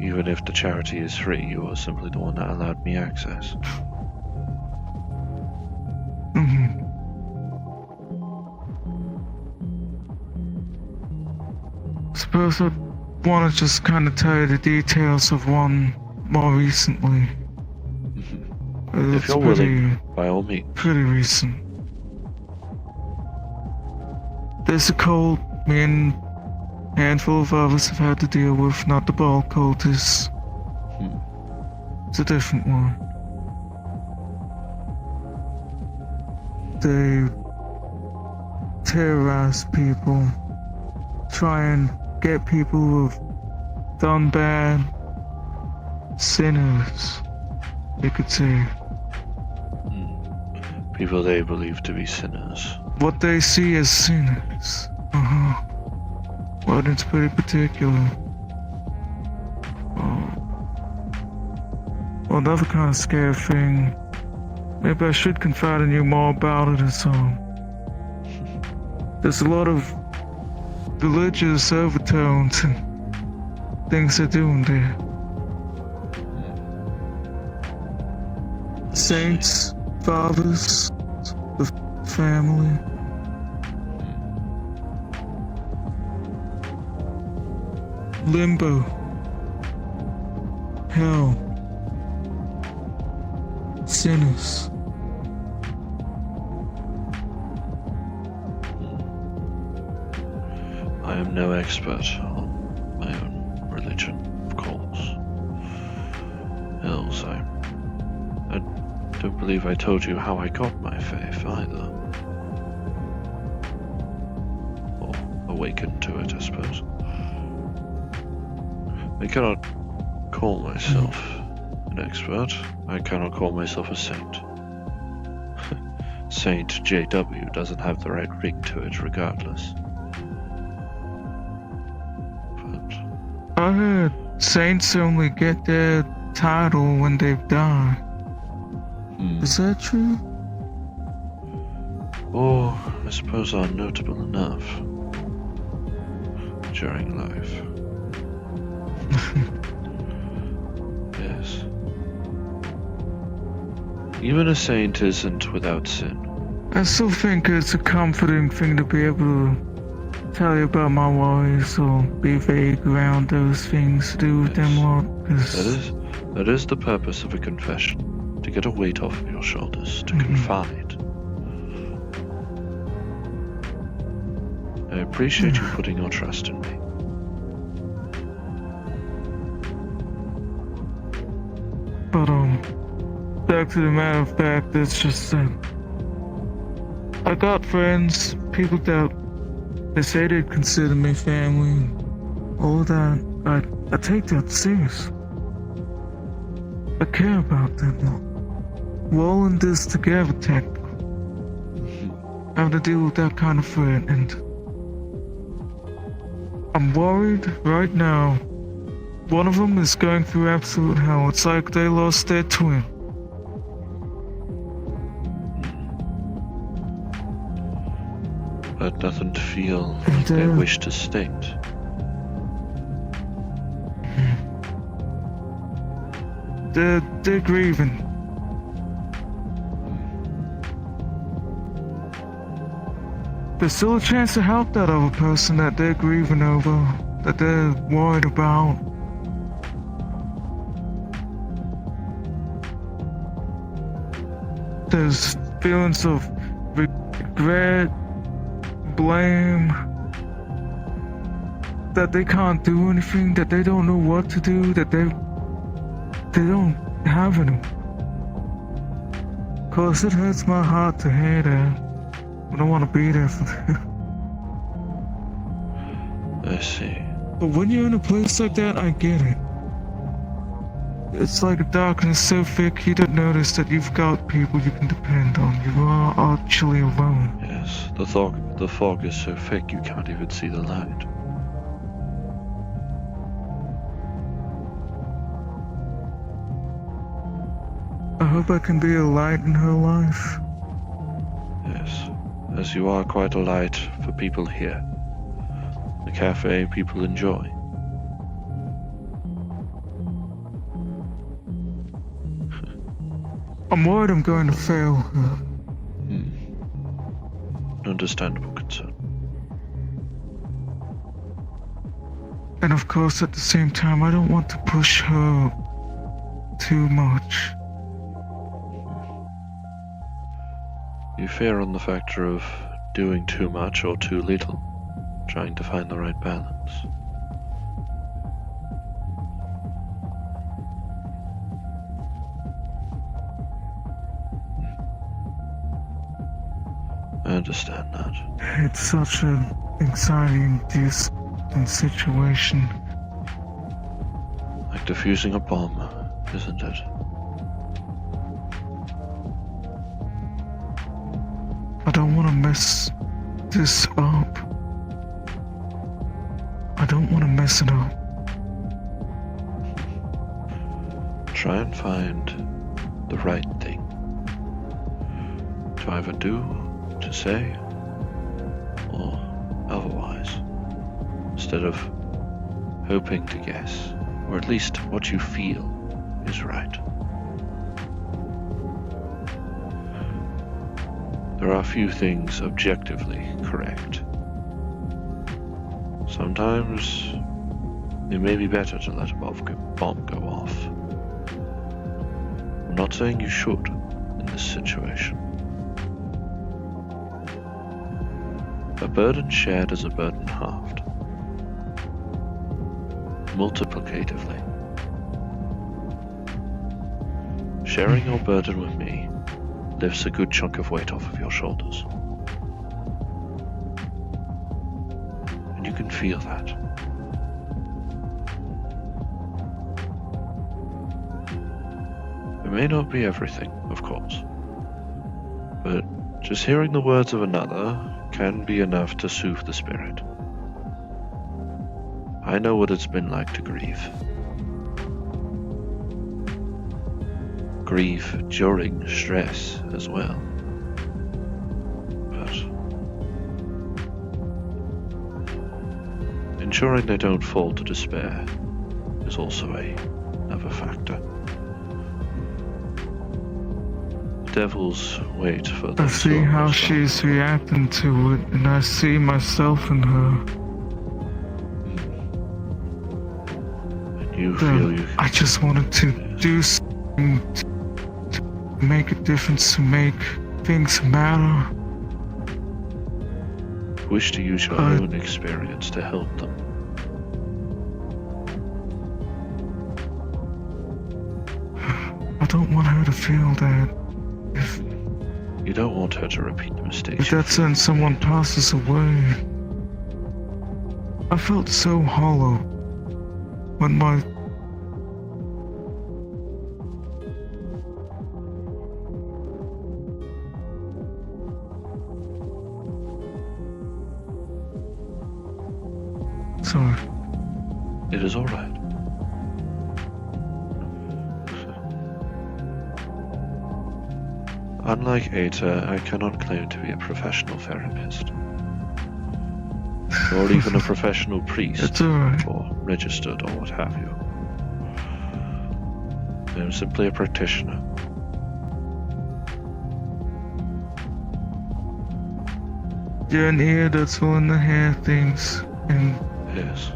Even if the charity is free, you are simply the one that allowed me access. Mm-hmm. Suppose I'd want to just kind of tell you the details of one more recently. If you're willing, by all means. Pretty recent. There's a cult me and a handful of others have had to deal with, not the ball cultists. It's a different one. They terrorize people, try and get people who've done bad, sinners, you could say. People they believe to be sinners. What they see as sinners. Well, it's pretty particular. Well, another kind of scary thing. Maybe I should confide in you more about it is, there's a lot of religious overtones and things they're doing there. Saints, fathers, the family. Limbo. Hell. Sinners. I am no expert on my own religion, of course. Else, I don't believe I told you how I got my faith either. Or awakened to it, I suppose. I cannot call myself an expert. I cannot call myself a saint. Saint JW doesn't have the right ring to it regardless. I heard saints only get their title when they've died. Is that true? Or I suppose are notable enough during life. Yes. Even a saint isn't without sin. I still think it's a comforting thing to be able to tell you about my worries or be vague around those things to do with them lot, because That is the purpose of a confession. To get a weight off of your shoulders, to confide. I appreciate you putting your trust in me. But back to the matter of fact, it's just that I got friends, people that they say they'd consider me family, all of that. I take that serious. I care about them. We're all in this together, technically. Having to deal with that kind of threat, and I'm worried right now. One of them is going through absolute hell. It's like they lost their twin. But doesn't feel like they wish to state. They're grieving. There's still a chance to help that other person that they're grieving over, that they're worried about. There's feelings of regret, blame, that they can't do anything, that they don't know what to do, that they don't have any. Cause it hurts my heart to hear that. I don't want to be there for them. I see. But when you're in a place like that, I get it. It's like a darkness so thick you don't notice that you've got people you can depend on. You are actually alone. Yes, the fog is so thick you can't even see the light. I hope I can be a light in her life. Yes, as you are quite a light for people here. a cafe people enjoy. I'm worried I'm going to fail. Understandable concern. And of course, at the same time, I don't want to push her too much. You fear on the factor of doing too much or too little, trying to find the right balance. I understand that. It's such an anxiety-inducing situation. Like defusing a bomb, isn't it? I don't want to mess this up. I don't want to mess it up. Try and find the right thing to either do, to say, or otherwise, instead of hoping to guess, or at least what you feel is right. There are few things objectively correct. Sometimes it may be better to let a bomb go off. I'm not saying you should in this situation. A burden shared is a burden halved. Multiplicatively. Sharing your burden with me lifts a good chunk of weight off of your shoulders. And you can feel that. It may not be everything, of course, but just hearing the words of another can be enough to soothe the spirit. I know what it's been like to grieve. Grieve during stress as well. But ensuring they don't fall to despair is also another factor. The devils wait for the I see how she's reacting to it, and I see myself in her. You feel you... I just wanted to do something to make a difference, to make things matter. Wish to use your own experience to help them. I don't want her to feel that. You don't want her to repeat the mistakes. If that sends someone passes away. I felt so hollow when my... Sorry. It is alright. Unlike Eta, I cannot claim to be a professional therapist. Or even a professional priest. It's alright. Or registered or what have you. I'm simply a practitioner. You're an ear that's willing to hear things, and yes.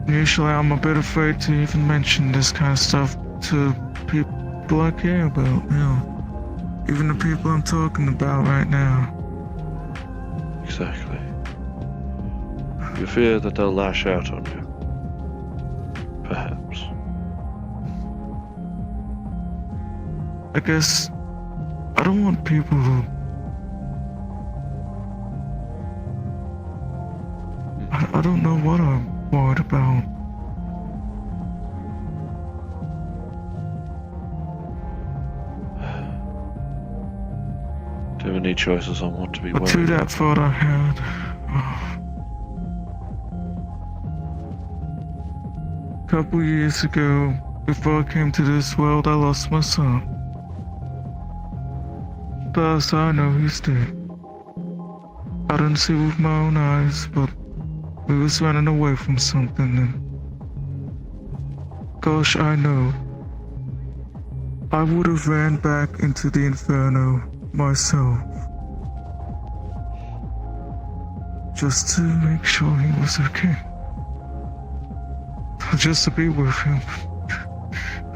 Usually I'm a bit afraid to even mention this kind of stuff to people I care about, you know. Even the people I'm talking about right now. Exactly. You fear that they'll lash out on you. Perhaps. I guess I don't want people to... I don't know what I'm worried about. Do you have any choices on what to be But worried to that about? thought I had... A couple years ago, before I came to this world, I lost my son. But as I know, he's dead. I didn't see with my own eyes, but we was running away from something and gosh, I know. I would have ran back into the inferno myself. Just to make sure he was okay. Just to be with him.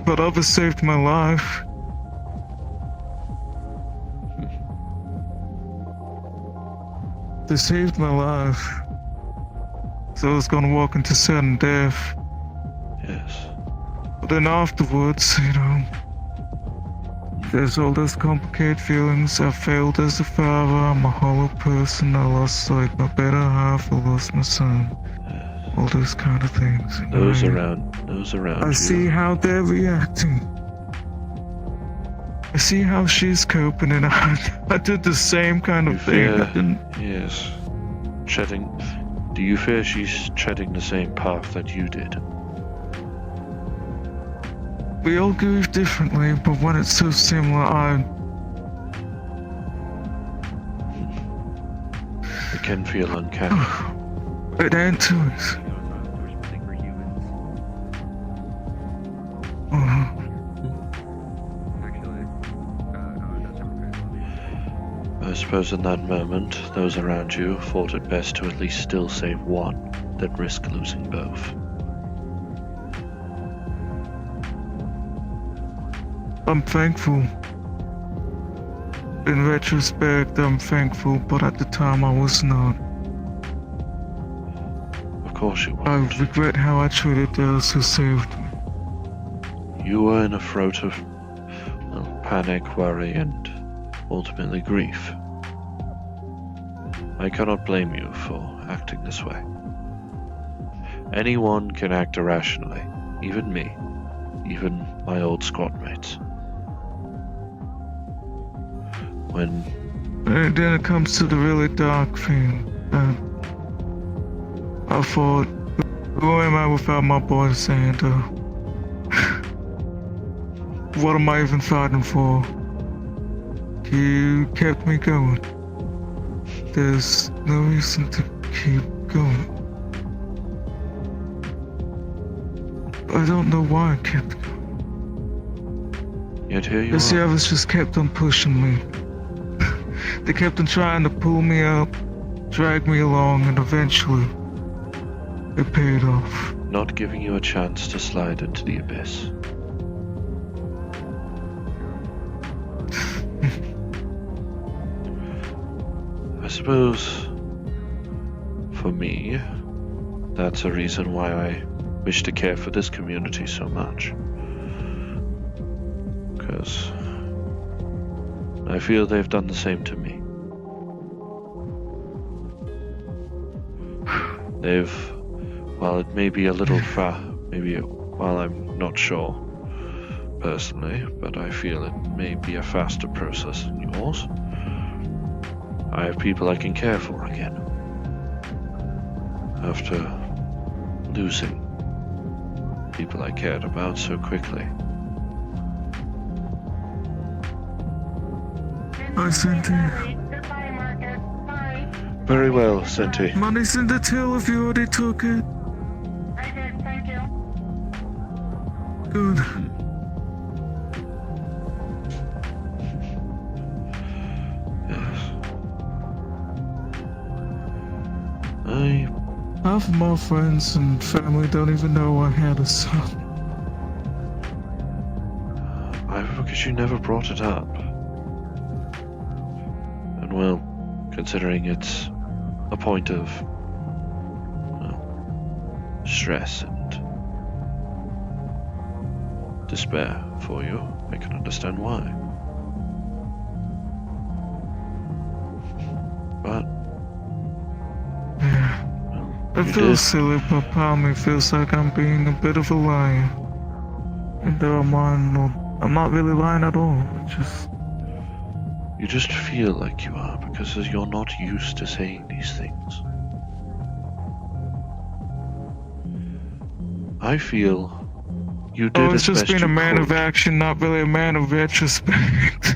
But others saved my life. They saved my life. So I was gonna walk into sudden death. Yes. But then afterwards, you know, there's all those complicated feelings. I failed as a father, I'm a hollow person, I lost like my better half, I lost my son. All those kind of things. Those around I you. see how they're reacting. I see how she's coping, and I did the same kind of thing. I didn't. Yes. Do you fear she's treading the same path that you did? We all grieve differently, but when it's so similar, It can feel uncanny. it ain't to us. I suppose in that moment, those around you thought it best to at least still save one, than risk losing both. I'm thankful. In retrospect, I'm thankful, but at the time I was not. Of course you I weren't. regret how I treated those who saved me. You were in a throat of panic, worry, and ultimately grief. I cannot blame you for acting this way. Anyone can act irrationally, even me, even my old squad mates. When And then it comes to the really dark thing. I thought, who am I without my boy Santa? What am I even fighting for? You kept me going. There's no reason to keep going. I don't know why I kept going. yet here you Guess the are. others just kept on pushing me. They kept on trying to pull me up, drag me along, and eventually, it paid off. Not giving you a chance to slide into the abyss. I suppose, for me, that's a reason why I wish to care for this community so much. Because I feel they've done the same to me. They've, while it may be a little while I'm not sure personally, but I feel it may be a faster process than yours. I have people I can care for again. After losing people I cared about so quickly. I sent you. Very well, Senti. Money's in the till if you already took it. Good. Half of my friends and family don't even know I had a son. Because you never brought it up. And well, considering it's a point of, well, stress and despair for you, I can understand why. But I feel silly, but part of me feels like I'm being a bit of a liar. And though I'm not really lying at all. You just feel like you are because you're not used to saying these things. I feel you did it's as just best being a you man could. of action, not really a man of retrospect.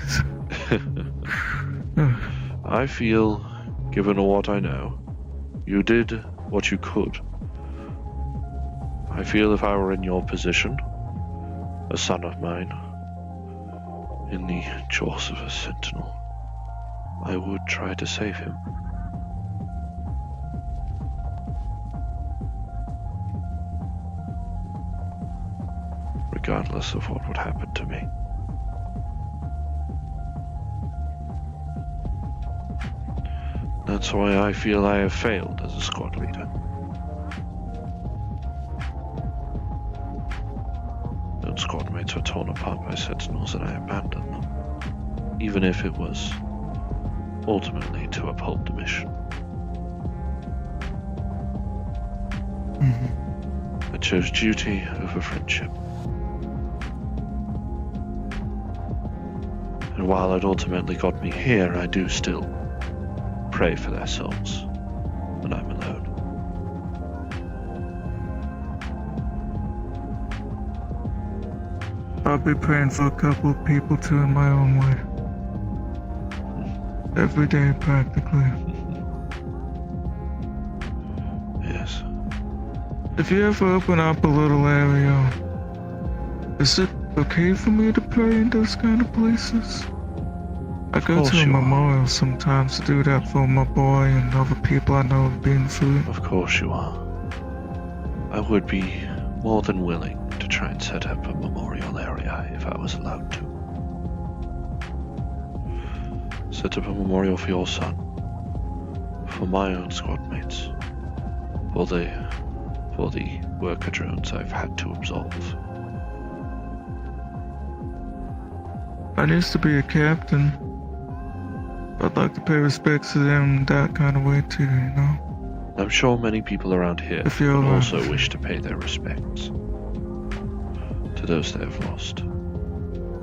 I feel, given what I know, you did what you could. I feel if I were in your position, a son of mine, in the jaws of a sentinel, I would try to save him. Regardless of what would happen to me. That's why I feel I have failed as a squad leader. Those squad mates were torn apart by sentinels and I abandoned them, even if it was ultimately to uphold the mission. I chose duty over friendship. And while it ultimately got me here, I do still pray for their souls when I'm alone. I'll be praying for a couple of people too in my own way. Every day, practically. Yes. If you ever open up a little area, is it okay for me to pray in those kind of places? I go to a memorial sometimes to do that for my boy and other people I know have been through it. Of course you are. I would be more than willing to try and set up a memorial area if I was allowed to. Set up a memorial for your son, for my own squad mates, for the worker drones I've had to absolve. I used to be a captain. I'd like to pay respects to them that kind of way too, you know? I'm sure many people around here would also wish to pay their respects to those they have lost,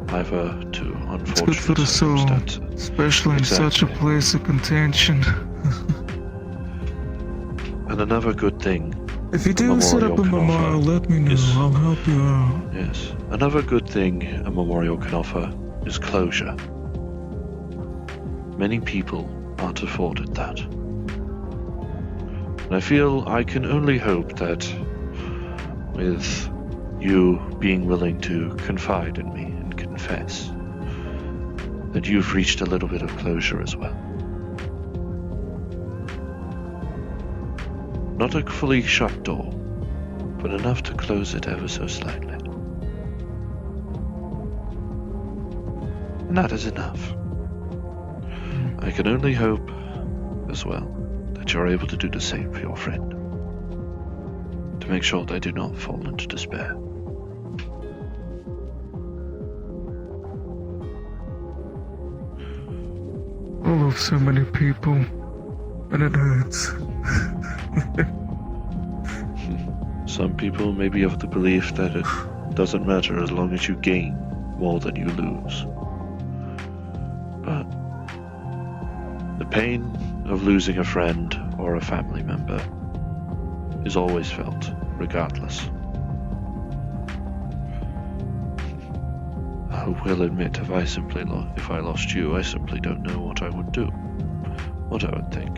either to It's good for unfortunate the soul, circumstances. especially in such a place of contention. And another good thing. If you do set up a memorial, let me know. I'll help you out. Yes. Another good thing a memorial can offer is closure. Many people aren't afforded that. And I feel I can only hope that with you being willing to confide in me and confess, that you've reached a little bit of closure as well. Not a fully shut door, but enough to close it ever so slightly. And that is enough. I can only hope, as well, that you're able to do the same for your friend. To make sure they do not fall into despair. I love so many people, and it hurts. Some people may be of the belief that it doesn't matter as long as you gain more than you lose. But the pain of losing a friend or a family member is always felt, regardless. I will admit, if I lost you, I simply don't know what I would do, what I would think.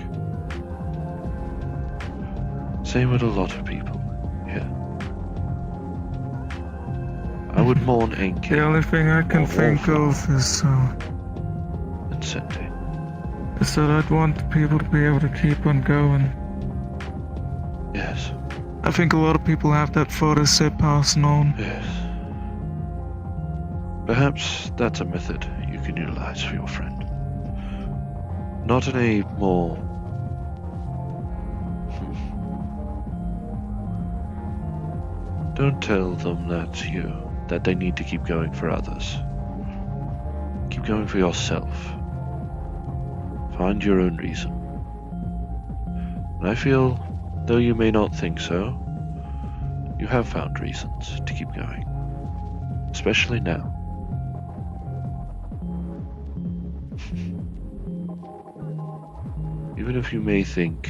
Same with a lot of people, yeah. I would mourn Enki. The only thing I can think of is Cindy. Is that I'd want the people to be able to keep on going. Yes. I think a lot of people have that thought as they're passing on. Yes. Perhaps that's a method you can utilize for your friend. Not in a more... Don't tell them that they need to keep going for others. Keep going for yourself. Find your own reason. And I feel, though you may not think so, you have found reasons to keep going. Especially now. Even if you may think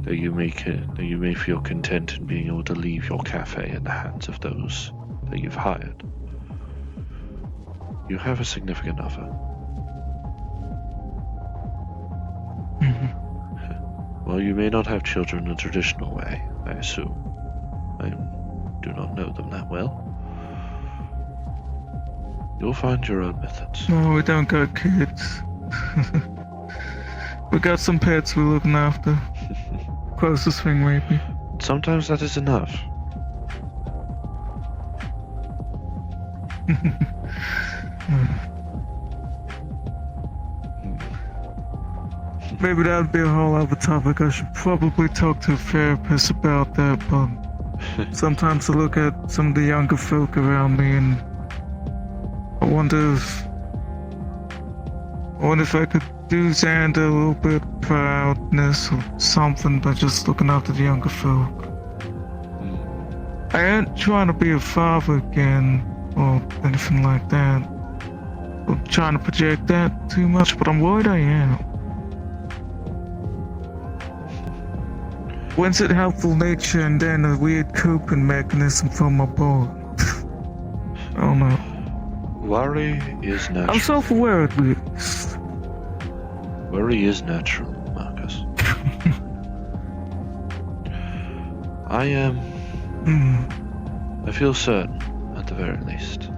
that you may feel content in being able to leave your cafe in the hands of those that you've hired, you have a significant other. Well, you may not have children in a traditional way, I assume. I do not know them that well. You'll find your own methods. No, we don't got kids. We got some pets we're looking after. Closest thing, maybe. Sometimes that is enough. Maybe that would be a whole other topic. I should probably talk to a therapist about that, but sometimes I look at some of the younger folk around me and I wonder if I could do Xander a little bit of proudness or something by just looking after the younger folk. I ain't trying to be a father again or anything like that. I'm trying to project that too much, but I'm worried I am. When's it helpful nature and then a weird coping mechanism for my boy? I don't know. Worry is natural. I'm self-aware at least. Worry is natural, Marcus. I am... I feel certain, at the very least,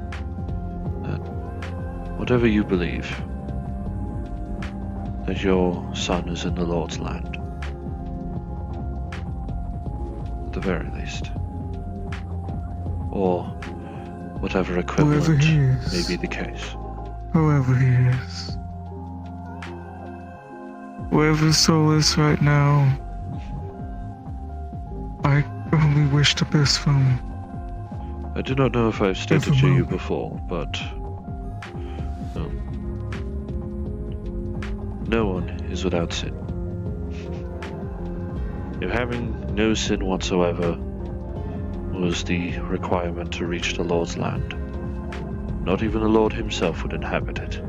that whatever you believe, that your son is in the Lord's land. At the very least. Or whatever equivalent may be the case. Whoever he is. Wherever his soul is right now, I only wish the best for him. I do not know if I've stated to you before, but no one is without sin. If having no sin whatsoever was the requirement to reach the Lord's land, not even the Lord himself would inhabit it.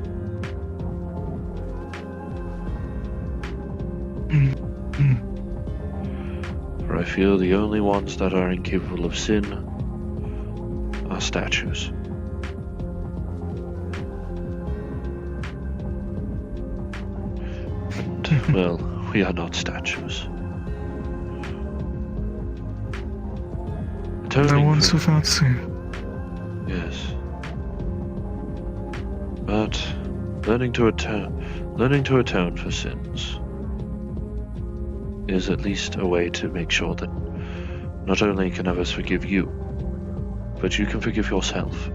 For I feel the only ones that are incapable of sin are statues. And, well, we are not statues. No one's without sin. Yes. But learning to atone for sins is at least a way to make sure that not only can others forgive you, but you can forgive yourself.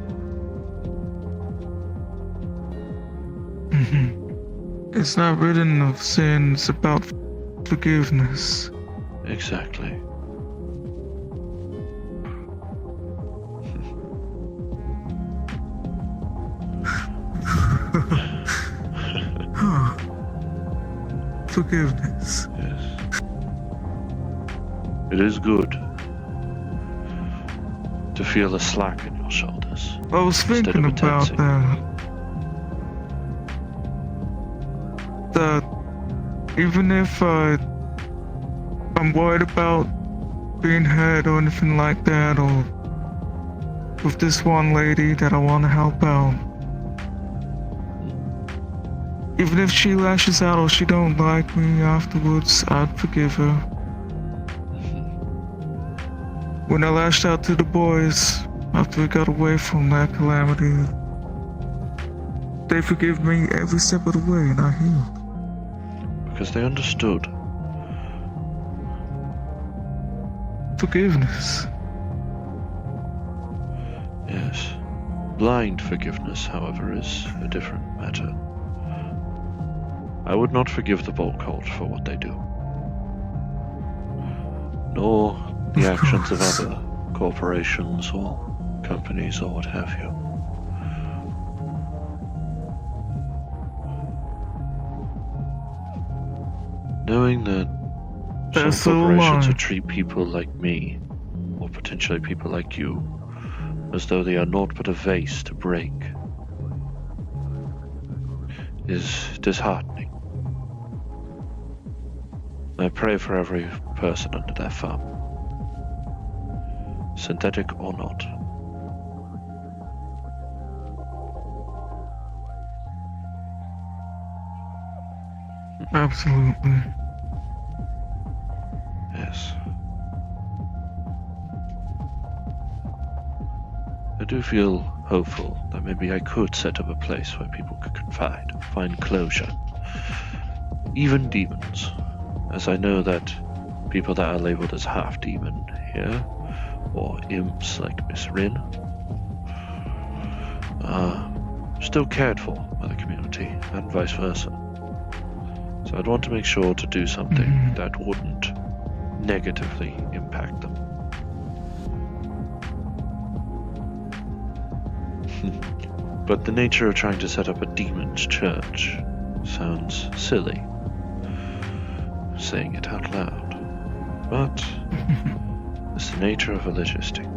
It's not written of sin, it's about forgiveness. Exactly. Forgiveness. Yes. It is good to feel a slack in your shoulders. I was thinking about that. That even if I'm worried about being hurt or anything like that, or with this one lady that I want to help out, even if she lashes out or she don't like me afterwards, I'd forgive her. When I lashed out to the boys after we got away from that calamity, they forgive me every step of the way and I healed. Because they understood. Forgiveness. Yes. Blind forgiveness, however, is a different matter. I would not forgive the Bolt Cult for what they do. Nor the actions of other corporations or companies or what have you. Knowing that some corporations would treat people like me, or potentially people like you, as though they are naught but a vase to break, is disheartening. I pray for every person under that farm, synthetic or not. Absolutely. do feel hopeful that maybe I could set up a place where people could confide, find closure. Even demons, as I know that people that are labeled as half-demon here, or imps like Miss Rin, are still cared for by the community, and vice versa. So I'd want to make sure to do something that wouldn't negatively impact them. But the nature of trying to set up a demon's church sounds silly, saying it out loud. But it's the nature of a logistic.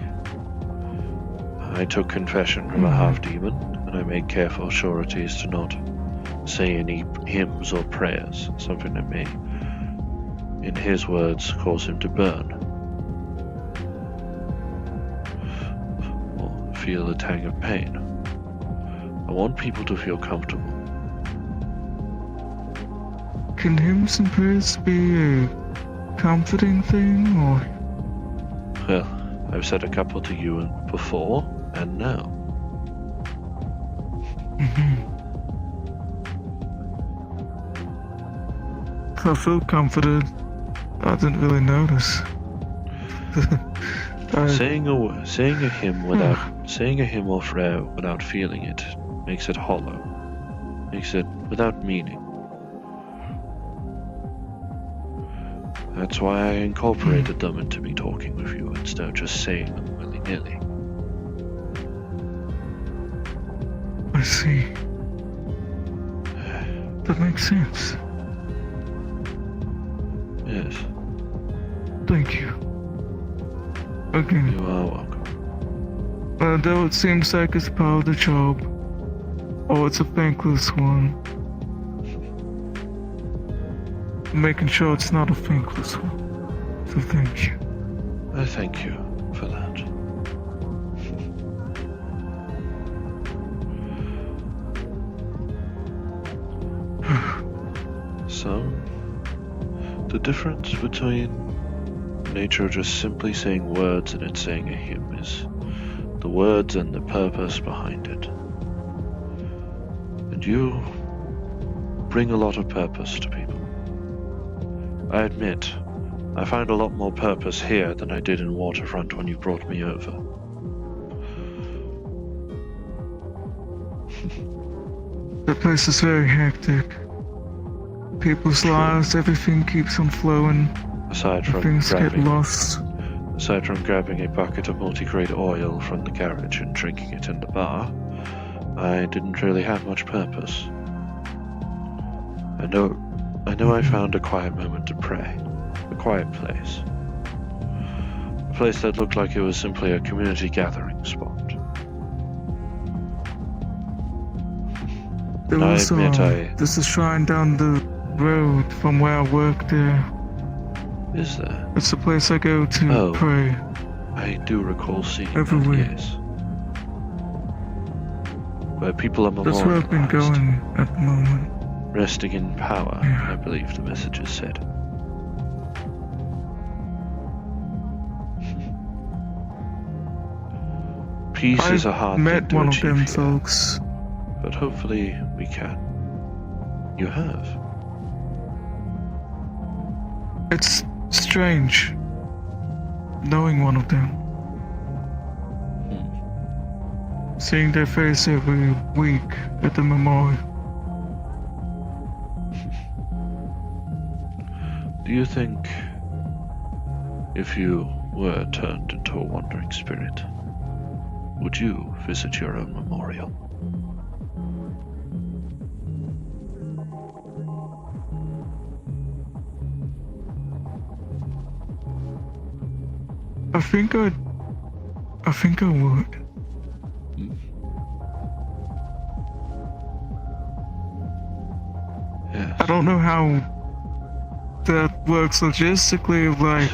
I took confession from a half-demon, and I made careful sureties to not say any hymns or prayers, something that may, in his words, cause him to burn. Or feel a tang of pain. I want people to feel comfortable. Can hymns and prayers be a comforting thing, or? Well, I've said a couple to you before, and now. I feel comforted. I didn't really notice. Saying a hymn without saying a hymn or prayer without feeling it makes it hollow. Makes it without meaning. That's why I incorporated them into me talking with you instead of just saying them willy-nilly. I see. That makes sense. Yes. Thank you. Again. You are welcome. Though it seems like it's part of the job, or it's a thankless one. I'm making sure it's not a thankless one. So thank you. I thank you for that. So, the difference between nature just simply saying words and it saying a hymn is the words and the purpose behind it. And you bring a lot of purpose to people. I admit, I find a lot more purpose here than I did in Waterfront when you brought me over. The place is very hectic. People's lives, everything keeps on flowing. Aside from Things get grabbing, lost. aside from grabbing a bucket of multi-grade oil from the garage and drinking it in the bar, I didn't really have much purpose. I know I found a quiet moment to pray. A quiet place. A place that looked like it was simply a community gathering spot. There I was admit there's a shrine down the road from where I work there. Is there? It's a place I go to pray. I do recall seeing every that, week. yes. Where people are That's where I've been going at the moment. Resting in power, I believe the messages said. Peace is a hard thing met to one of achieve them here, folks. but hopefully we can. You have. It's strange knowing one of them. Seeing their face every week at the memorial. Do you think if you were turned into a wandering spirit, would you visit your own memorial? I think I would. Yes. I don't know how that works logistically, like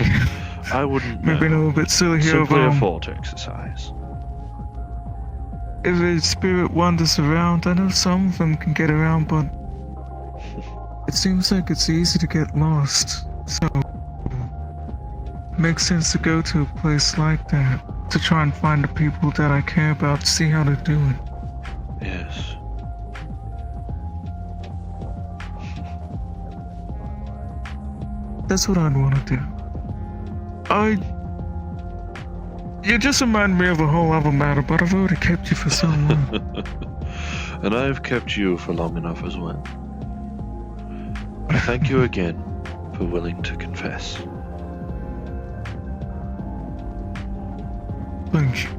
I wouldn't maybe a little bit silly here, Simply a but thought exercise. if a spirit wanders around, I know some of them can get around, but it seems like it's easy to get lost. So it makes sense to go to a place like that. to try and find the people that I care about to see how they're doing. Yes. That's what I'd want to do. You just remind me of a whole other matter, but I've already kept you for so long. And I've kept you for long enough as well. I thank you again for willing to confess. Thank you.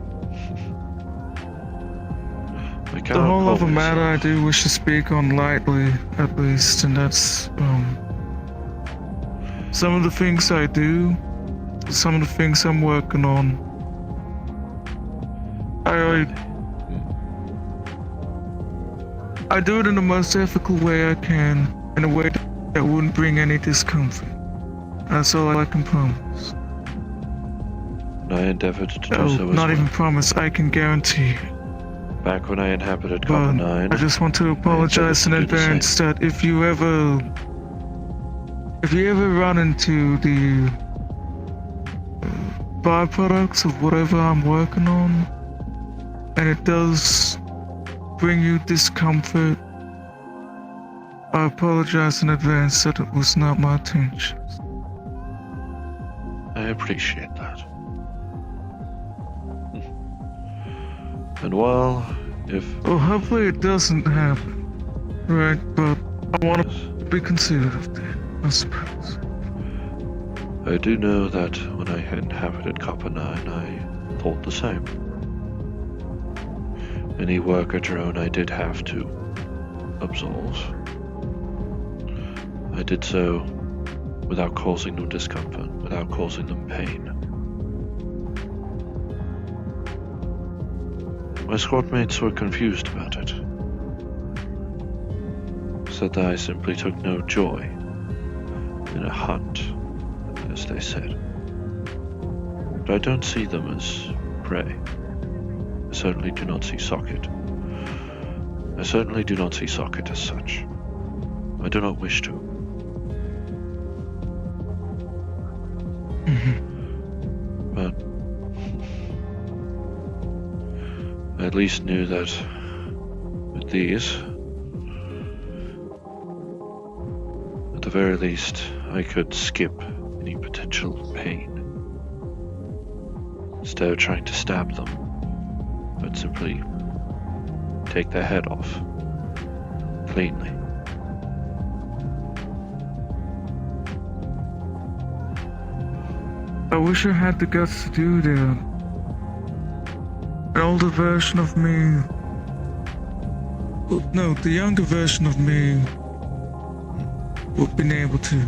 I The cannot whole call other matter I myself- do wish to speak on lightly, at least, and that's, some of the things I do, some of the things I'm working on. I do it in the most ethical way I can, in a way that wouldn't bring any discomfort. That's all I can promise. And I endeavored to do Oh, so as not well. even promise, I can guarantee. Back when I inhabited Copper But 9, I just want to apologize in to do the advance that if you ever run into the byproducts of whatever I'm working on, and it does bring you discomfort, I apologize in advance that it was not my intention. I appreciate that. And while, if Well, hopefully it doesn't happen, right? But I want to be considerate of that, I suppose. I do know that when I inhabited Copper 9, I thought the same. Any worker drone I did have to absolve, I did so without causing them discomfort, without causing them pain. My squad mates were confused about it. Said that I simply took no joy in a hunt, as they said. But I don't see them as prey. I certainly do not see Socket. I certainly do not see Socket as such. I do not wish to. But I at least knew that with these, at the very least, I could skip any potential pain. Instead of trying to stab them, I'd simply take their head off cleanly. I wish I had the guts to do that. An older version of me. Well, no, the younger version of me would have been able to.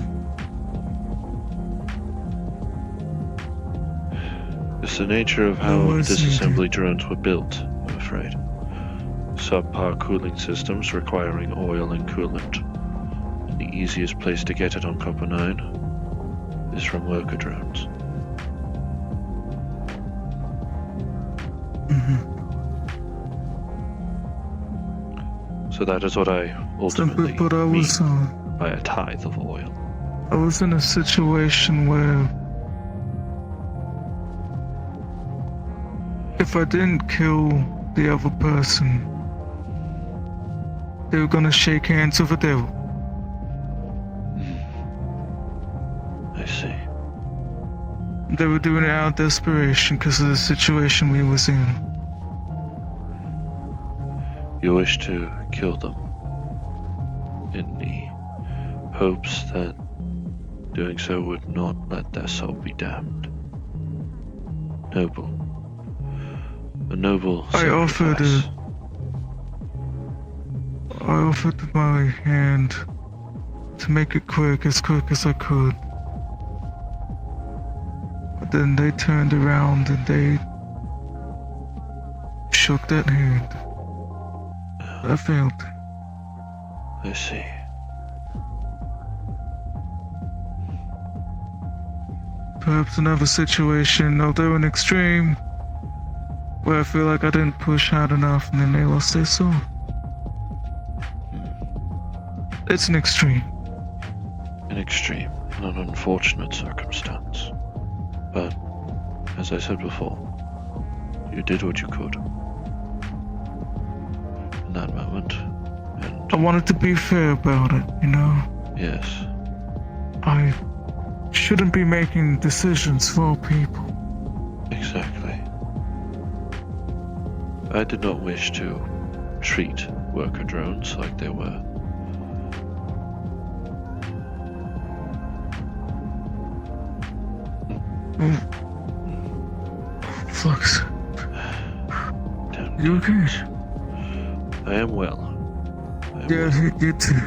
It's the nature of how was disassembly drones were built, I'm afraid. Subpar cooling systems requiring oil and coolant. And the easiest place to get it on Copper 9 is from worker drones. So that is what I ultimately But I was, mean by a tithe of oil. I was in a situation where if I didn't kill the other person, they were gonna shake hands with the devil. I see. They were doing it out of desperation because of the situation we was in. You wish to kill them in the hopes that doing so would not let their soul be damned. Noble. A noble I offered my hand to make it quick as I could. But then they turned around and they shook that hand. I failed. I see. Perhaps another situation, although an extreme, where I feel like I didn't push hard enough and then they lost their soul. It's an extreme. An extreme, and an unfortunate circumstance. But, as I said before, You did what you could. In that moment. I wanted to be fair about it, you know? Yes. I shouldn't be making decisions for people. Exactly. I did not wish to treat worker drones like they were. Flux. You okay? I am well. Yeah, you too.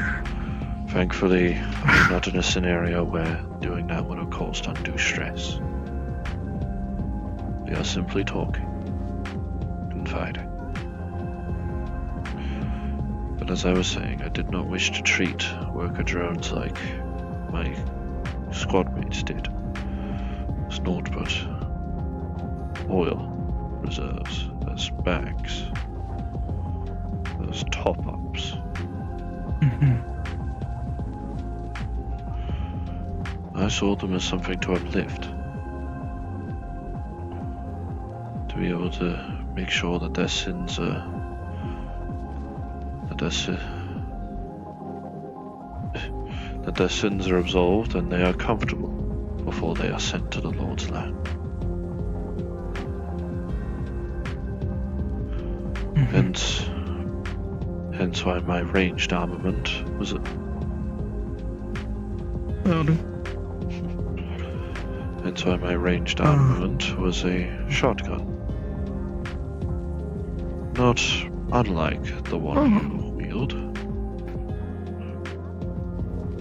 Thankfully, I'm not in a scenario where doing that would have caused undue stress. We are simply talking, confiding. But as I was saying, I did not wish to treat worker drones like my squad mates did. It's naught but oil reserves, as bags, as top-ups. I saw them as something to uplift. To be able to make sure that their sins are... that their sins are absolved and they are comfortable before they are sent to the Lord's land. Hence why my ranged armament was Hence why my ranged armament was a shotgun. Not unlike the one you wield,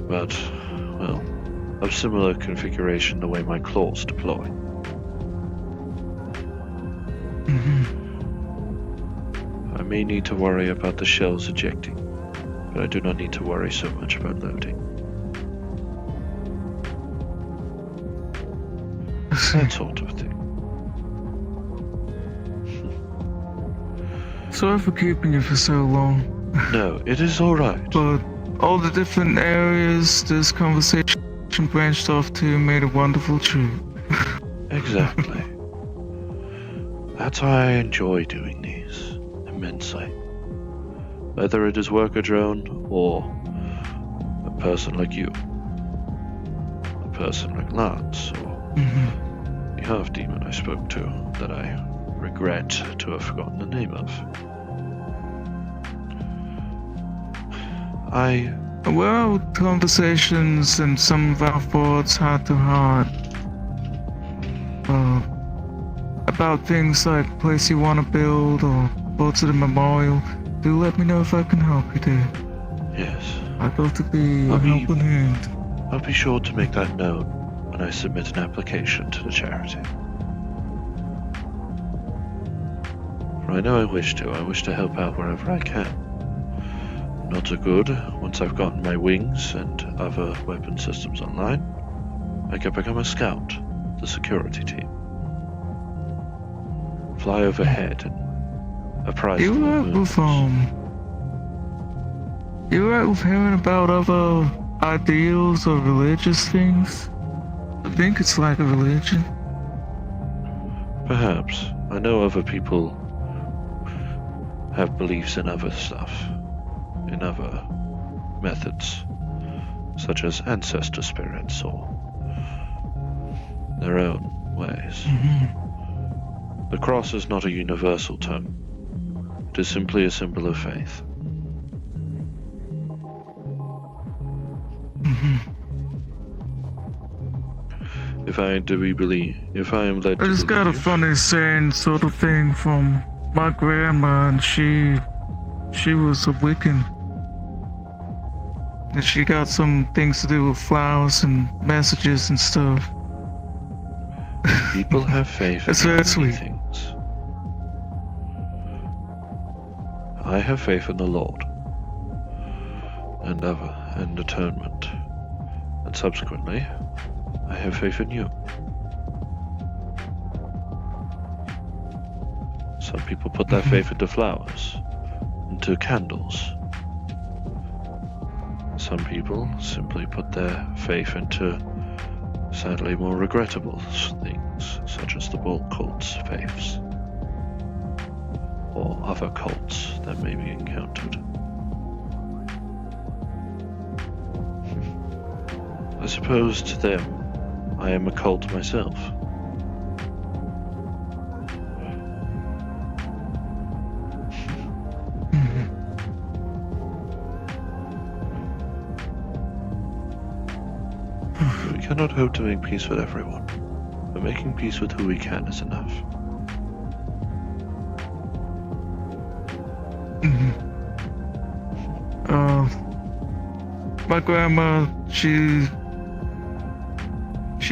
but, well, of similar configuration the way my claws deploy. I may need to worry about the shells ejecting, but I do not need to worry so much about loading. That sort of thing. Sorry for keeping you for so long. No, it is alright. But all the different areas this conversation branched off to made a wonderful trip. Exactly. That's why I enjoy doing these immensely. Whether it is worker drone or a person like you, a person like Lance, or the half-demon I spoke to that I regret to have forgotten the name of. Well, conversations and some of our thoughts heart to heart about things like place you want to build or go to the memorial. Do let me know if I can help you there. Yes. I'd love to be a helping hand. I'll be sure to make that known when I submit an application to the charity. For I know I wish to help out wherever I can. Not so good, once I've gotten my wings and other weapon systems online, I can become a scout, the security team. Fly overhead and apprise You right with hearing about other ideals or religious things? I think it's like a religion. Perhaps. I know other people have beliefs in other stuff, in other methods, such as ancestor spirits or their own ways. The cross is not a universal term. It is simply a symbol of faith. If I am led to I just got a funny saying sort of thing from my grandma, and she was a Wiccan. And she got some things to do with flowers and messages and stuff. People have faith in That's very many sweet. things. I have faith in the Lord and atonement, and subsequently, I have faith in you. Some people put their faith into flowers, into candles. Some people simply put their faith into sadly more regrettable things, such as the bull cult's faiths. or other cults that may be encountered. I suppose to them, I am a cult myself. We cannot hope to make peace with everyone, but making peace with who we can is enough. My grandma, she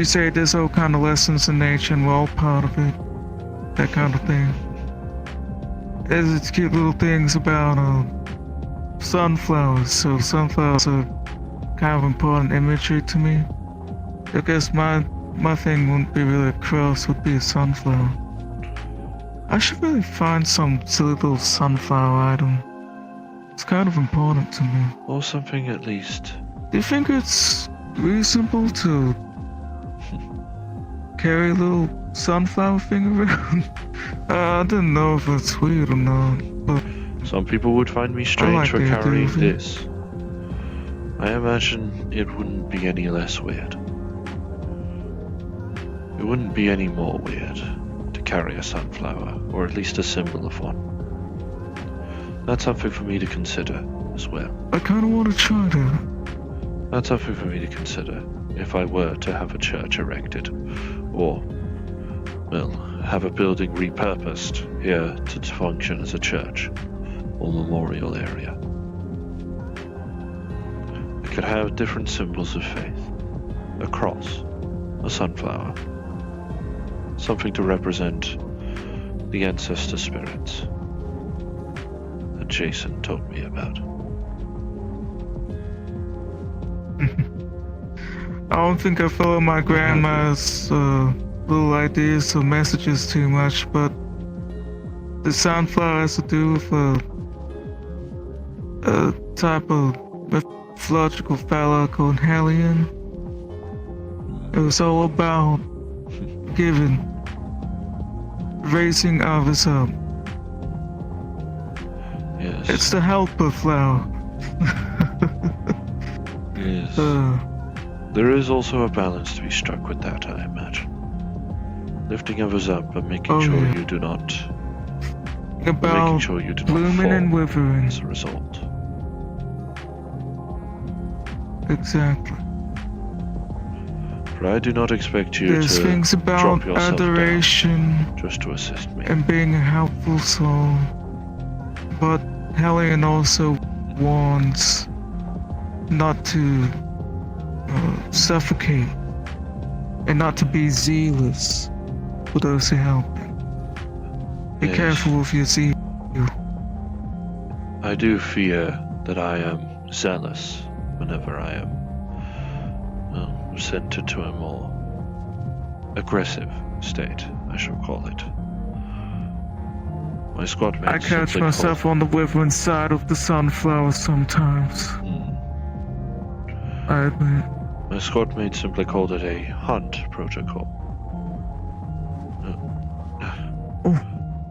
said there's all kind of lessons in nature and we're all part of it. That kind of thing. There's cute little things about sunflowers. So sunflowers are kind of important imagery to me. I guess my thing wouldn't be really a cross, would be a sunflower. I should really find some silly little sunflower item. It's kind of important to me. Or something at least. Do you think it's reasonable to carry a little sunflower thing around? I didn't know if it's weird or not, but... Some people would find me strange for the idea carrying of it. this. I imagine it wouldn't be any less weird. It wouldn't be any more weird to carry a sunflower, or at least a symbol of one. That's something for me to consider as well. I kind of want to try that. That's something for me to consider if I were to have a church erected, or, well, have a building repurposed here to function as a church or memorial area. I could have different symbols of faith. A cross, a sunflower, something to represent the ancestor spirits that Jason told me about. I don't think I follow my grandma's little ideas or messages too much, but the sunflower has to do with a type of mythological fellow called Hellion. It was all about giving, raising others up. Yes. It's the helper flower. Yes. There is also a balance to be struck with that, I imagine. Lifting others up but making sure you do not... making sure you do not blooming fall and withering. as a result. Exactly. For I do not expect you There's to things about drop yourself adoration down just to assist me. and being a helpful soul. But Hellion also warns not to suffocate and not to be zealous for those who help. Be careful with your zeal. I do fear that I am zealous whenever I am sent to a more aggressive state, I shall call it. My squad mates I catch simply myself on the withering side of the sunflower sometimes. I admit. My squad mates simply called it a hunt protocol.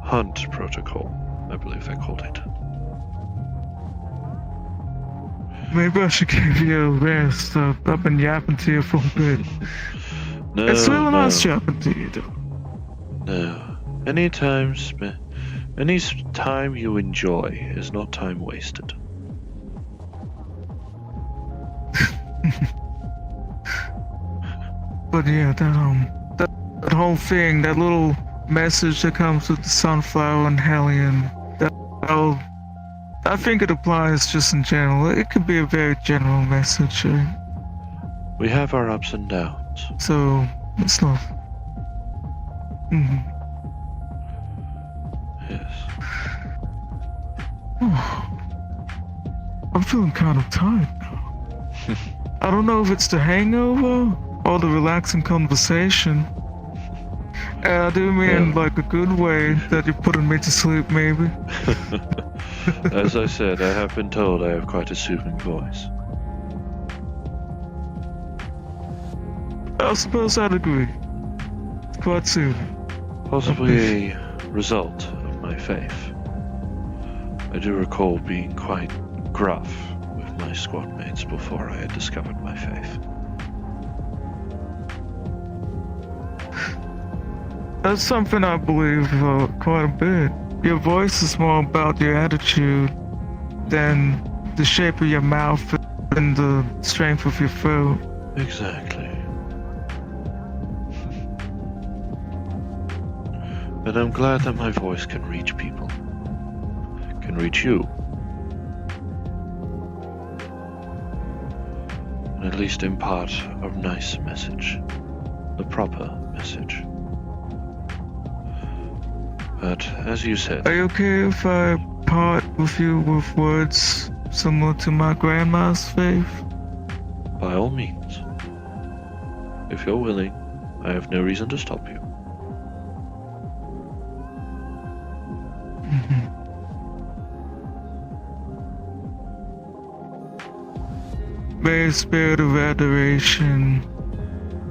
Hunt protocol, I believe they called it. Maybe I should give you a rest. I've been yapping to you for a bit. No, It's really nice no. yapping to you, though. No. Any time you enjoy is not time wasted. But yeah, that whole thing, that little message that comes with the sunflower and Hellion, I think it applies just in general. It could be a very general message. We have our ups and downs. So, it's not... Yes. I'm feeling kind of tired now. I don't know if it's the hangover or the relaxing conversation. And I do mean like a good way that you're putting me to sleep, maybe. As I said, I have been told I have quite a soothing voice. I suppose I'd agree. It's quite soothing. Possibly a result of my faith. I do recall being quite gruff with my squad mates before I had discovered my faith. That's something I believe quite a bit. Your voice is more about your attitude than the shape of your mouth and the strength of your throat. Exactly. And I'm glad that my voice can reach people. Can reach you. And at least impart a nice message. The proper message. But as you said... Are you okay if I part with you with words similar to my grandma's faith? By all means. If you're willing, I have no reason to stop you. May a spirit of adoration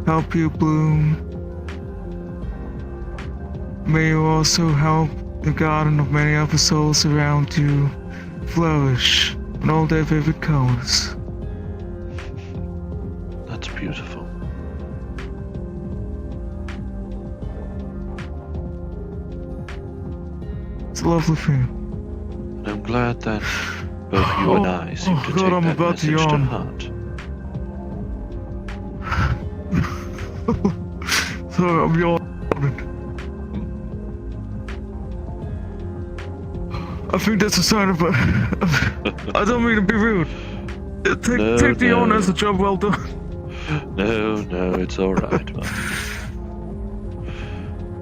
help you bloom. May you also help the garden of many other souls around you flourish in all their vivid colors. That's beautiful. It's a lovely feeling. And I'm glad that both you and I seem to God, take I'm that about to message to yawn. heart. Sorry, I'm yawning. I think that's a sign of I don't mean to be rude. Take the yawn as a job well done. No, it's alright, man.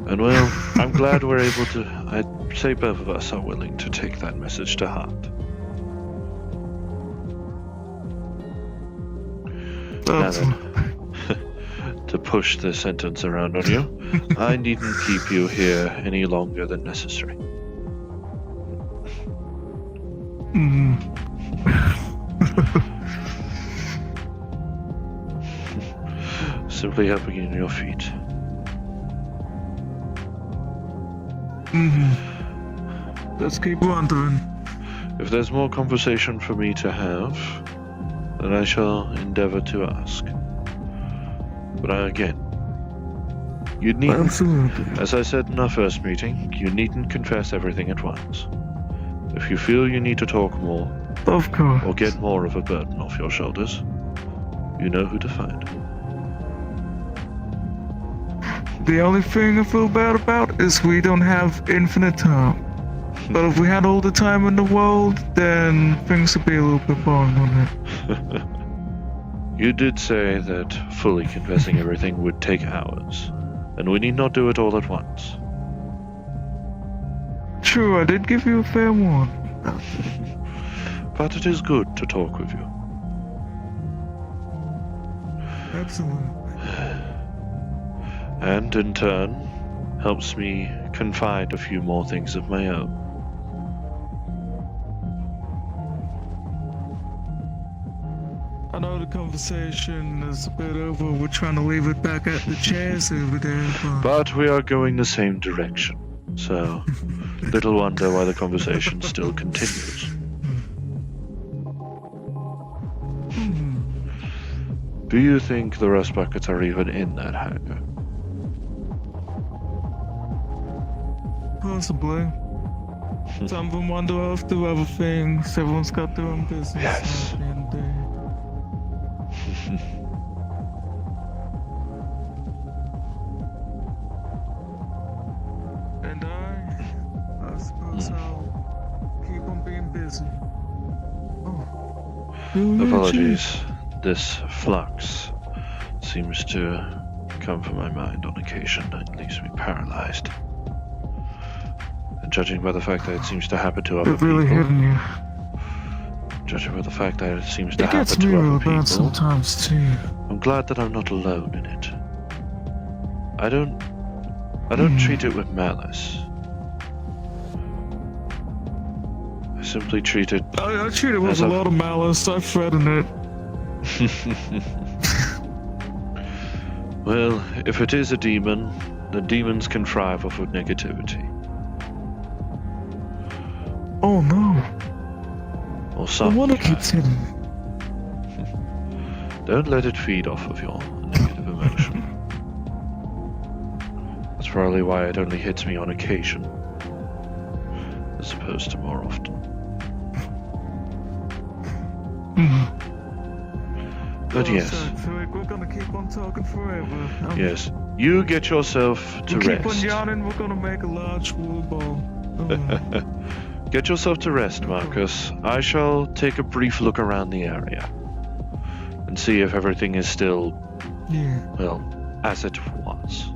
And well, I'm glad we're able to... I'd say both of us are willing to take that message to heart. Now then, to push the sentence around on you, I needn't keep you here any longer than necessary. Simply helping you on your feet. Let's keep wandering. If there's more conversation for me to have, then I shall endeavor to ask. But again, you needn't, Absolutely. as I said in our first meeting, you needn't confess everything at once. If you feel you need to talk more, of course, or get more of a burden off your shoulders, you know who to find. The only thing I feel bad about is we don't have infinite time. But if we had all the time in the world, then things would be a little bit boring, wouldn't it? You did say that fully confessing everything would take hours, and we need not do it all at once. True, I did give you a fair warning. But it is good to talk with you. Absolutely. And in turn, helps me confide a few more things of my own. I know the conversation is a bit over. We're trying to leave it back at the chairs over there, But we are going the same direction, so little wonder why the conversation still continues. Do you think the rust buckets are even in that hangar? Possibly. Some of them wander off to other things. Everyone's got their own business at the end of the day. And I suppose I'll keep on being busy. Apologies. This flux seems to come from my mind on occasion. It leaves me paralyzed. And judging by the fact that it seems to happen to other It really people, hitting you. judging by the fact that it seems to It gets happen me to real other bad people, sometimes too. I'm glad that I'm not alone in it. I don't treat it with malice. I simply treat it. I treat it with as a lot of malice. I threaten it. Well, if it is a demon, the demons can thrive off of negativity. Oh no. Or I some want to kind. continue. Don't let it feed off of your negative emotion. That's probably why it only hits me on occasion, as opposed to more often. But yes, We're gonna keep on talking forever. yes, you get yourself to We keep on rest. yawning, we're gonna make a large wool ball. Get yourself to rest, Marcus. I shall take a brief look around the area and see if everything is still, Yeah. well, as it was.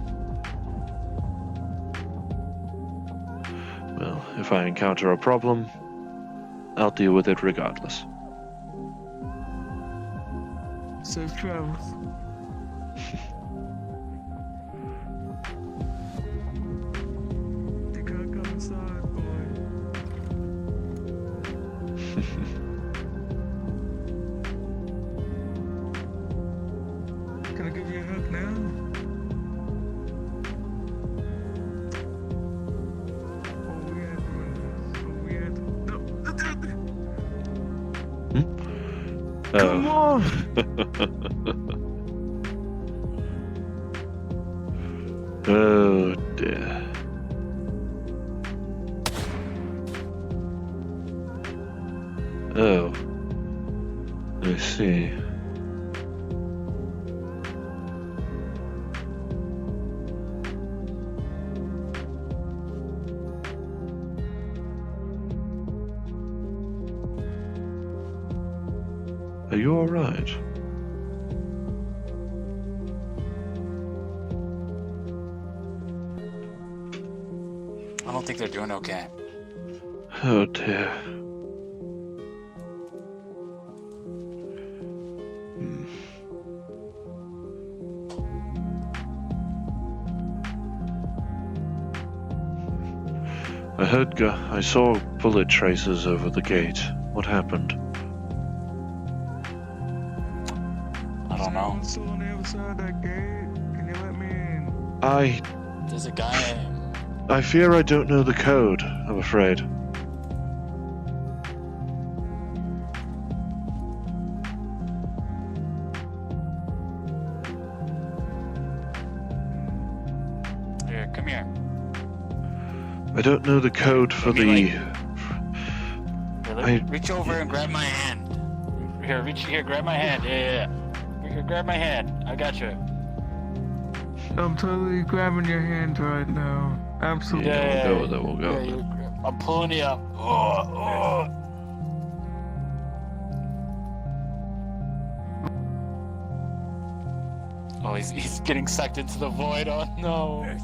Well, if I encounter a problem, I'll deal with it regardless. Safe travels. You can't come inside, boy. Can I give you a hug now? Oh, we had one. Oh, we had. No. Come on! Oh dear. Oh. I see. Are you alright? I don't think they're doing okay. Oh dear. I saw bullet traces over the gate. What happened? I don't know. Still on the other side of that gate. Can you let me in? There's a guy. I fear I don't know the code, I'm afraid. Here, come here. I don't know the code for the... Here, reach over and grab my hand. Here, reach here, grab my hand. Yeah. Here, grab my hand. I got you. I'm totally grabbing your hand right now. Absolutely. Yeah, We'll go with it. I'm pulling you up. Oh. Oh, he's getting sucked into the void. Oh no.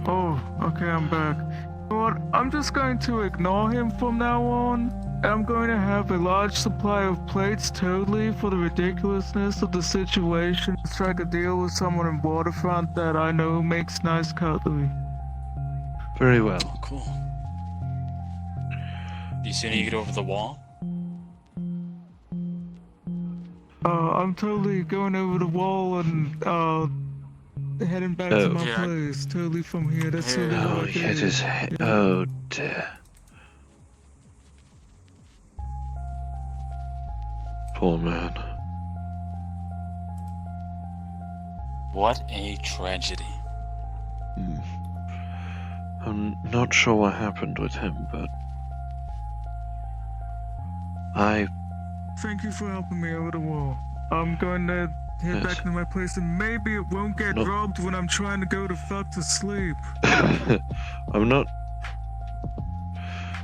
Oh, okay, I'm back. You know what? I'm just going to ignore him from now on. And I'm going to have a large supply of plates totally for the ridiculousness of the situation. Try to deal with someone in Waterfront that I know makes nice cutlery. Very well. Cool. You sooner you get over the wall? I'm totally going over the wall and heading back to my place. Totally from here. That's totally Oh, what I hit did. his head. Oh dear. Poor man. What a tragedy. I'm not sure what happened with him, but Thank you for helping me over the wall. I'm going to head Yes. back to my place and maybe it won't get No. robbed when I'm trying to go to fuck to sleep. I'm not...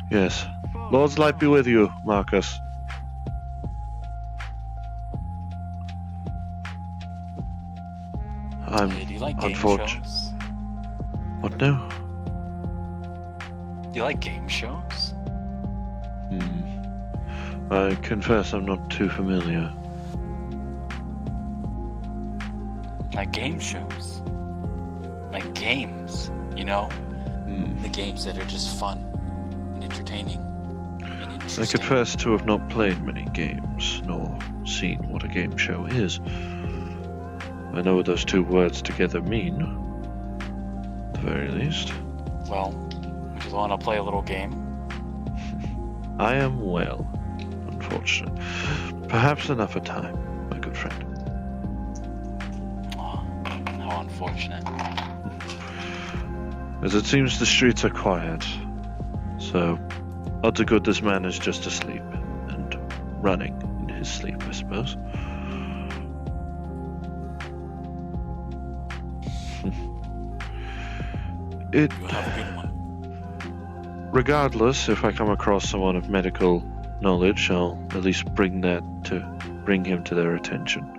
Yes. Lord's light be with you, Marcus. I'm Hey, do you like game unfortunate. shows? What now? Do you like game shows? I confess I'm not too familiar. Like game shows. Like games, you know? The games that are just fun and entertaining and I interesting. confess to have not played many games, nor seen what a game show is. I know what those two words together mean, at the very least. Well, would you want to play a little game? I am well. unfortunate. Perhaps another time, my good friend. How unfortunate. As it seems the streets are quiet, so odds are good this man is just asleep and running in his sleep, I suppose. It. You have a good one. Regardless, if I come across someone of medical knowledge, I'll at least bring him to their attention.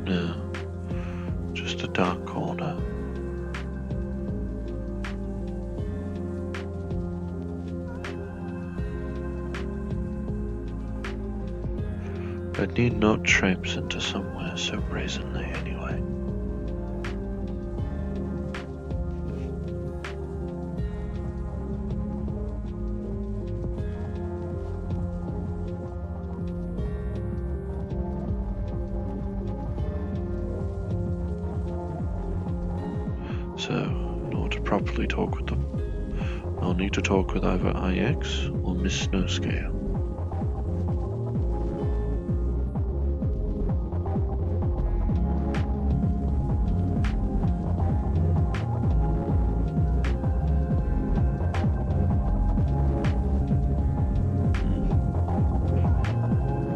No, just a dark corner. I need not traipse into somewhere so brazenly anyway. So, in order to properly talk with them, I'll need to talk with either IX or Miss Snowscale.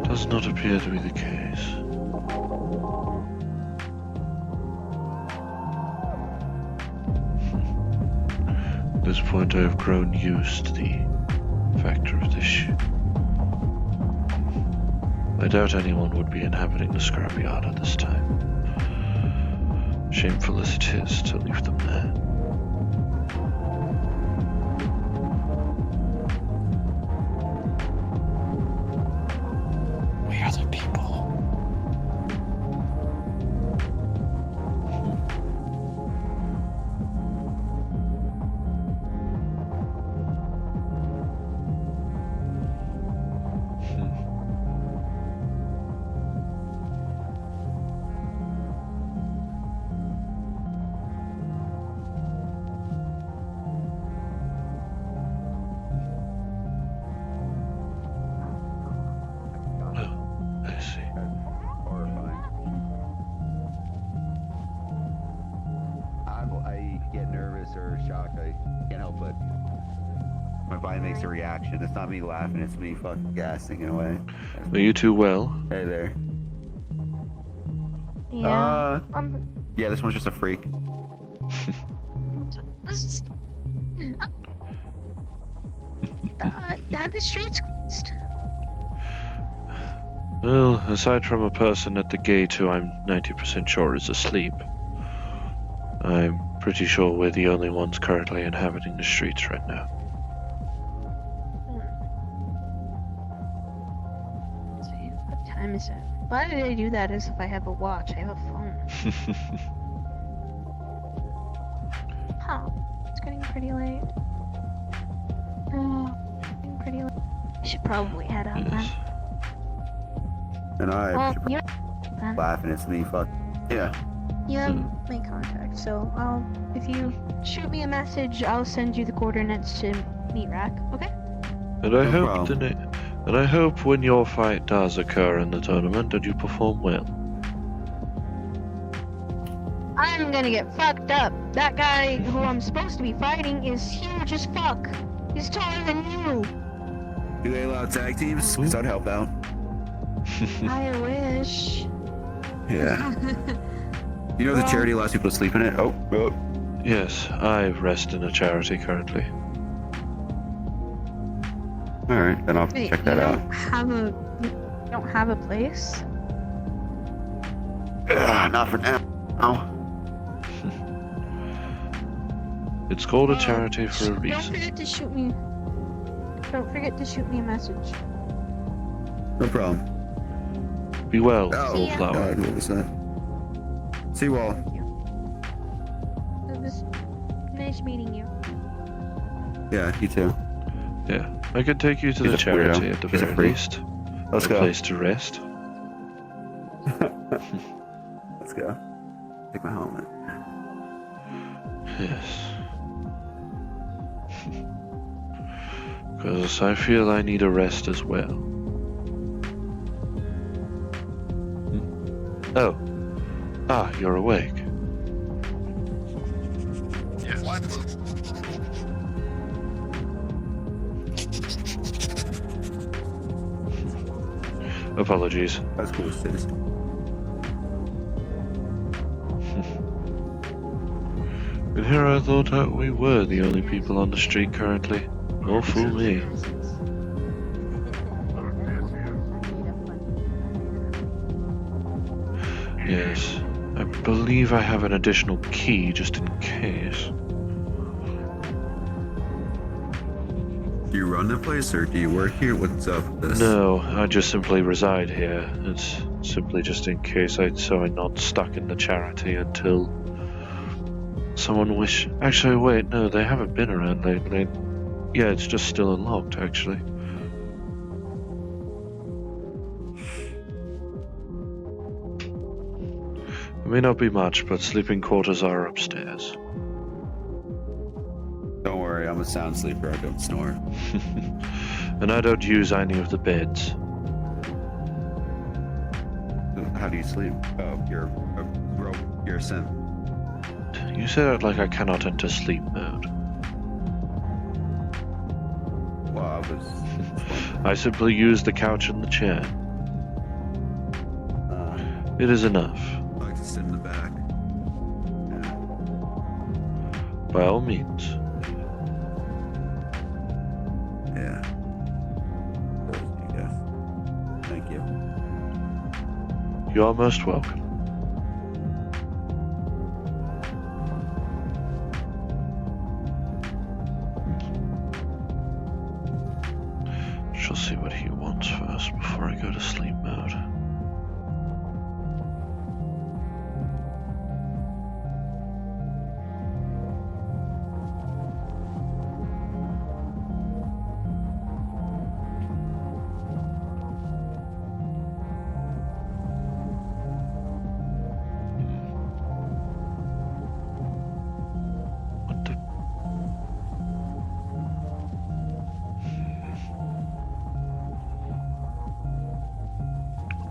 Does not appear to be the case. At this point, I have grown used to the factor of this ship. I doubt anyone would be inhabiting the scrapyard at this time. Shameful as it is to leave them there. We are the people. I see. I get nervous or shocked. I can't help but my body makes a reaction. It's not me laughing. It's me fucking gassing in a way. Are you two well? Hey there. Yeah. Yeah, this one's just a freak. Have the streets closed? Well, aside from a person at the gate who I'm 90% sure is asleep, I'm pretty sure we're the only ones currently inhabiting the streets right now. Let's see, what time is it? Why did I do that as if I have a watch? I have a phone. Huh. It's getting pretty late. Oh, getting pretty late. I should probably head out then. And I Well, should you're laughing. It's me. Fuck. Yeah. You have my contact, so if you shoot me a message, I'll send you the coordinates to meet Rack. Okay? And I hope and I hope when your fight does occur in the tournament that you perform well. I'm gonna get fucked up. That guy who I'm supposed to be fighting is huge as fuck. He's taller than you. Do they allow tag teams? Because I'd help out. I wish. Yeah. You know the charity allows people to sleep in it? Oh. Yes, I rest in a charity currently. Alright, then I'll Wait, check that out. You don't have a place? Not for now. It's called a charity for a Don't reason. forget to shoot me. Don't forget to shoot me a message. No problem. Be well, Oh, Wallflower. God, what was that? Seawall. It was nice meeting you. Yeah, you too. Yeah, I can take you to He's the a charity weirdo. at the He's a very freak. least. Let's A go. place to rest. Let's go. Take my helmet. Yes. Because I feel I need a rest as well. Oh. Ah, you're awake. Yes. What? Apologies. That's cool, sis. But here I thought we were the only people on the street currently. Oh, fool me. Yes. I believe I have an additional key just in case. Do you run the place or do you work here? What's up with this? No, I just simply reside here. It's simply just in case so I'm not stuck in the charity until someone wish. Actually, wait, no, they haven't been around lately. Yeah, it's just still unlocked, actually. It may not be much, but sleeping quarters are upstairs. Don't worry, I'm a sound sleeper. I don't snore. And I don't use any of the beds. How do you sleep? Oh, you're a rope. You're a sim. You say that like I cannot enter sleep mode. Well, I was. I simply use the couch and the chair. It is enough. I like to sit in the back. By all means. Yeah. Yes. Thank you. You are most welcome. Shall see what he wants first before I go to sleep mode.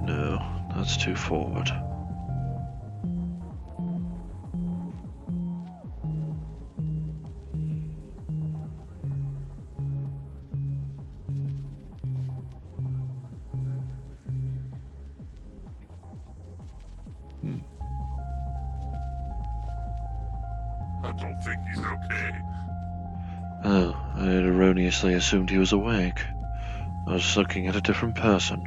No, that's too forward. I don't think he's okay. Oh, I had erroneously assumed he was awake. I was looking at a different person.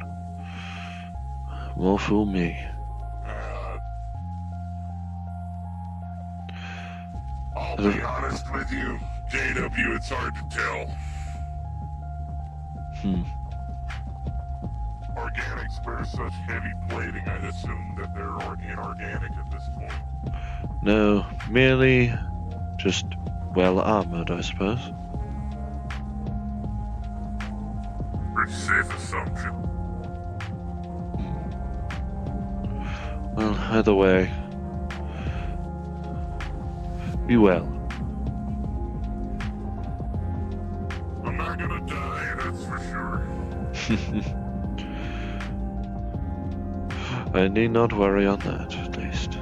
More fool me. I'll be honest with you, JW, it's hard to tell. Organics bear such heavy plating, I'd assume that they're inorganic at this point. No, merely just well armored, I suppose. Pretty safe assumption. Well, either way, be well. I'm not gonna die, that's for sure. I need not worry on that, at least.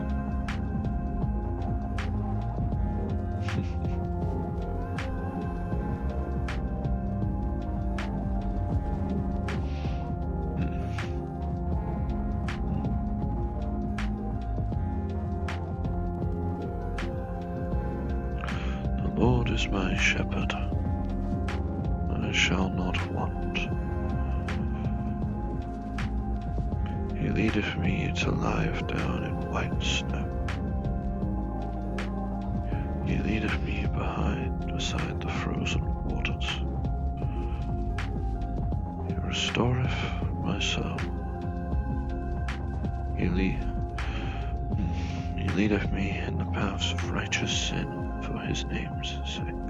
The Lord is my shepherd. I shall not want. He leadeth me to lie down in white snow. He leadeth me beside the frozen waters. He restoreth my soul. He leadeth me in the paths of righteous sin for his name's sake.